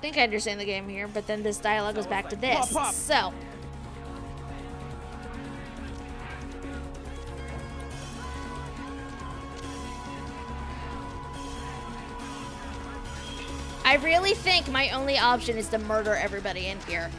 Speaker 1: think I understand the game here, but then this dialogue goes back to this. So... I really think my only option is to murder everybody in here.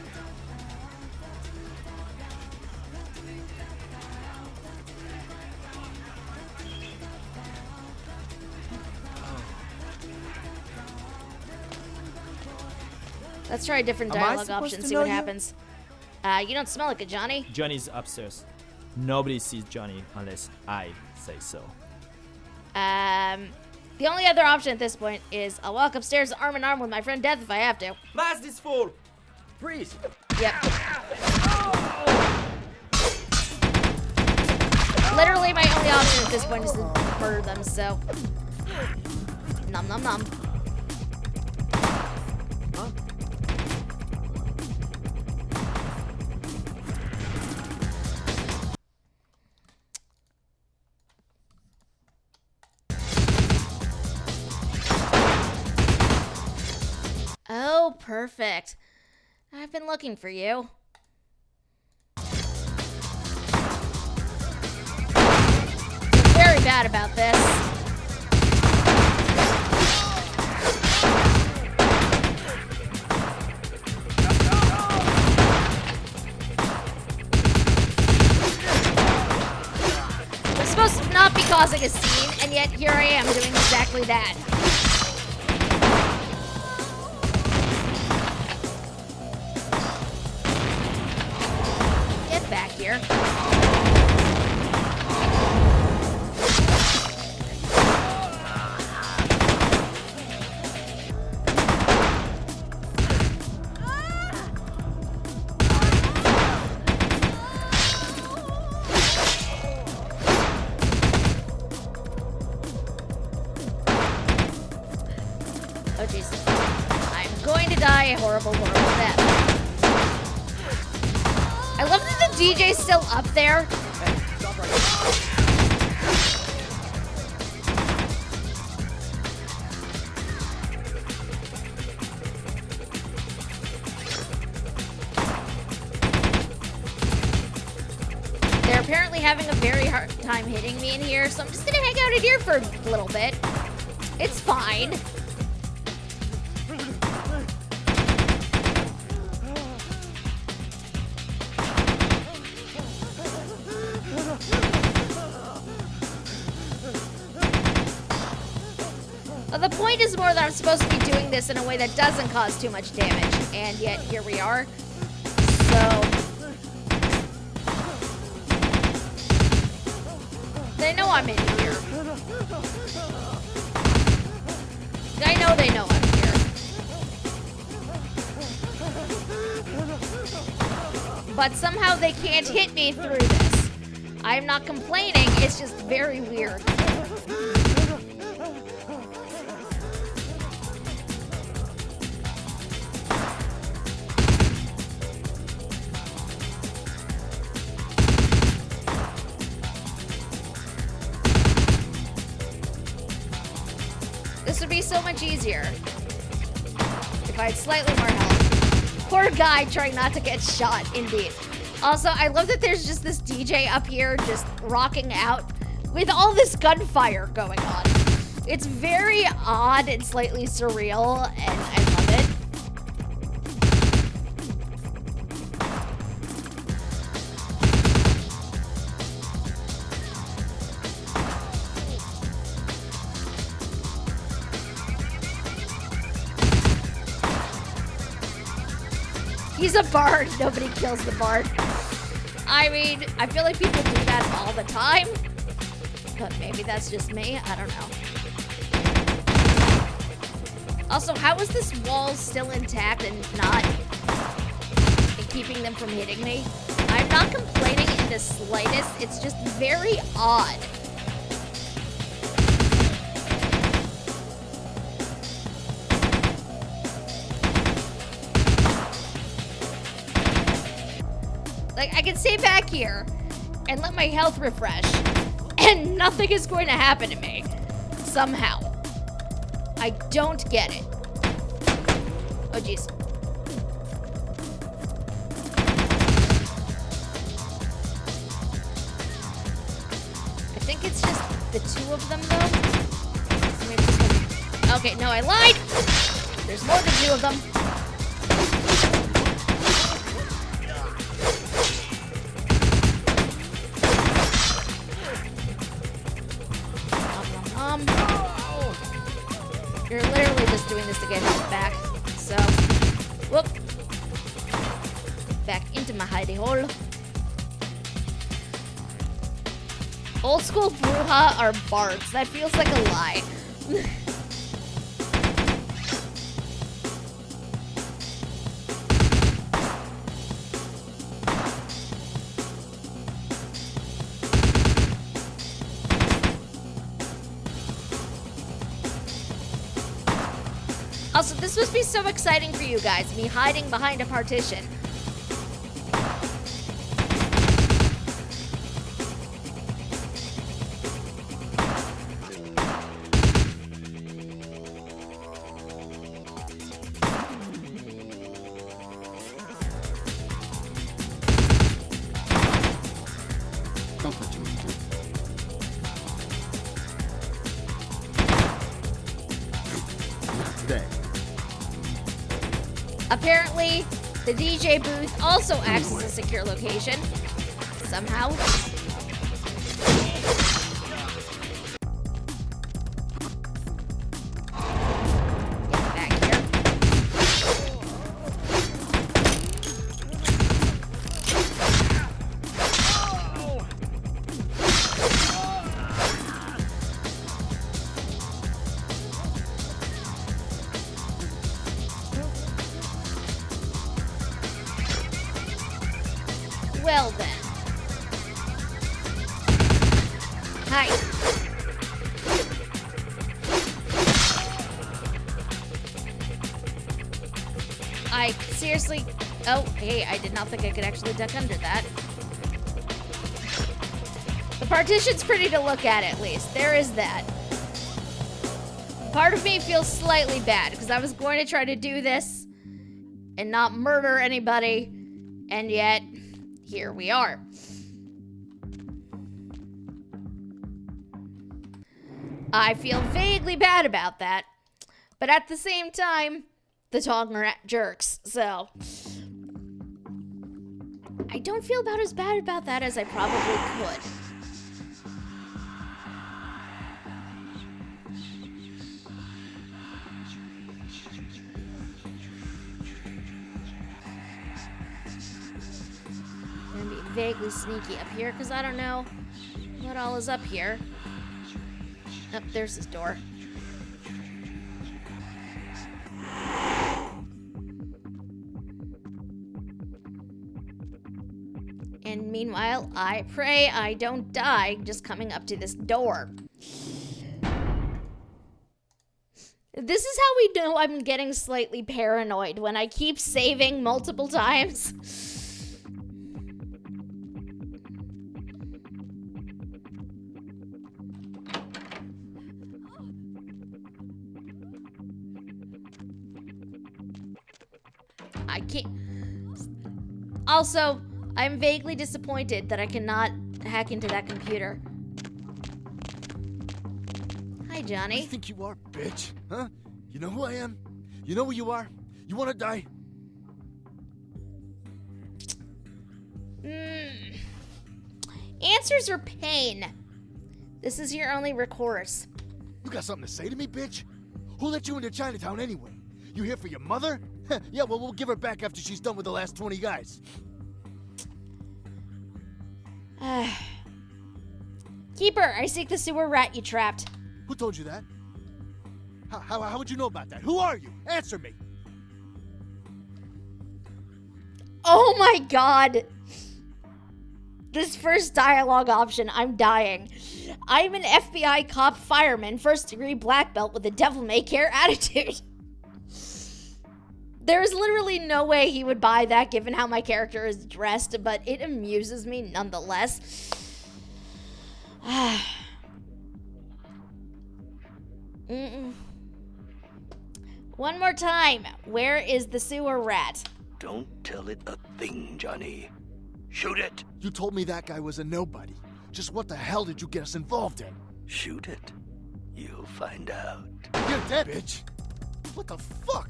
Speaker 1: Let's try a different dialogue option, see what happens. You don't smell like it, Johnny.
Speaker 14: Johnny's upstairs. Nobody sees Johnny unless I say so.
Speaker 1: The only other option at this point is I'll walk upstairs arm in arm with my friend Death if I have to.
Speaker 14: Blast this fool! Freeze!
Speaker 1: Yep. Literally my only option at this point is to murder them, so... Nom nom nom. Oh, perfect. I've been looking for you. I'm very bad about this. I'm supposed to not be causing a scene, and yet here I am doing exactly that. Back here. Oh jeez. going to die a horrible, horrible death. I love that the DJ's still up there. They're apparently having a very hard time hitting me in here, so I'm just gonna hang out in here for a little bit. It's fine. Well, the point is more that I'm supposed to be doing this in a way that doesn't cause too much damage, and yet here we are. So they know I'm in here. I know they know I'm here. But somehow they can't hit me through this. I'm not complaining, it's just very weird. This would be so much easier if I had slightly more health. Poor guy trying not to get shot, indeed. Also, I love that there's just this DJ up here just rocking out with all this gunfire going on. It's very odd and slightly surreal, and I love it. He's a bard. Nobody kills the bard. I mean, I feel like people do that all the time. But maybe that's just me. I don't know. Also, how is this wall still intact and not keeping them from hitting me? I'm not complaining in the slightest. It's just very odd. Like, I can stay back here and let my health refresh, and nothing is going to happen to me. Somehow. I don't get it. Oh, jeez. I think it's just the two of them, though. So maybe just one. Okay, no, I lied. There's more than two of them. You're literally just doing this to get health back. So, whoop. Back into my hidey hole. Old school Bruja are bards. That feels like a lie. Also, this must be so exciting for you guys, me hiding behind a partition. Apparently, the DJ booth also acts as a secure location. Somehow. Get back here. Well then. Hi. I seriously... Oh, hey, I did not think I could actually duck under that. The partition's pretty to look at least. There is that. Part of me feels slightly bad, because I was going to try to do this and not murder anybody, and yet, here we are. I feel vaguely bad about that, but at the same time, the Tong are jerks, so... I don't feel about as bad about that as I probably could. I'm gonna be vaguely sneaky up here, because I don't know what all is up here. Oh, there's this door. And meanwhile, I pray I don't die just coming up to this door. This is how we know I'm getting slightly paranoid, when I keep saving multiple times. I can't... Also, I'm vaguely disappointed that I cannot hack into that computer. Hi, Johnny.
Speaker 3: Who do you think you are, bitch? Huh? You know who I am? You know who you are? You wanna die?
Speaker 1: Answers are pain. This is your only recourse.
Speaker 3: You got something to say to me, bitch? Who let you into Chinatown anyway? You here for your mother? Yeah, well, we'll give her back after she's done with the last 20 guys.
Speaker 1: Keeper, I seek the sewer rat you trapped.
Speaker 3: Who told you that? How would you know about that? Who are you? Answer me.
Speaker 1: Oh my god. This first dialogue option, I'm dying. I'm an FBI cop fireman, first degree black belt with a devil may care attitude. There's literally no way he would buy that given how my character is dressed, but it amuses me nonetheless. One more time. Where is the sewer rat?
Speaker 15: Don't tell it a thing, Johnny. Shoot it.
Speaker 3: You told me that guy was a nobody. Just what the hell did you get us involved in?
Speaker 15: Shoot it. You'll find out.
Speaker 3: You're dead, bitch. What the fuck?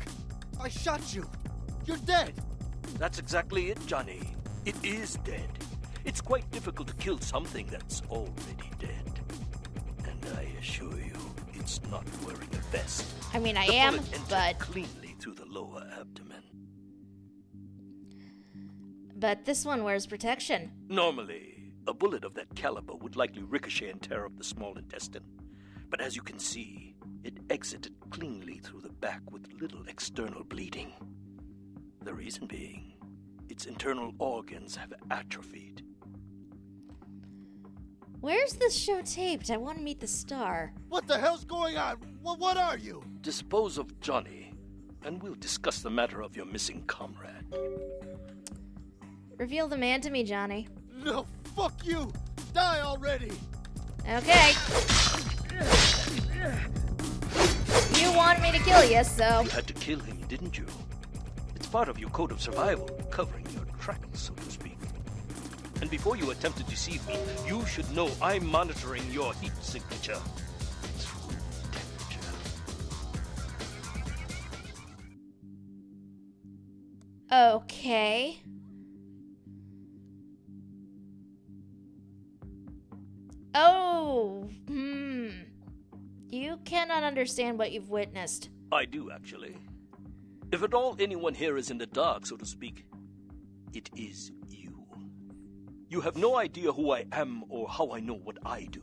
Speaker 3: I shot you. You're dead.
Speaker 15: That's exactly it, Johnny. It is dead. It's quite difficult to kill something that's already dead. And I assure you, it's not wearing a vest.
Speaker 1: I mean, I
Speaker 15: the
Speaker 1: am,
Speaker 15: bullet entered
Speaker 1: but...
Speaker 15: cleanly through the lower abdomen.
Speaker 1: But this one wears protection.
Speaker 15: Normally, a bullet of that caliber would likely ricochet and tear up the small intestine. But as you can see, it exited cleanly through the back with little external bleeding. The reason being, its internal organs have atrophied.
Speaker 1: Where's this show taped? I want to meet the star.
Speaker 3: What the hell's going on? What are you?
Speaker 15: Dispose of Johnny, and we'll discuss the matter of your missing comrade.
Speaker 1: Reveal the man to me, Johnny.
Speaker 3: No, fuck you! Die already!
Speaker 1: Okay. You wanted me to kill you, so...
Speaker 15: You had to kill him, didn't you? It's part of your code of survival, covering your tracks, so to speak. And before you attempt to deceive me, you should know I'm monitoring your heat signature. Through temperature.
Speaker 1: Okay. Oh, You cannot understand what you've witnessed.
Speaker 15: I do, actually. If at all anyone here is in the dark, so to speak, it is you. You have no idea who I am or how I know what I do.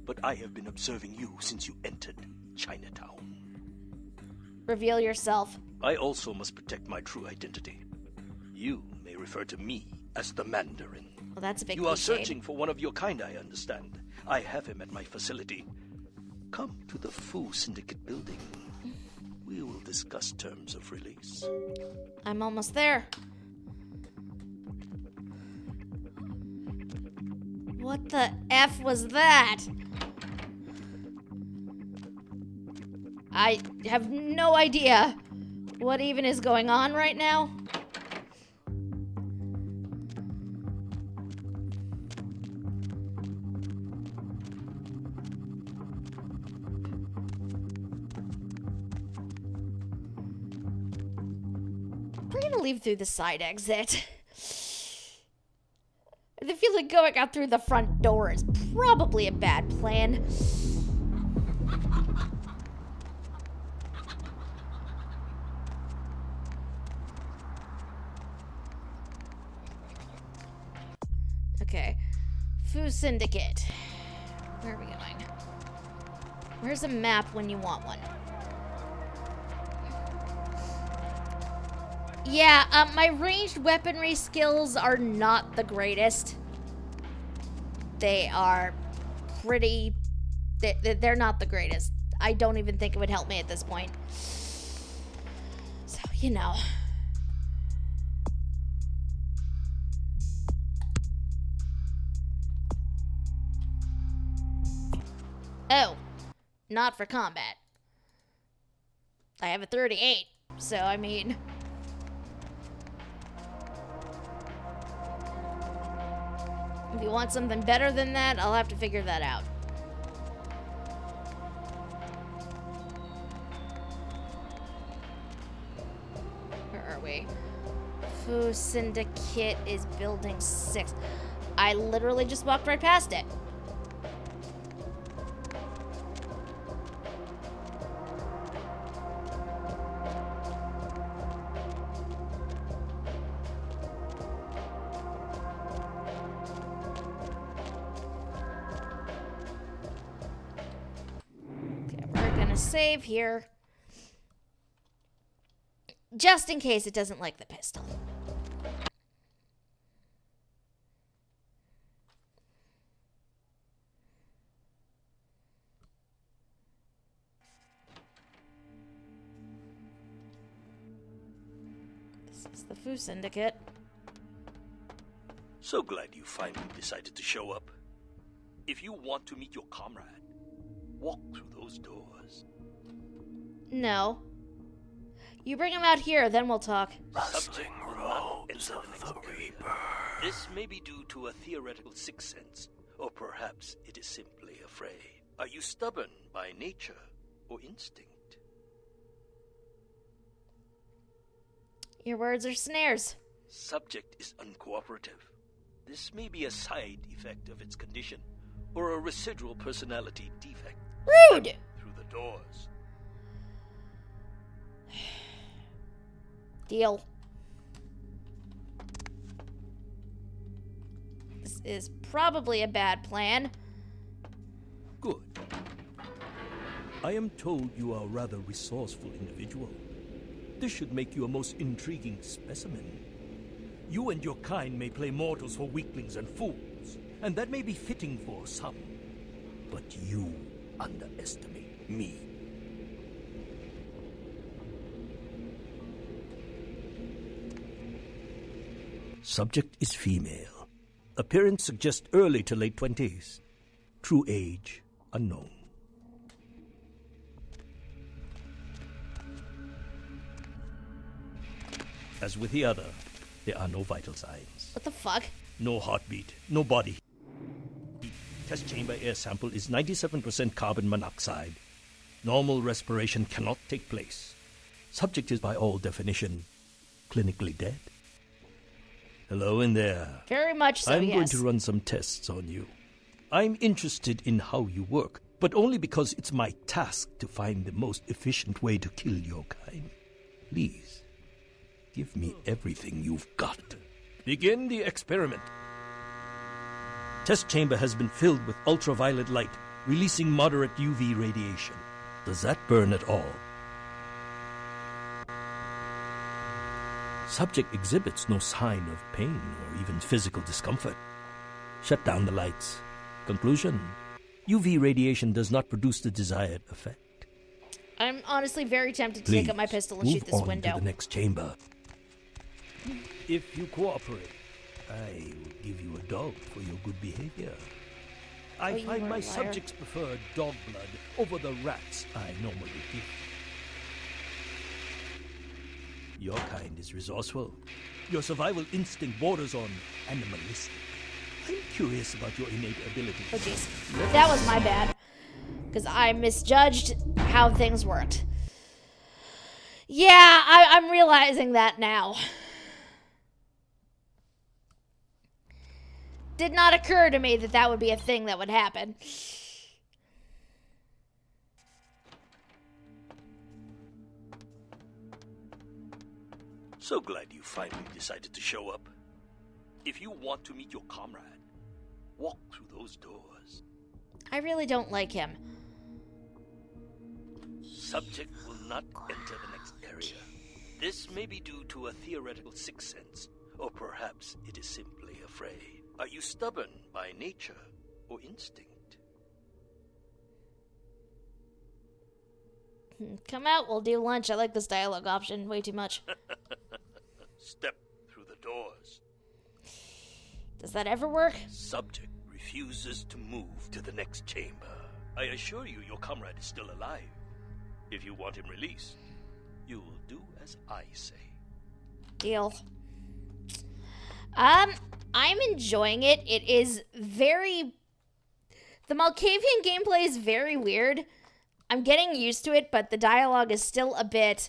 Speaker 15: But I have been observing you since you entered Chinatown.
Speaker 1: Reveal yourself.
Speaker 15: I also must protect my true identity. You may refer to me as the Mandarin.
Speaker 1: Well, that's a big
Speaker 15: You are
Speaker 1: cliche.
Speaker 15: searching for one of your kind, I understand. I have him at my facility. Come to the Fu Syndicate building. we will discuss terms of release.
Speaker 1: I'm almost there. What the F was that? I have no idea what even is going on right now. We're gonna leave through the side exit. I feel like going out through the front door is probably a bad plan. Okay. Foo Syndicate. Where are we going? Where's a map when you want one? Yeah, my ranged weaponry skills are not the greatest. They are pretty... They're not the greatest. I don't even think it would help me at this point. So, you know. Oh. Not for combat. I have a 38, so I mean... If you want something better than that, I'll have to figure that out. Where are we? Foo Syndicate is building 6. I literally just walked right past it. Save here. Just in case it doesn't like the pistol. This is the Foo Syndicate.
Speaker 15: So glad you finally decided to show up. If you want to meet your comrade, walk through those doors.
Speaker 1: No. You bring him out here, then we'll talk.
Speaker 15: Subject robes of the Reaper. This may be due to a theoretical sixth sense, or perhaps it is simply afraid. Are you stubborn by nature or instinct?
Speaker 1: Your words are snares.
Speaker 15: Subject is uncooperative. This may be a side effect of its condition, or a residual personality defect.
Speaker 1: Rude!
Speaker 15: Through the doors.
Speaker 1: Deal. This is probably a bad plan.
Speaker 15: Good. I am told you are a rather resourceful individual. This should make you a most intriguing specimen. You and your kind may play mortals for weaklings and fools, and that may be fitting for some. But you underestimate me. Subject is female. Appearance suggests early to late 20s. True age unknown. As with the other, there are no vital signs.
Speaker 1: What the fuck?
Speaker 15: No heartbeat, no body. Test chamber air sample is 97% carbon monoxide. Normal respiration cannot take place. Subject is by all definition clinically dead. Hello in there.
Speaker 1: Very much so,
Speaker 15: I'm
Speaker 1: yes.
Speaker 15: going to run some tests on you. I'm interested in how you work, but only because it's my task to find the most efficient way to kill your kind. Please, give me everything you've got. Begin the experiment. Test chamber has been filled with ultraviolet light, releasing moderate UV radiation. Does that burn at all? Subject exhibits no sign of pain or even physical discomfort. Shut down the lights. Conclusion: UV radiation does not produce the desired effect.
Speaker 1: I'm honestly very tempted to take up my pistol and shoot this window.
Speaker 15: To the next chamber. If you cooperate, I will give you a dog for your good behavior. I find my subjects prefer dog blood over the rats I normally give. Your kind is resourceful. Your survival instinct borders on animalistic. I'm curious about your innate abilities.
Speaker 1: Oh jeez, that was my bad. Because I misjudged how things worked. Yeah, I'm realizing that now. Did not occur to me that that would be a thing that would happen.
Speaker 15: So glad you finally decided to show up. If you want to meet your comrade, walk through those doors.
Speaker 1: I really don't like him.
Speaker 15: Subject will not enter the next area. This may be due to a theoretical sixth sense, or perhaps it is simply afraid. Are you stubborn by nature or instinct?
Speaker 1: Come out, we'll do lunch. I like this dialogue option way too much.
Speaker 15: Step through the doors.
Speaker 1: Does that ever work?
Speaker 15: Subject refuses to move to the next chamber. I assure you your comrade is still alive. If you want him released, you will do as I say.
Speaker 1: Deal. I'm enjoying it. It is very... The Malkavian gameplay is very weird. I'm getting used to it, but the dialogue is still a bit...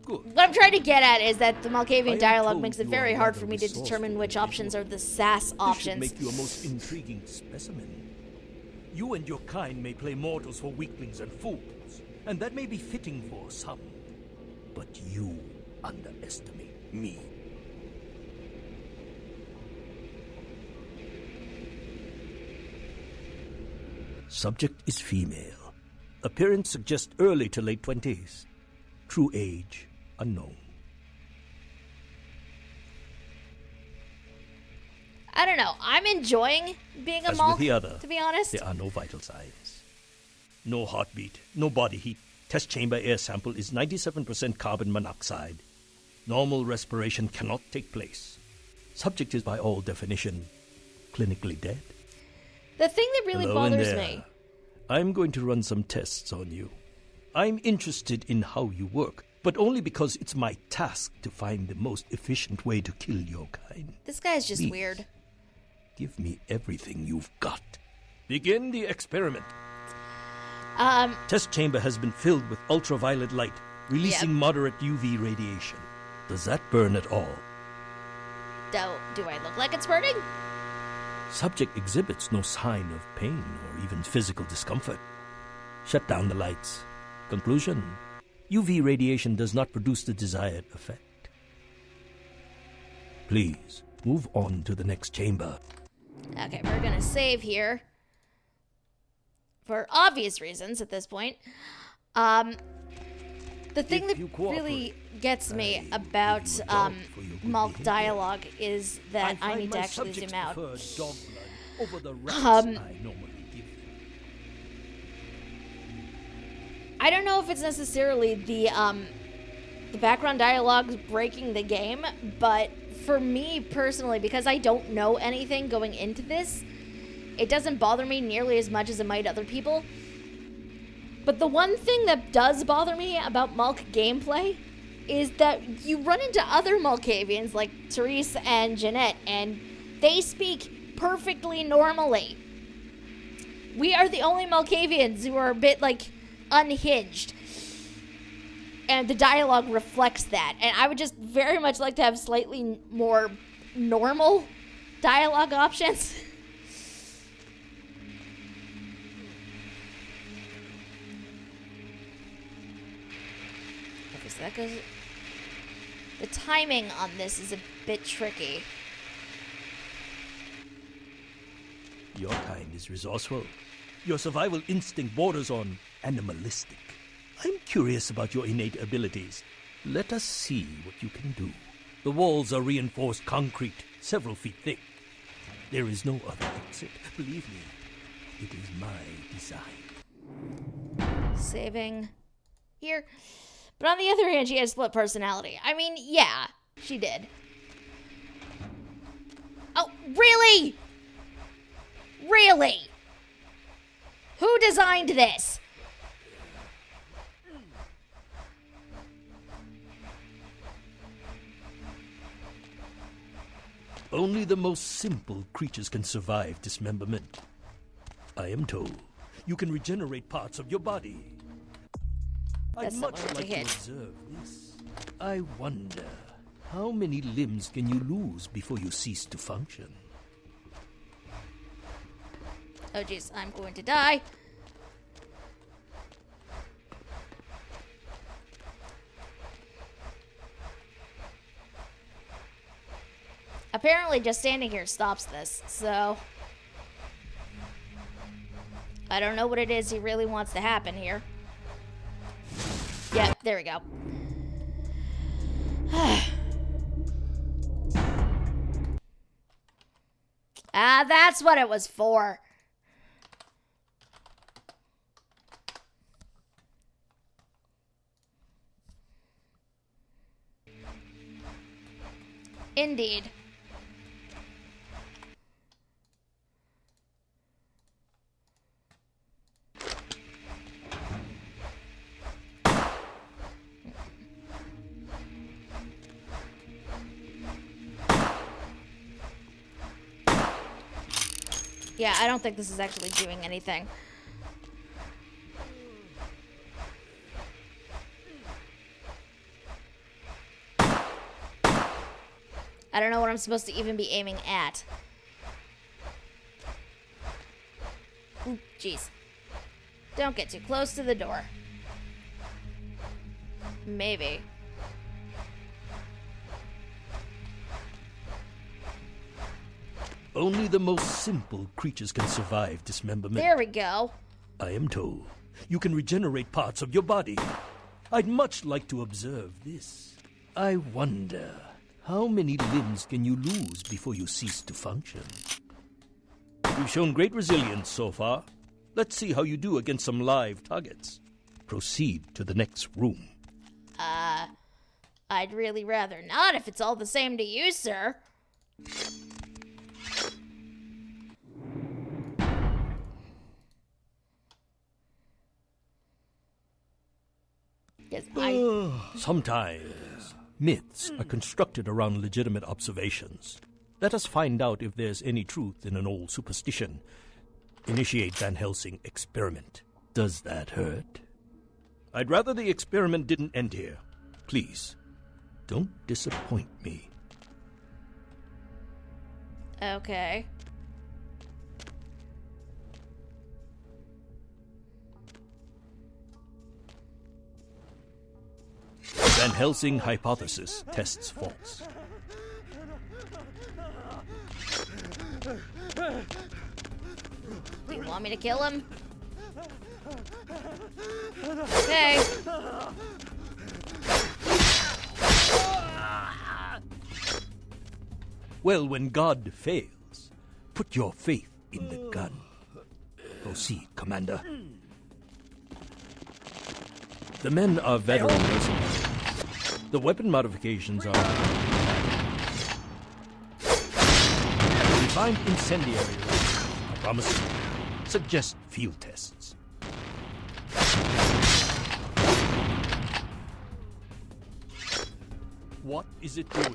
Speaker 15: Good.
Speaker 1: What I'm trying to get at is that the Malkavian dialogue makes it very hard for me to determine which options are the SAS options.
Speaker 15: This should make you a most intriguing specimen. You and your kind may play mortals for weaklings and fools, and that may be fitting for some. But you underestimate me. Subject is female. Appearance suggests early to late 20s. True age unknown.
Speaker 1: I don't know. I'm enjoying being a Malk, to be honest.
Speaker 15: There are no vital signs. No heartbeat, no body heat. Test chamber air sample is 97% carbon monoxide. Normal respiration cannot take place. Subject is by all definition clinically dead.
Speaker 1: The thing that really
Speaker 15: Hello in
Speaker 1: bothers
Speaker 15: there.
Speaker 1: me...
Speaker 15: I'm going to run some tests on you. I'm interested in how you work, but only because it's my task to find the most efficient way to kill your kind.
Speaker 1: This guy's just
Speaker 15: Please,
Speaker 1: weird.
Speaker 15: Give me everything you've got. Begin the experiment. Test chamber has been filled with ultraviolet light, releasing moderate UV radiation. Does that burn at all?
Speaker 1: Do I look like it's burning?
Speaker 15: Subject exhibits no sign of pain or even physical discomfort. Shut down the lights. Conclusion: UV radiation does not produce the desired effect. Please, move on to the next chamber.
Speaker 1: Okay, we're gonna save here. For obvious reasons at this point. The thing that really gets me about Malk dialogue is that I need to actually zoom out. I don't know if it's necessarily the background dialogue breaking the game, but for me personally, because I don't know anything going into this, it doesn't bother me nearly as much as it might other people. But the one thing that does bother me about Malk gameplay is that you run into other Malkavians like Therese and Jeanette, and they speak perfectly normally. We are the only Malkavians who are a bit, like, unhinged. And the dialogue reflects that. And I would just very much like to have slightly more normal dialogue options. Okay, so that goes... The timing on this is a bit tricky.
Speaker 15: Your kind is resourceful. Your survival instinct borders on animalistic. I'm curious about your innate abilities. Let us see what you can do. The walls are reinforced concrete, several feet thick. There is no other exit. Believe me, it is my design.
Speaker 1: Saving here. But on the other hand, she has split personality. I mean, yeah, she did. Oh, really? Really? Who designed this?
Speaker 15: Only the most simple creatures can survive dismemberment. I am told you can regenerate parts of your body. I'd much like to observe this. I wonder, how many limbs can you lose before you cease to function?
Speaker 1: Oh jeez, I'm going to die. Apparently just standing here stops this, so I don't know what it is he really wants to happen here. Yep, there we go. Ah, that's what it was for. Indeed. Yeah, I don't think this is actually doing anything. I don't know what I'm supposed to even be aiming at. Ooh, jeez. Don't get too close to the door. Maybe.
Speaker 15: Only the most simple creatures can survive dismemberment.
Speaker 1: There we go.
Speaker 15: I am told you can regenerate parts of your body. I'd much like to observe this. I wonder, how many limbs can you lose before you cease to function? You've shown great resilience so far. Let's see how you do against some live targets. Proceed to the next room.
Speaker 1: I'd really rather not if it's all the same to you, sir.
Speaker 15: Sometimes myths are constructed around legitimate observations. Let us find out if there's any truth in an old superstition. Initiate Van Helsing experiment. Does that hurt? I'd rather the experiment didn't end here. Please, don't disappoint me.
Speaker 1: Okay.
Speaker 15: Van Helsing hypothesis tests false.
Speaker 1: Do you want me to kill him? Okay.
Speaker 15: Well, when God fails, put your faith in the gun. Proceed, Commander. The men are veteran mercenaries. The weapon modifications are refined incendiary rounds. I promise you. Suggest field tests. What is it doing?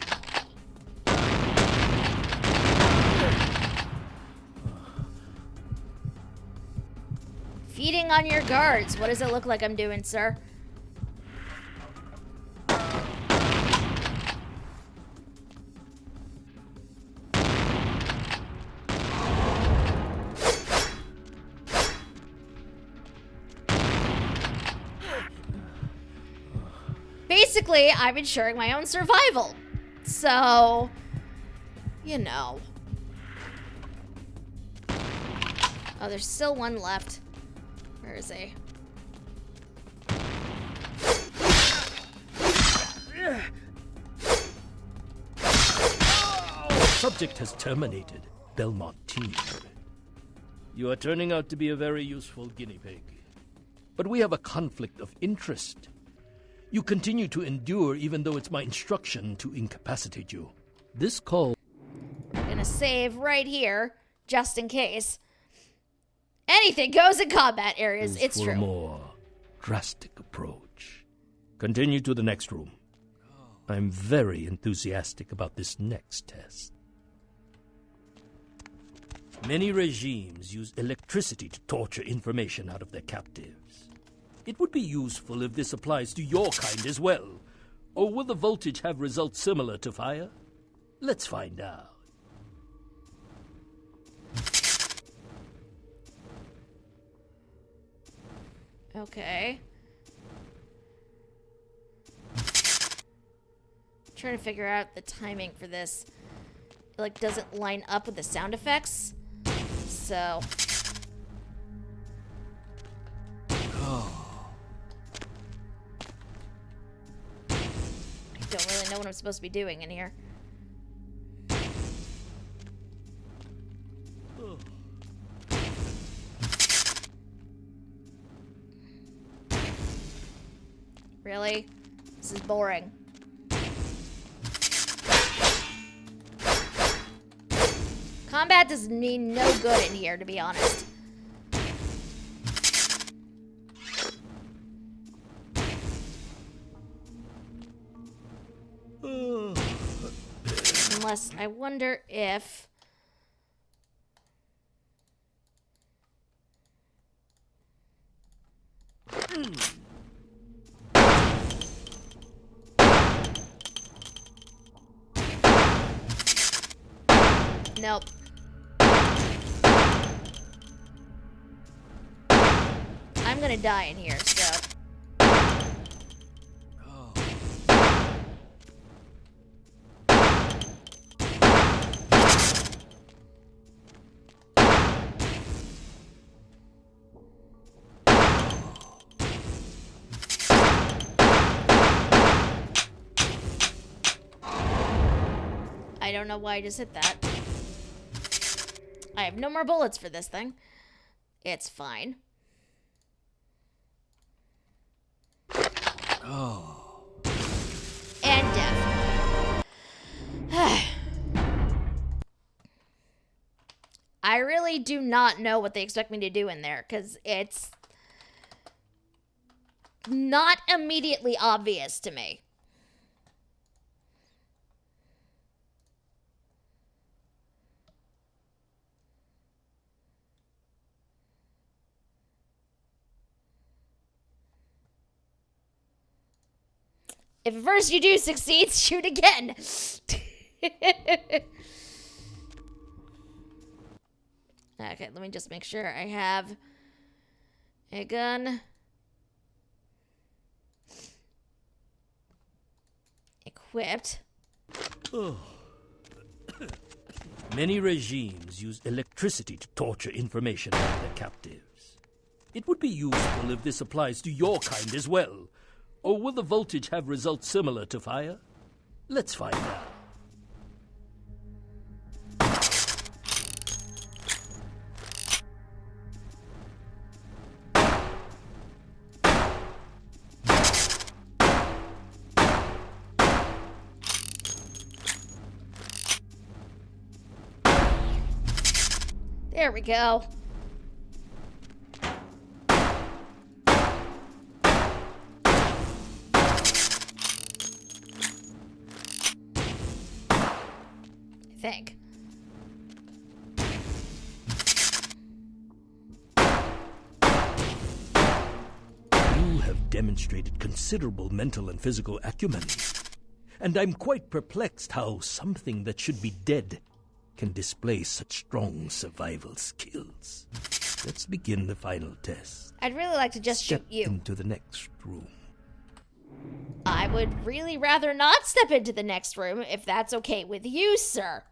Speaker 1: Feeding on your guards. What does it look like I'm doing, sir? Basically, I'm ensuring my own survival. So, you know. Oh, there's still one left. Where is he?
Speaker 15: Subject has terminated. Belmont team. You are turning out to be a very useful guinea pig. But we have a conflict of interest. You continue to endure even though it's my instruction to incapacitate you. This call...
Speaker 1: We're gonna save right here, just in case. Anything goes in combat areas, it's
Speaker 15: for
Speaker 1: true.
Speaker 15: A more drastic approach. Continue to the next room. I'm very enthusiastic about this next test. Many regimes use electricity to torture information out of their captives. It would be useful if this applies to your kind as well. Or will the voltage have results similar to fire? Let's find out.
Speaker 1: Okay. Trying to figure out the timing for this. It, like, doesn't line up with the sound effects. So... I don't really know what I'm supposed to be doing in here. Really? This is boring. Combat does mean no good in here, to be honest. Unless, I wonder if... Nope. I'm gonna die in here, so... I don't know why I just hit that. I have no more bullets for this thing. It's fine.
Speaker 15: Oh.
Speaker 1: And death. I really do not know what they expect me to do in there, because it's not immediately obvious to me. If at first you do succeed, shoot again. Okay, let me just make sure I have a gun equipped.
Speaker 15: Many regimes use electricity to torture information out of their captives. It would be useful if this applies to your kind as well. Or will the voltage have results similar to fire? Let's find out.
Speaker 1: There we go. I think.
Speaker 15: You have demonstrated considerable mental and physical acumen. And I'm quite perplexed how something that should be dead can display such strong survival skills. Let's begin the final test.
Speaker 1: I'd really like to just
Speaker 15: Step
Speaker 1: shoot you.
Speaker 15: into the next room.
Speaker 1: I would really rather not step into the next room if that's okay with you, sir.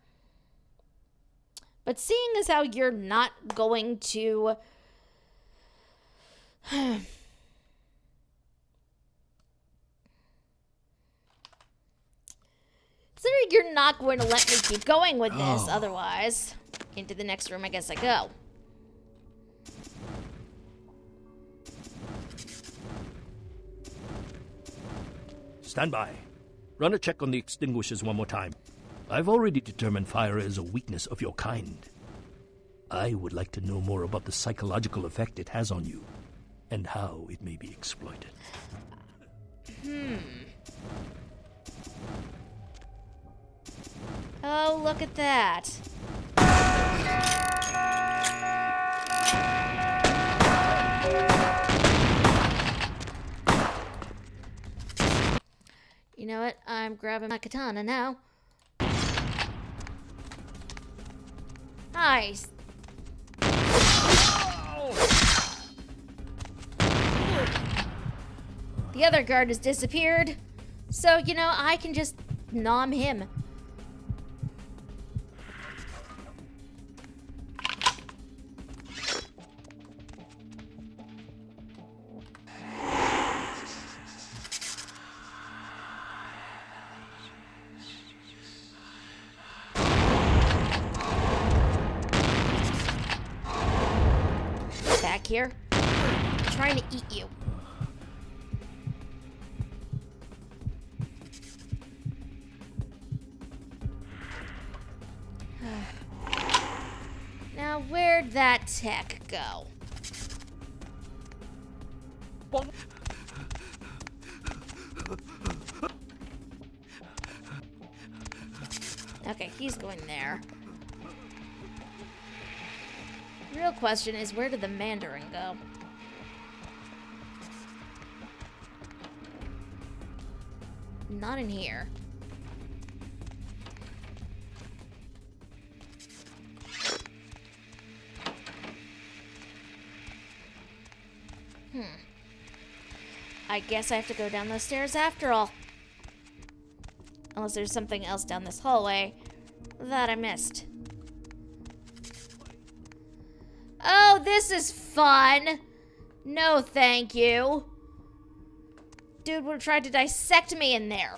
Speaker 1: But seeing as how you're not going to... Considering you're not going to let me keep going with this otherwise. into the next room I guess I go.
Speaker 15: Stand by. Run a check on the extinguishers one more time. I've already determined fire is a weakness of your kind. I would like to know more about the psychological effect it has on you, and how it may be exploited.
Speaker 1: Oh, look at that. You know what? I'm grabbing my katana now. Nice. The other guard has disappeared, so, you know, I can just nom him. Back here. I'm trying to eat you. Now, where'd that tech go? Okay, he's going there. Real question is, where did the Mandarin go? Not in here. I guess I have to go down those stairs after all. Unless there's something else down this hallway that I missed. Oh, this is fun. No, thank you. Dude would have tried to dissect me in there.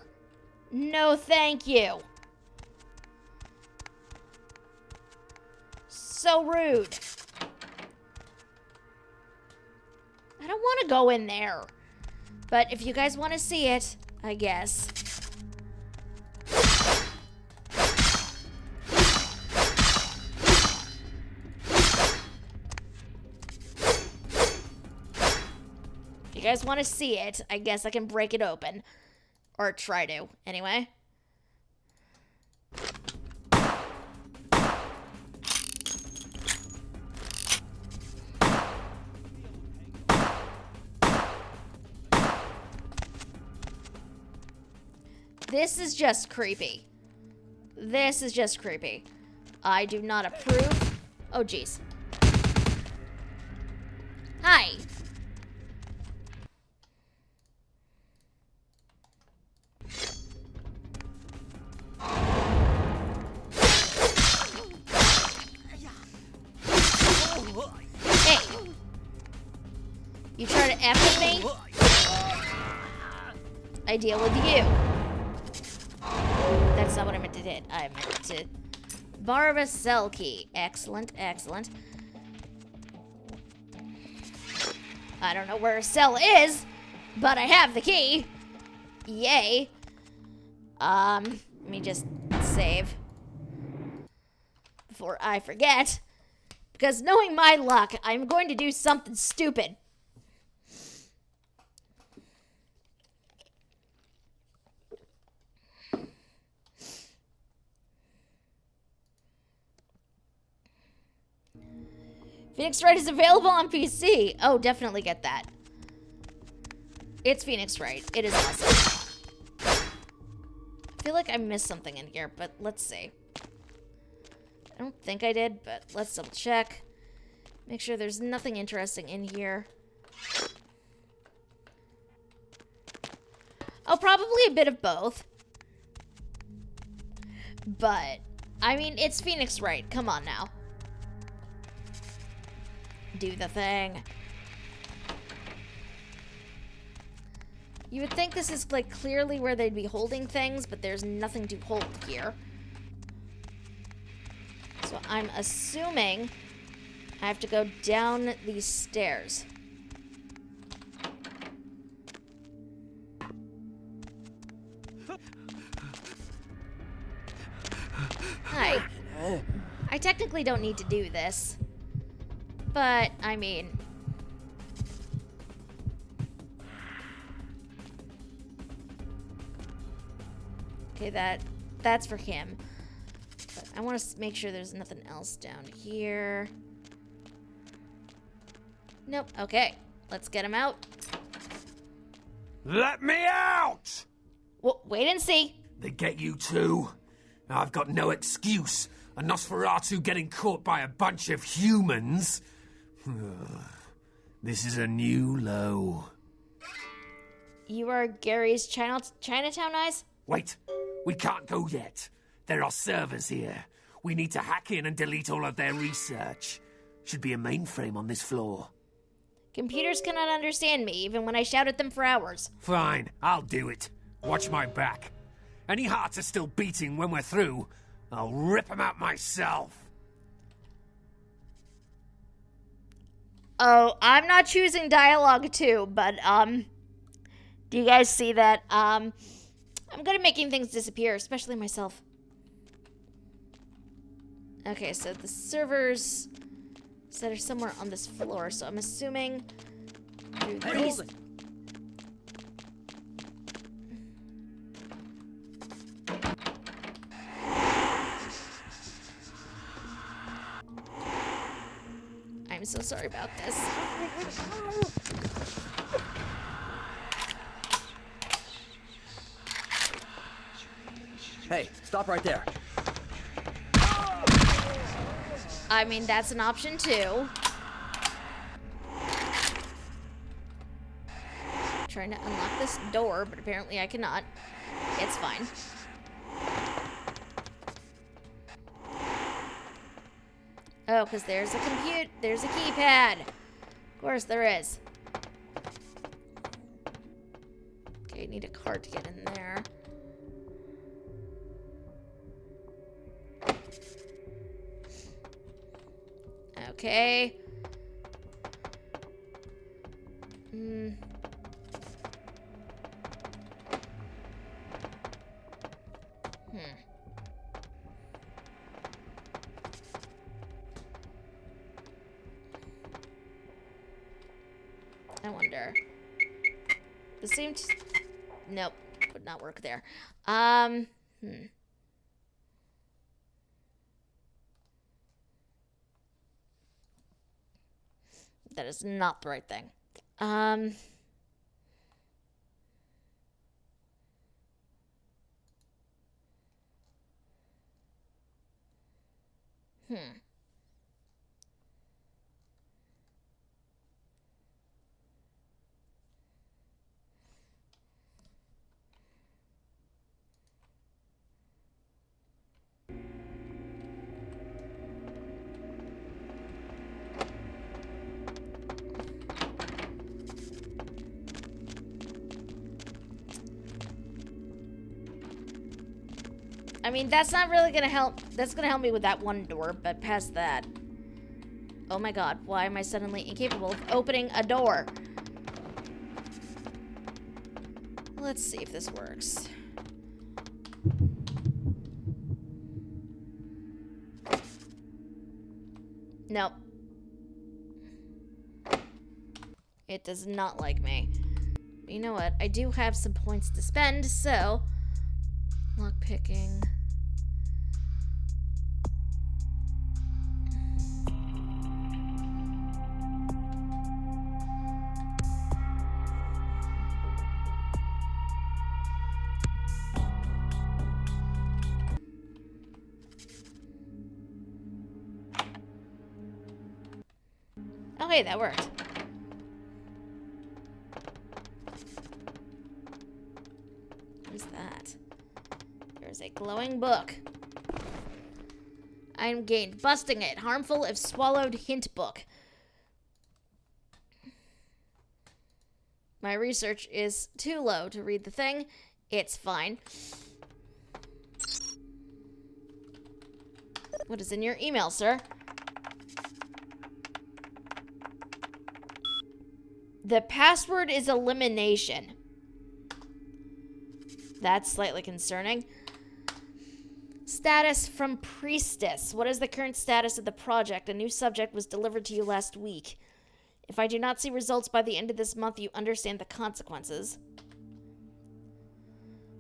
Speaker 1: No, thank you. So rude. I don't want to go in there. But if you guys want to see it, I guess. If you guys want to see it, I guess I can break it open. Or try to, anyway. This is just creepy. This is just creepy. I do not approve. Oh, jeez. Hi. Hey. You try to F with me? I deal with you. That's not what I meant to do. I meant to borrow a cell key. Excellent, excellent. I don't know where a cell is, but I have the key. Yay. Let me just save before I forget. Because knowing my luck, I'm going to do something stupid. Phoenix Wright is available on PC. Oh, definitely get that. It's Phoenix Wright. It is awesome. I feel like I missed something in here, but let's see. I don't think I did, but let's double check. Make sure there's nothing interesting in here. Oh, probably a bit of both. But, I mean, it's Phoenix Wright. Come on now. Do the thing. You would think this is, like, clearly where they'd be holding things, but there's nothing to hold here. So I'm assuming I have to go down these stairs. Hi. I technically don't need to do this. But, I mean... Okay, that's for him. But I want to make sure there's nothing else down here. Nope. Okay. Let's get him out.
Speaker 16: Let me out!
Speaker 1: Well, wait and see.
Speaker 16: They get you too? I've got no excuse. A Nosferatu getting caught by a bunch of humans? This is a new low.
Speaker 1: You are Gary's Chinatown eyes?
Speaker 16: Wait, we can't go yet. There are servers here. We need to hack in and delete all of their research. Should be a mainframe on this floor.
Speaker 1: Computers cannot understand me, even when I shout at them for hours.
Speaker 16: Fine, I'll do it. Watch my back. Any hearts are still beating when we're through, I'll rip them out myself.
Speaker 1: Oh, I'm not choosing dialogue too, but, do you guys see that? I'm good at making things disappear, especially myself. Okay, so the servers that are somewhere on this floor, so I'm assuming through these... I'm so sorry about this.
Speaker 14: Hey, stop right there.
Speaker 1: I mean, that's an option too. Trying to unlock this door, but apparently I cannot. It's fine. Oh, because there's a there's a keypad. Of course there is. Okay, need a card to get in there. Okay. I wonder. This seemed... Nope. Would not work there. That is not the right thing. I mean, that's not really gonna help. That's gonna help me with that one door, but past that... Oh my god, why am I suddenly incapable of opening a door? Let's see if this works. Nope. It does not like me. You know what? I do have some points to spend, so... Lockpicking. Okay, that worked. What is that? There's a glowing book. I'm gained. Busting it. Harmful if swallowed. Hint book. My research is too low to read the thing. It's fine. What is in your email, sir? The password is elimination. That's slightly concerning. Status from Priestess. What is the current status of the project? A new subject was delivered to you last week. If I do not see results by the end of this month, you understand the consequences.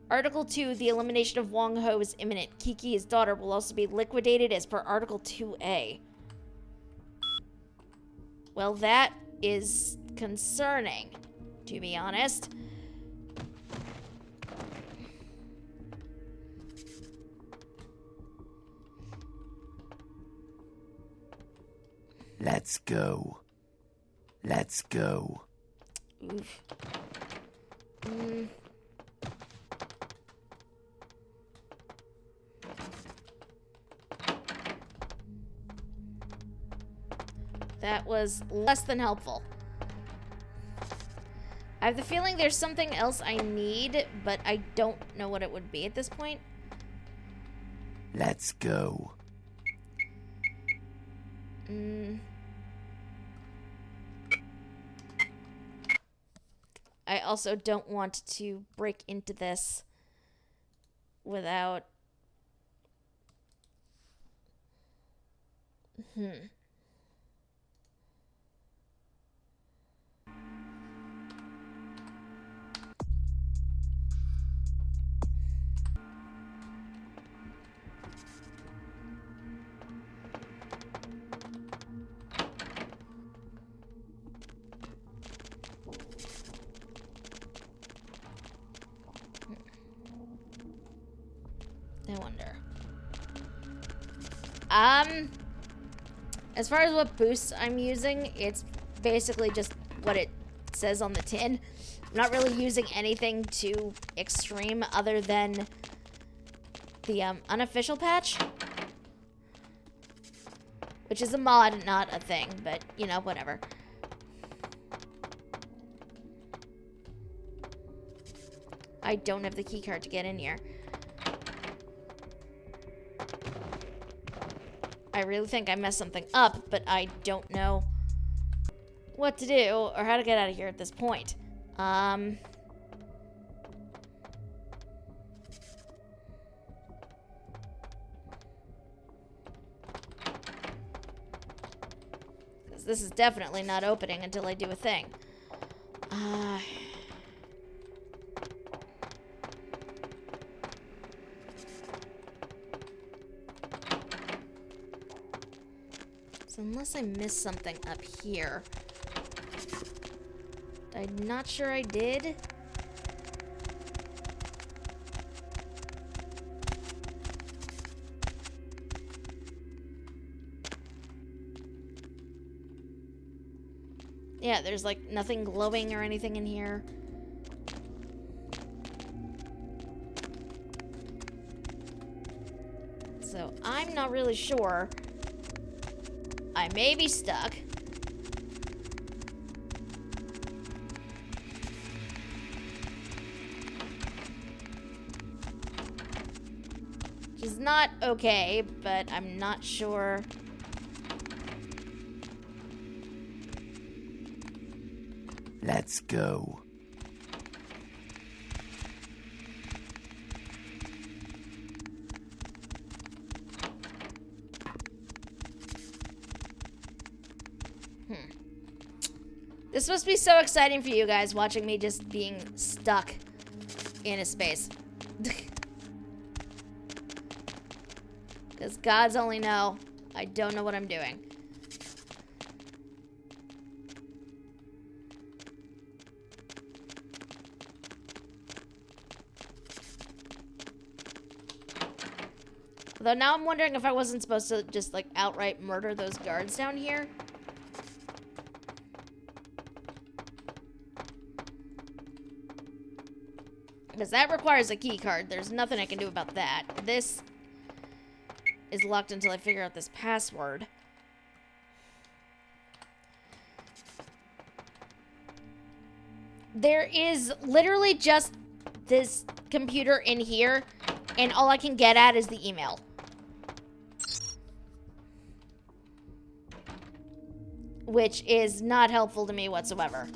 Speaker 1: Article 2, the elimination of Wong Ho is imminent. Kiki, his daughter, will also be liquidated as per Article 2A. Well, that is concerning, to be honest.
Speaker 16: Let's go. Let's go.
Speaker 1: Oof. That was less than helpful. I have the feeling there's something else I need, but I don't know what it would be at this point.
Speaker 16: Let's go.
Speaker 1: I also don't want to break into this without... I wonder. As far as what boosts I'm using, it's basically just what it says on the tin. I'm not really using anything too extreme other than the unofficial patch, which is a mod, not a thing, but you know, whatever. I don't have the keycard to get in here. I really think I messed something up, but I don't know what to do or how to get out of here at this point. This is definitely not opening until I do a thing. Unless I missed something up here. I'm not sure I did. Yeah, there's like nothing glowing or anything in here. So I'm not really sure. I may be stuck. Which is not okay, but I'm not sure.
Speaker 16: Let's go.
Speaker 1: This must be so exciting for you guys, watching me just being stuck in a space. Because gods only know. I don't know what I'm doing. Although now I'm wondering if I wasn't supposed to just like outright murder those guards down here. Because that requires a key card. There's nothing I can do about that. This is locked until I figure out this password. There is literally just this computer in here, and all I can get at is the email. which is not helpful to me whatsoever.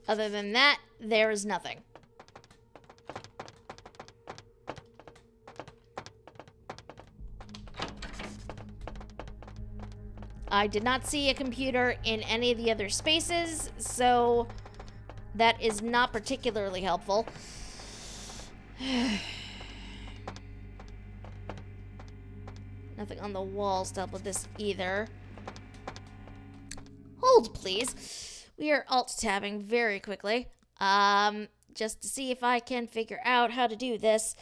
Speaker 1: Other than that, there is nothing. I did not see a computer in any of the other spaces, so that is not particularly helpful. Nothing on the walls to help with this either. Hold, please. We are alt-tabbing very quickly. Just to see if I can figure out how to do this.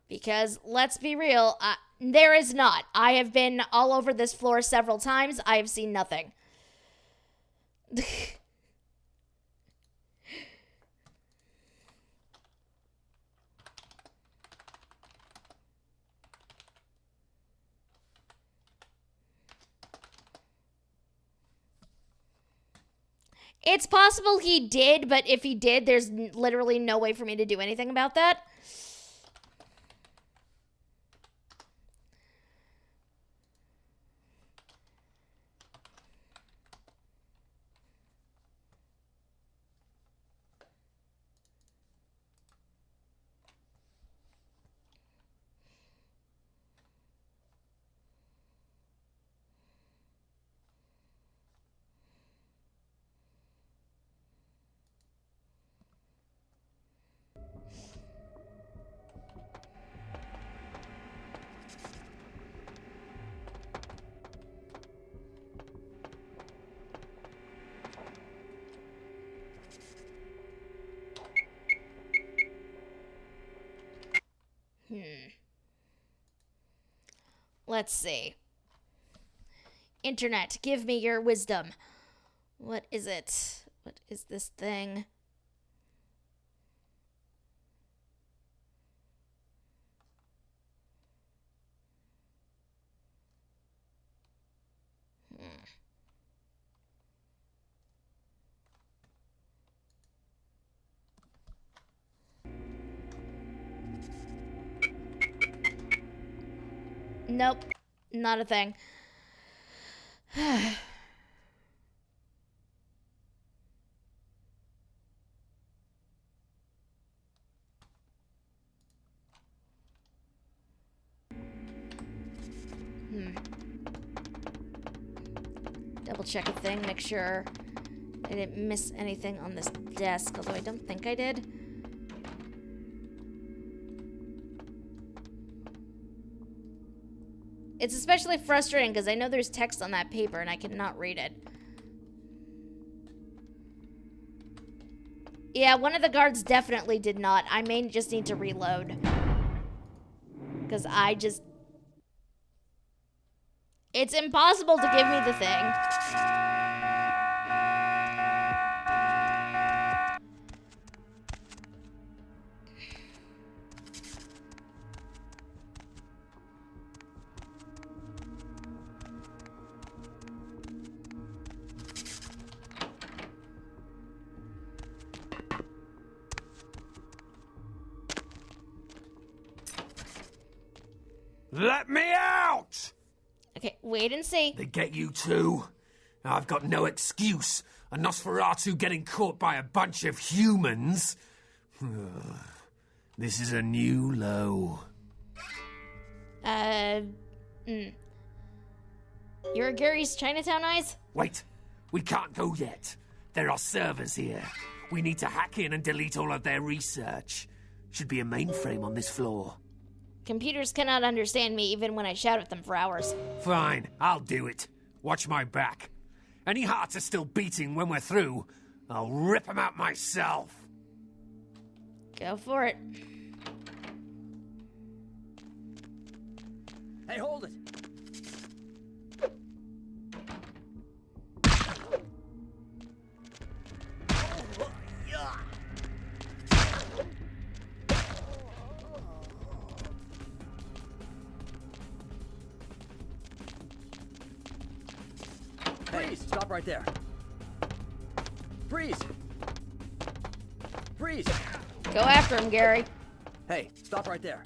Speaker 1: Because, let's be real, there is not. I have been all over this floor several times. I have seen nothing. It's possible he did, but if he did, there's literally no way for me to do anything about that. Let's see. Internet, give me your wisdom. What is it? What is this thing? Nope, not a thing. Double check a thing, make sure I didn't miss anything on this desk, although I don't think I did. It's especially frustrating because I know there's text on that paper and I cannot read it. Yeah, one of the guards definitely did not. I may just need to reload. Because I just... It's impossible to give me the thing.
Speaker 16: Let me out!
Speaker 1: Okay, wait and see.
Speaker 16: They get you too? I've got no excuse. A Nosferatu getting caught by a bunch of humans? This is a new low.
Speaker 1: You're Gary's Chinatown eyes?
Speaker 16: Wait, we can't go yet. There are servers here. We need to hack in and delete all of their research. Should be a mainframe on this floor.
Speaker 1: Computers cannot understand me even when I shout at them for hours.
Speaker 16: Fine, I'll do it. Watch my back. Any hearts are still beating when we're through, I'll rip them out myself.
Speaker 1: Go for it.
Speaker 14: Hey, hold it. Stop right there. Freeze! Freeze!
Speaker 1: Go after him, Gary.
Speaker 14: Hey, stop right there.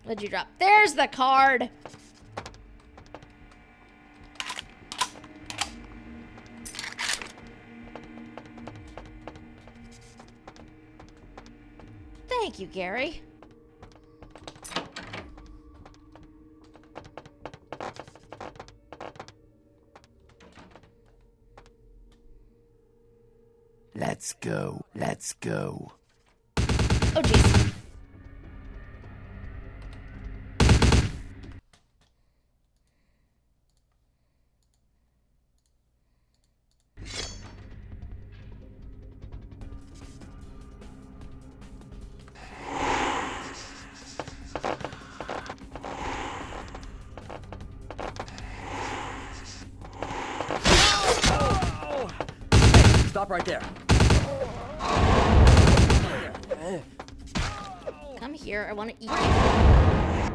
Speaker 1: What'd you drop? There's the card. Thank you, Gary.
Speaker 16: Let's go. Let's go.
Speaker 1: Oh, jeez.
Speaker 14: Stop right there.
Speaker 1: Come here. I want to eat you.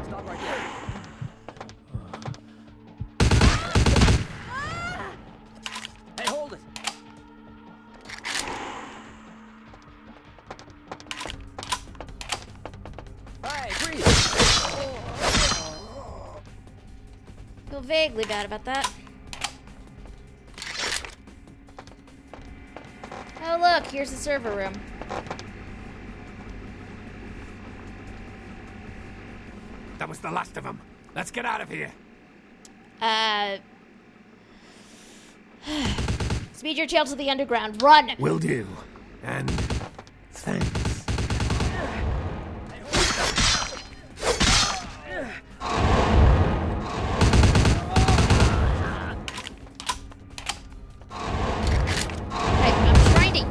Speaker 14: Stop right there. Hey, hold it. Hey, freeze.
Speaker 1: Feel vaguely bad about that. Oh, look, here's the server room.
Speaker 16: That was the last of them. Let's get out of here.
Speaker 1: Speed your tail to the underground. Run!
Speaker 16: Will do. And thanks.
Speaker 1: Hey, I'm trying to eat.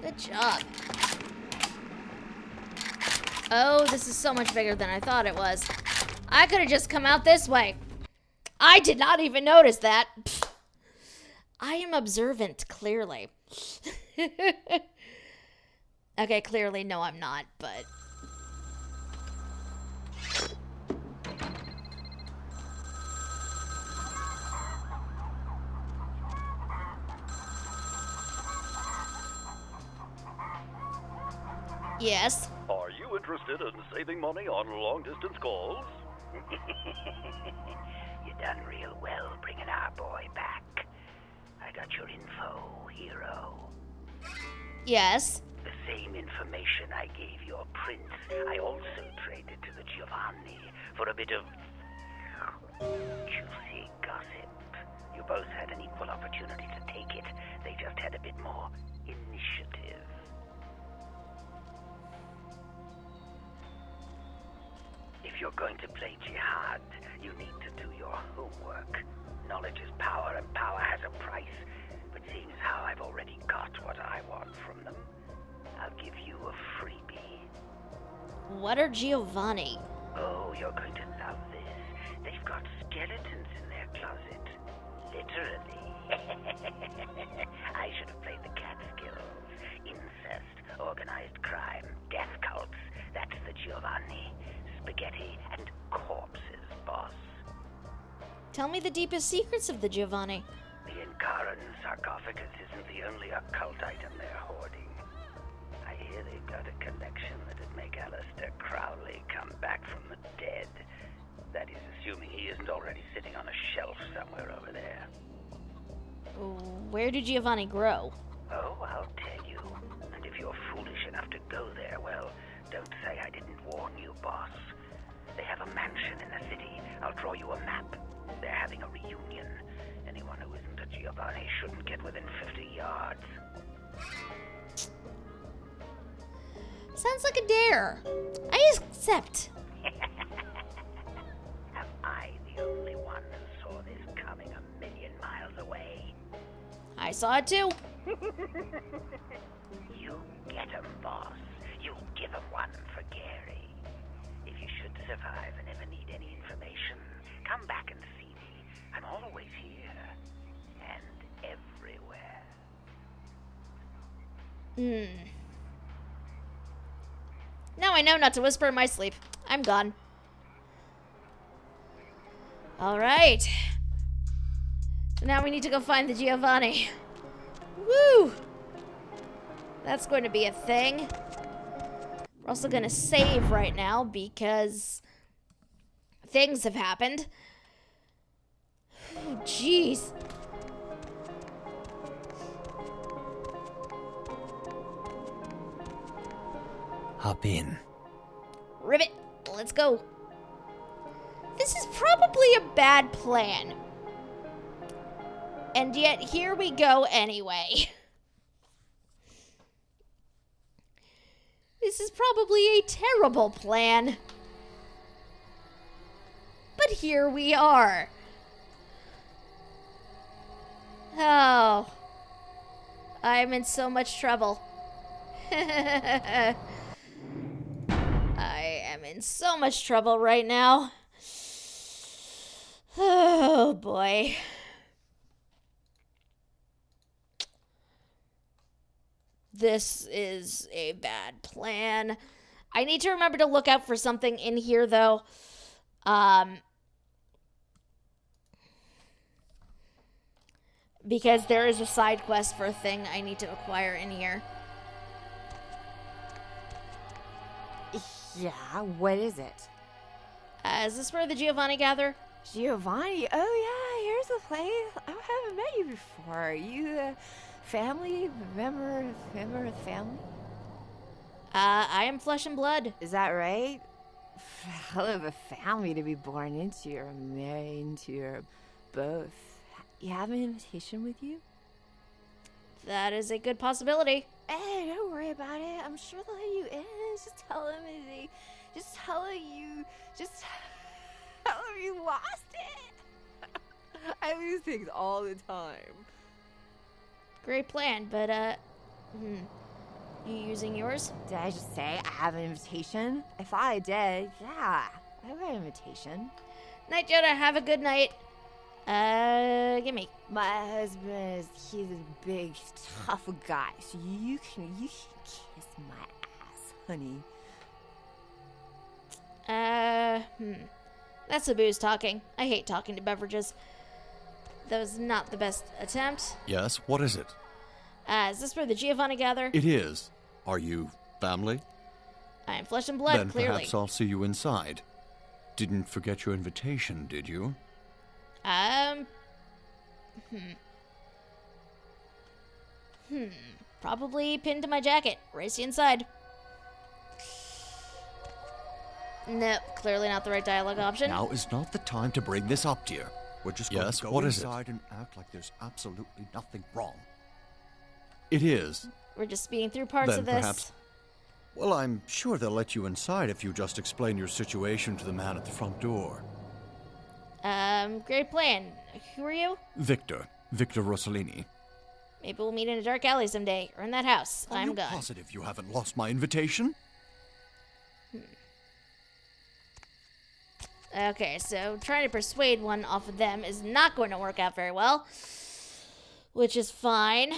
Speaker 1: Good job. Oh, this is so much bigger than I thought it was. I could have just come out this way. I did not even notice that. Pfft. I am observant, clearly. Okay, clearly, no, I'm not, but... Yes.
Speaker 17: Are you interested in saving money on long-distance calls?
Speaker 4: You done real well bringing our boy back. I got your info, hero.
Speaker 1: Yes.
Speaker 4: The same information I gave your prince, I also traded to the Giovanni for a bit of juicy gossip. You both had an equal opportunity to take it. They just had a bit more initiative. If you're going to play jihad, you need to do your homework. Knowledge is power, and power has a price. But seeing as how I've already got what I want from them, I'll give you a freebie.
Speaker 1: What are Giovanni?
Speaker 4: Oh, you're going to love this. They've got skeletons in their closet. Literally. I should have played the Catskills. Incest, organized crime, death cults. That's the Giovanni. Spaghetti and corpses, boss.
Speaker 1: Tell me the deepest secrets of the Giovanni.
Speaker 4: The Incaran sarcophagus isn't the only occult item they're hoarding. I hear they've got a collection that'd make Aleister Crowley come back from the dead. That is, assuming he isn't already sitting on a shelf somewhere over there.
Speaker 1: Where do Giovanni grow?
Speaker 4: Oh, I'll tell you. And if you're foolish enough to go there, well, don't say I didn't warn you, boss. They have a mansion in the city. I'll draw you a map. They're having a reunion. Anyone who isn't a Giovanni shouldn't get within 50 yards.
Speaker 1: Sounds like a dare. I accept.
Speaker 4: Am I the only one who saw this coming a million miles away?
Speaker 1: I saw it too.
Speaker 4: You get him, boss. You give him one for Gary. If you should
Speaker 18: survive and ever need any information, come back and see me. I'm always here. And everywhere.
Speaker 1: Now I know not to whisper in my sleep. I'm gone. Alright. So now we need to go find the Giovanni. Woo! That's going to be a thing. We're also going to save right now because things have happened. Oh, jeez.
Speaker 12: Hop in.
Speaker 1: Ribbit, let's go. This is probably a bad plan. And yet, here we go anyway. This is probably a terrible plan. But here we are. Oh. I'm in so much trouble. I am in so much trouble right now. Oh boy. This is a bad plan. I need to remember to look out for something in here though. Because there is a side quest for a thing I need to acquire in here.
Speaker 19: Yeah, what is it?
Speaker 1: Is this where the Giovanni gather?
Speaker 19: Giovanni? Oh yeah, here's the place. I haven't met you before. You, family? Member of the family?
Speaker 1: I am flesh and blood.
Speaker 19: Is that right? Hell of a family to be born into, or married into, or both. You have an invitation with you?
Speaker 1: That is a good possibility.
Speaker 19: Hey, don't worry about it. I'm sure they'll let you in. Just tell them you lost it. I lose things all the time.
Speaker 1: Great plan, but you using yours?
Speaker 19: Did I just say I have an invitation? I thought I did. Yeah, I have an invitation.
Speaker 1: Night, Yoda. Have a good night. Gimme.
Speaker 19: My husband he's a big, tough guy, so you can kiss my ass, honey.
Speaker 1: That's the booze talking. I hate talking to beverages. That was not the best attempt.
Speaker 20: Yes, what is it?
Speaker 1: Is this where the Giovanni gather?
Speaker 20: It is. Are you family?
Speaker 1: I am flesh and blood,
Speaker 20: then
Speaker 1: clearly.
Speaker 20: Perhaps I'll see you inside. Didn't forget your invitation, did you?
Speaker 1: Probably pinned to my jacket. Race you inside. Nope, clearly not the right dialogue option.
Speaker 20: Now is not the time to bring this up, dear. We're just going to go inside and act like there's absolutely nothing wrong. It is.
Speaker 1: We're just speeding through parts of this.
Speaker 20: Perhaps. Well, I'm sure they'll let you inside if you just explain your situation to the man at the front door.
Speaker 1: Great plan. Who are you?
Speaker 20: Victor Rossellini.
Speaker 1: Maybe we'll meet in a dark alley someday, or in that house. I'm gone.
Speaker 20: Are you positive you haven't lost my invitation?
Speaker 1: Okay, so trying to persuade one off of them is not going to work out very well. Which is fine.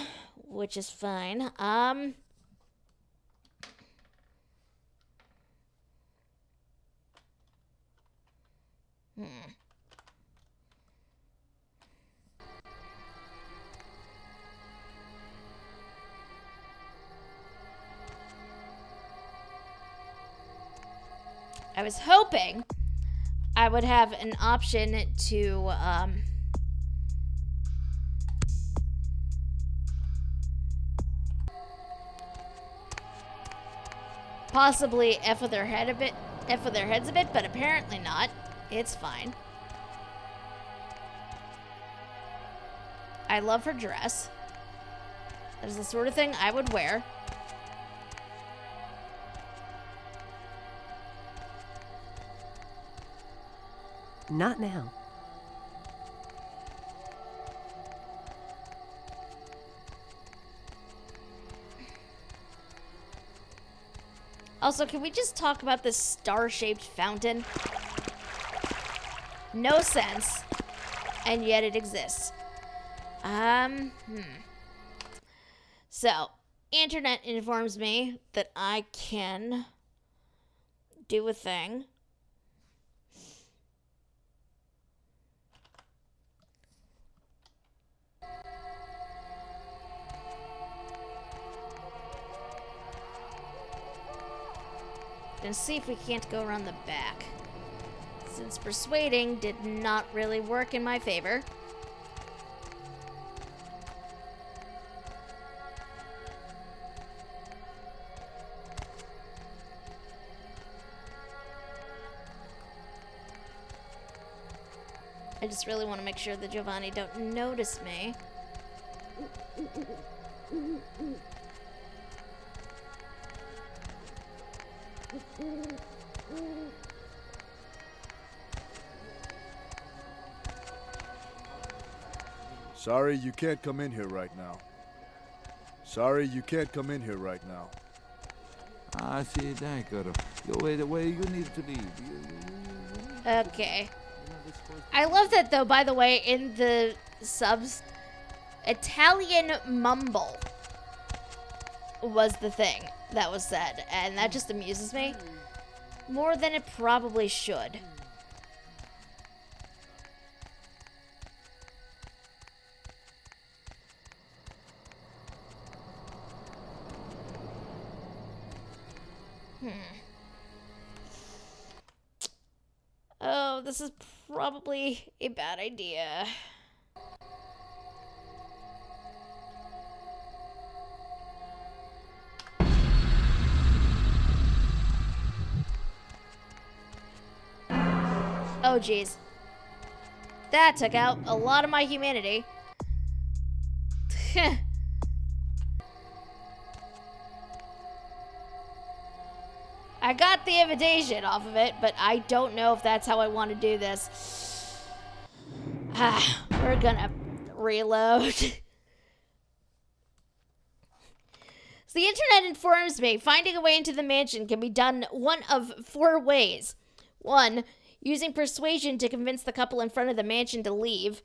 Speaker 1: I was hoping I would have an option to, possibly F with their heads a bit, but apparently not. It's fine. I love her dress. That is the sort of thing I would wear.
Speaker 19: Not now.
Speaker 1: Also, can we just talk about this star-shaped fountain? No sense, and yet it exists. So, internet informs me that I can do a thing. And see if we can't go around the back. Since persuading did not really work in my favor. I just really want to make sure that Giovanni don't notice me.
Speaker 3: Sorry, you can't come in here right now. Sorry, you can't come in here right now.
Speaker 21: Ah, sì, dai, caro. Where you need to leave.
Speaker 1: Okay. I love that, though, by the way, in the subs, Italian mumble was the thing that was said, and that just amuses me more than it probably should. Oh, this is probably a bad idea. Oh, jeez. That took out a lot of my humanity. I got the invitation off of it, but I don't know if that's how I want to do this. We're gonna reload. So the internet informs me finding a way into the mansion can be done one of 4 ways. 1, using persuasion to convince the couple in front of the mansion to leave.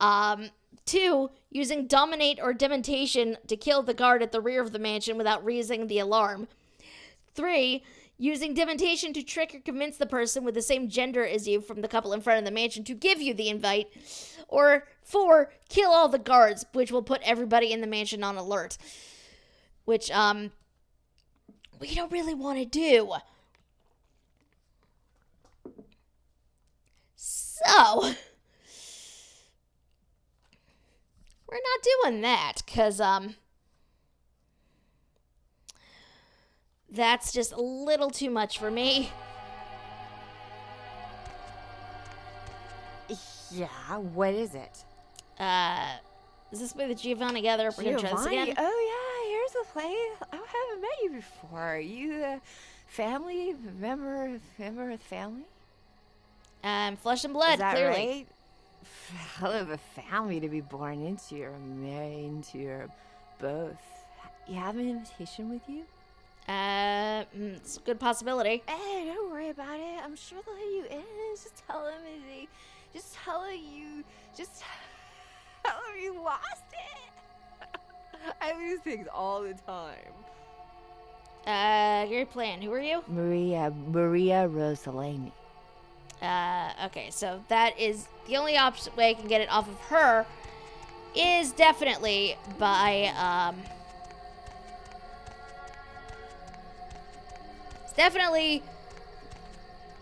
Speaker 1: 2, using dominate or demontation to kill the guard at the rear of the mansion without raising the alarm. 3, using demontation to trick or convince the person with the same gender as you from the couple in front of the mansion to give you the invite. Or 4, kill all the guards, which will put everybody in the mansion on alert. Which, we don't really want to do. So, we're not doing that, because, that's just a little too much for me.
Speaker 19: Yeah, what is it?
Speaker 1: Is this where the Giovanni gather up? We're gonna try this again?
Speaker 19: Oh yeah, here's the place. I haven't met you before. You, family? Member of the family?
Speaker 1: Flesh and blood,
Speaker 19: is that
Speaker 1: clearly.
Speaker 19: Right? Hell of a family to be born into, or married into, or both. You have an invitation with you?
Speaker 1: It's a good possibility.
Speaker 19: Hey, don't worry about it. I'm sure they'll let you in. Just tell them you lost it. I lose things all the time.
Speaker 1: Your plan. Who are you?
Speaker 19: Maria Rosalini.
Speaker 1: Okay, so that is the only way I can get it off of her is definitely by, definitely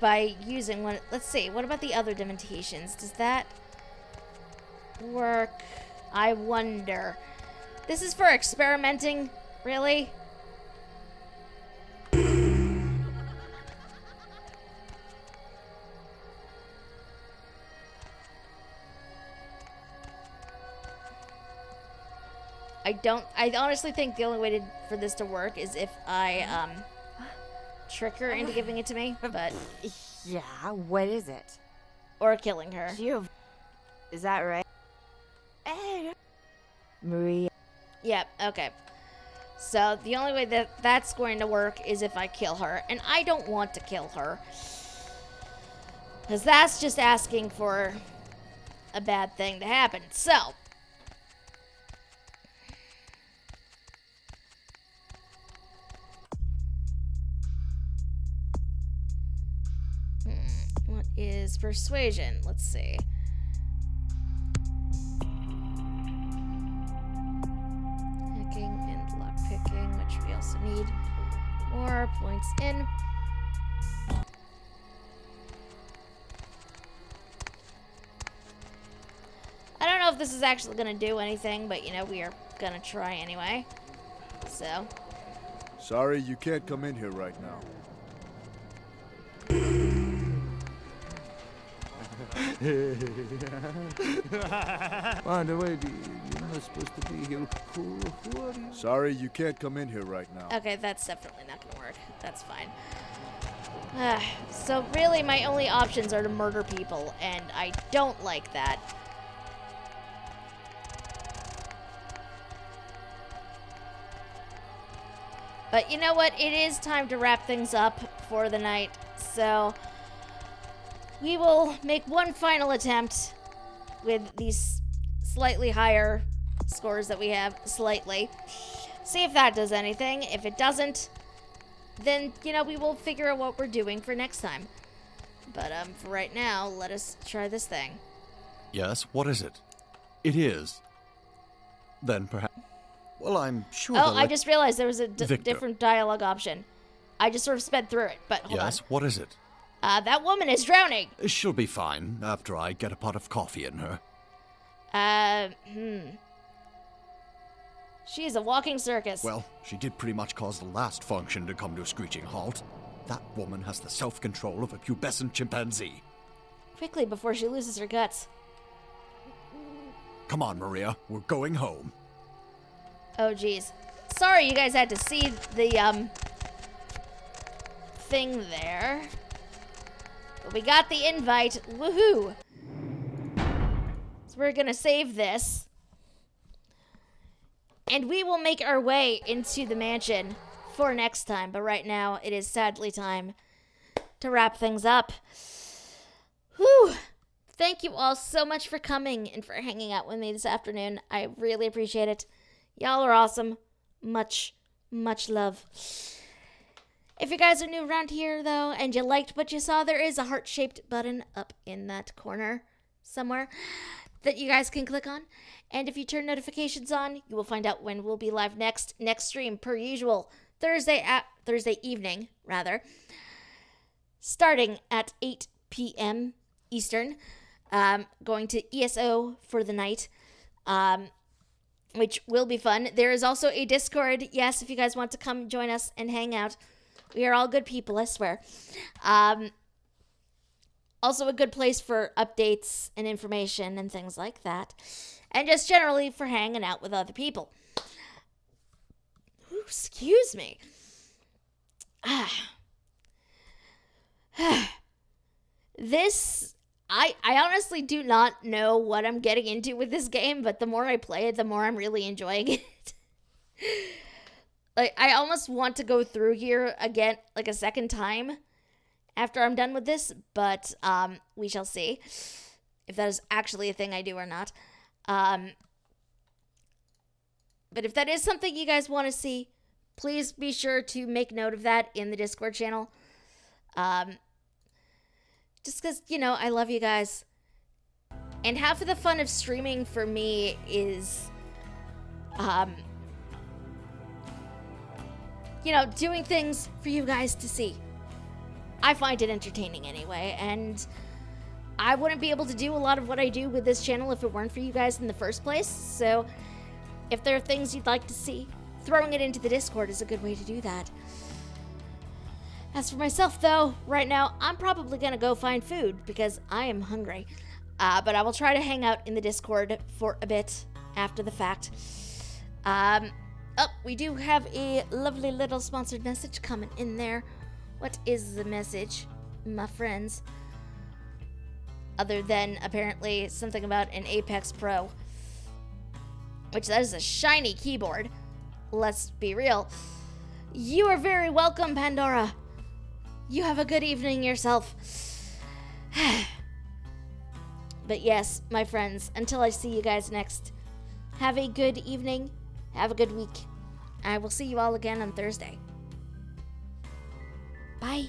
Speaker 1: by using one. Let's see, what about the other demonstrations? Does that work? I wonder. This is for experimenting, really? I honestly think the only way for this to work is if I, trick her into giving it to me, but...
Speaker 19: Yeah, what is it?
Speaker 1: Or killing her.
Speaker 19: Is that right? Hey, Maria.
Speaker 1: Yep, okay. So the only way that that's going to work is if I kill her. And I don't want to kill her. Because that's just asking for a bad thing to happen. So. What is persuasion? Let's see. Hacking and lockpicking, which we also need more points in. I don't know if this is actually going to do anything, but, you know, we are going to try anyway. So.
Speaker 3: Sorry, you can't come in here right now.
Speaker 21: By the way, you're not supposed to be here. Who are you?
Speaker 3: Sorry, you can't come in here right now.
Speaker 1: Okay, that's definitely not going to work. That's fine. So really, my only options are to murder people, and I don't like that. But you know what? It is time to wrap things up for the night. So we will make one final attempt with these slightly higher scores that we have. Slightly. See if that does anything. If it doesn't, then, you know, we will figure out what we're doing for next time. But for right now, let us try this thing.
Speaker 20: Yes, what is it? It is. Then perhaps... Well, I'm sure...
Speaker 1: Oh, I just realized there was a
Speaker 20: Victor.
Speaker 1: different dialogue option. I just sort of sped through it, but hold on.
Speaker 20: Yes, what is it?
Speaker 1: That woman is drowning.
Speaker 20: She'll be fine after I get a pot of coffee in her.
Speaker 1: She is a walking circus.
Speaker 20: Well, she did pretty much cause the last function to come to a screeching halt. That woman has the self-control of a pubescent chimpanzee.
Speaker 1: Quickly, before she loses her guts.
Speaker 20: Come on, Maria. We're going home.
Speaker 1: Oh, geez. Sorry you guys had to see the, thing there. But we got the invite. Woohoo! So we're gonna save this. And we will make our way into the mansion for next time. But right now, it is sadly time to wrap things up. Whew! Thank you all so much for coming and for hanging out with me this afternoon. I really appreciate it. Y'all are awesome. Much, much love. If you guys are new around here, though, and you liked what you saw, there is a heart-shaped button up in that corner somewhere that you guys can click on. And if you turn notifications on, you will find out when we'll be live next stream, per usual, Thursday evening, starting at 8 p.m. Eastern, going to ESO for the night, which will be fun. There is also a Discord, yes, if you guys want to come join us and hang out. We are all good people, I swear. Also a good place for updates and information and things like that. And just generally for hanging out with other people. Ooh, excuse me. I honestly do not know what I'm getting into with this game, but the more I play it, the more I'm really enjoying it. Like, I almost want to go through here again, like a second time after I'm done with this, but we shall see if that is actually a thing I do or not. But if that is something you guys want to see, please be sure to make note of that in the Discord channel. Just because, you know, I love you guys. And half of the fun of streaming for me is, you know, doing things for you guys to see. I find it entertaining anyway, and I wouldn't be able to do a lot of what I do with this channel if it weren't for you guys in the first place. So if there are things you'd like to see, throwing it into the Discord is a good way to do that. As for myself, though, right now, I'm probably going to go find food because I am hungry. But I will try to hang out in the Discord for a bit after the fact. Oh, we do have a lovely little sponsored message coming in there. What is the message, my friends? Other than, apparently, something about an Apex Pro. Which, that is a shiny keyboard. let's be real. You are very welcome, Pandora. You have a good evening yourself. But yes, my friends, until I see you guys next, have a good evening, have a good week. I will see you all again on Thursday. Bye.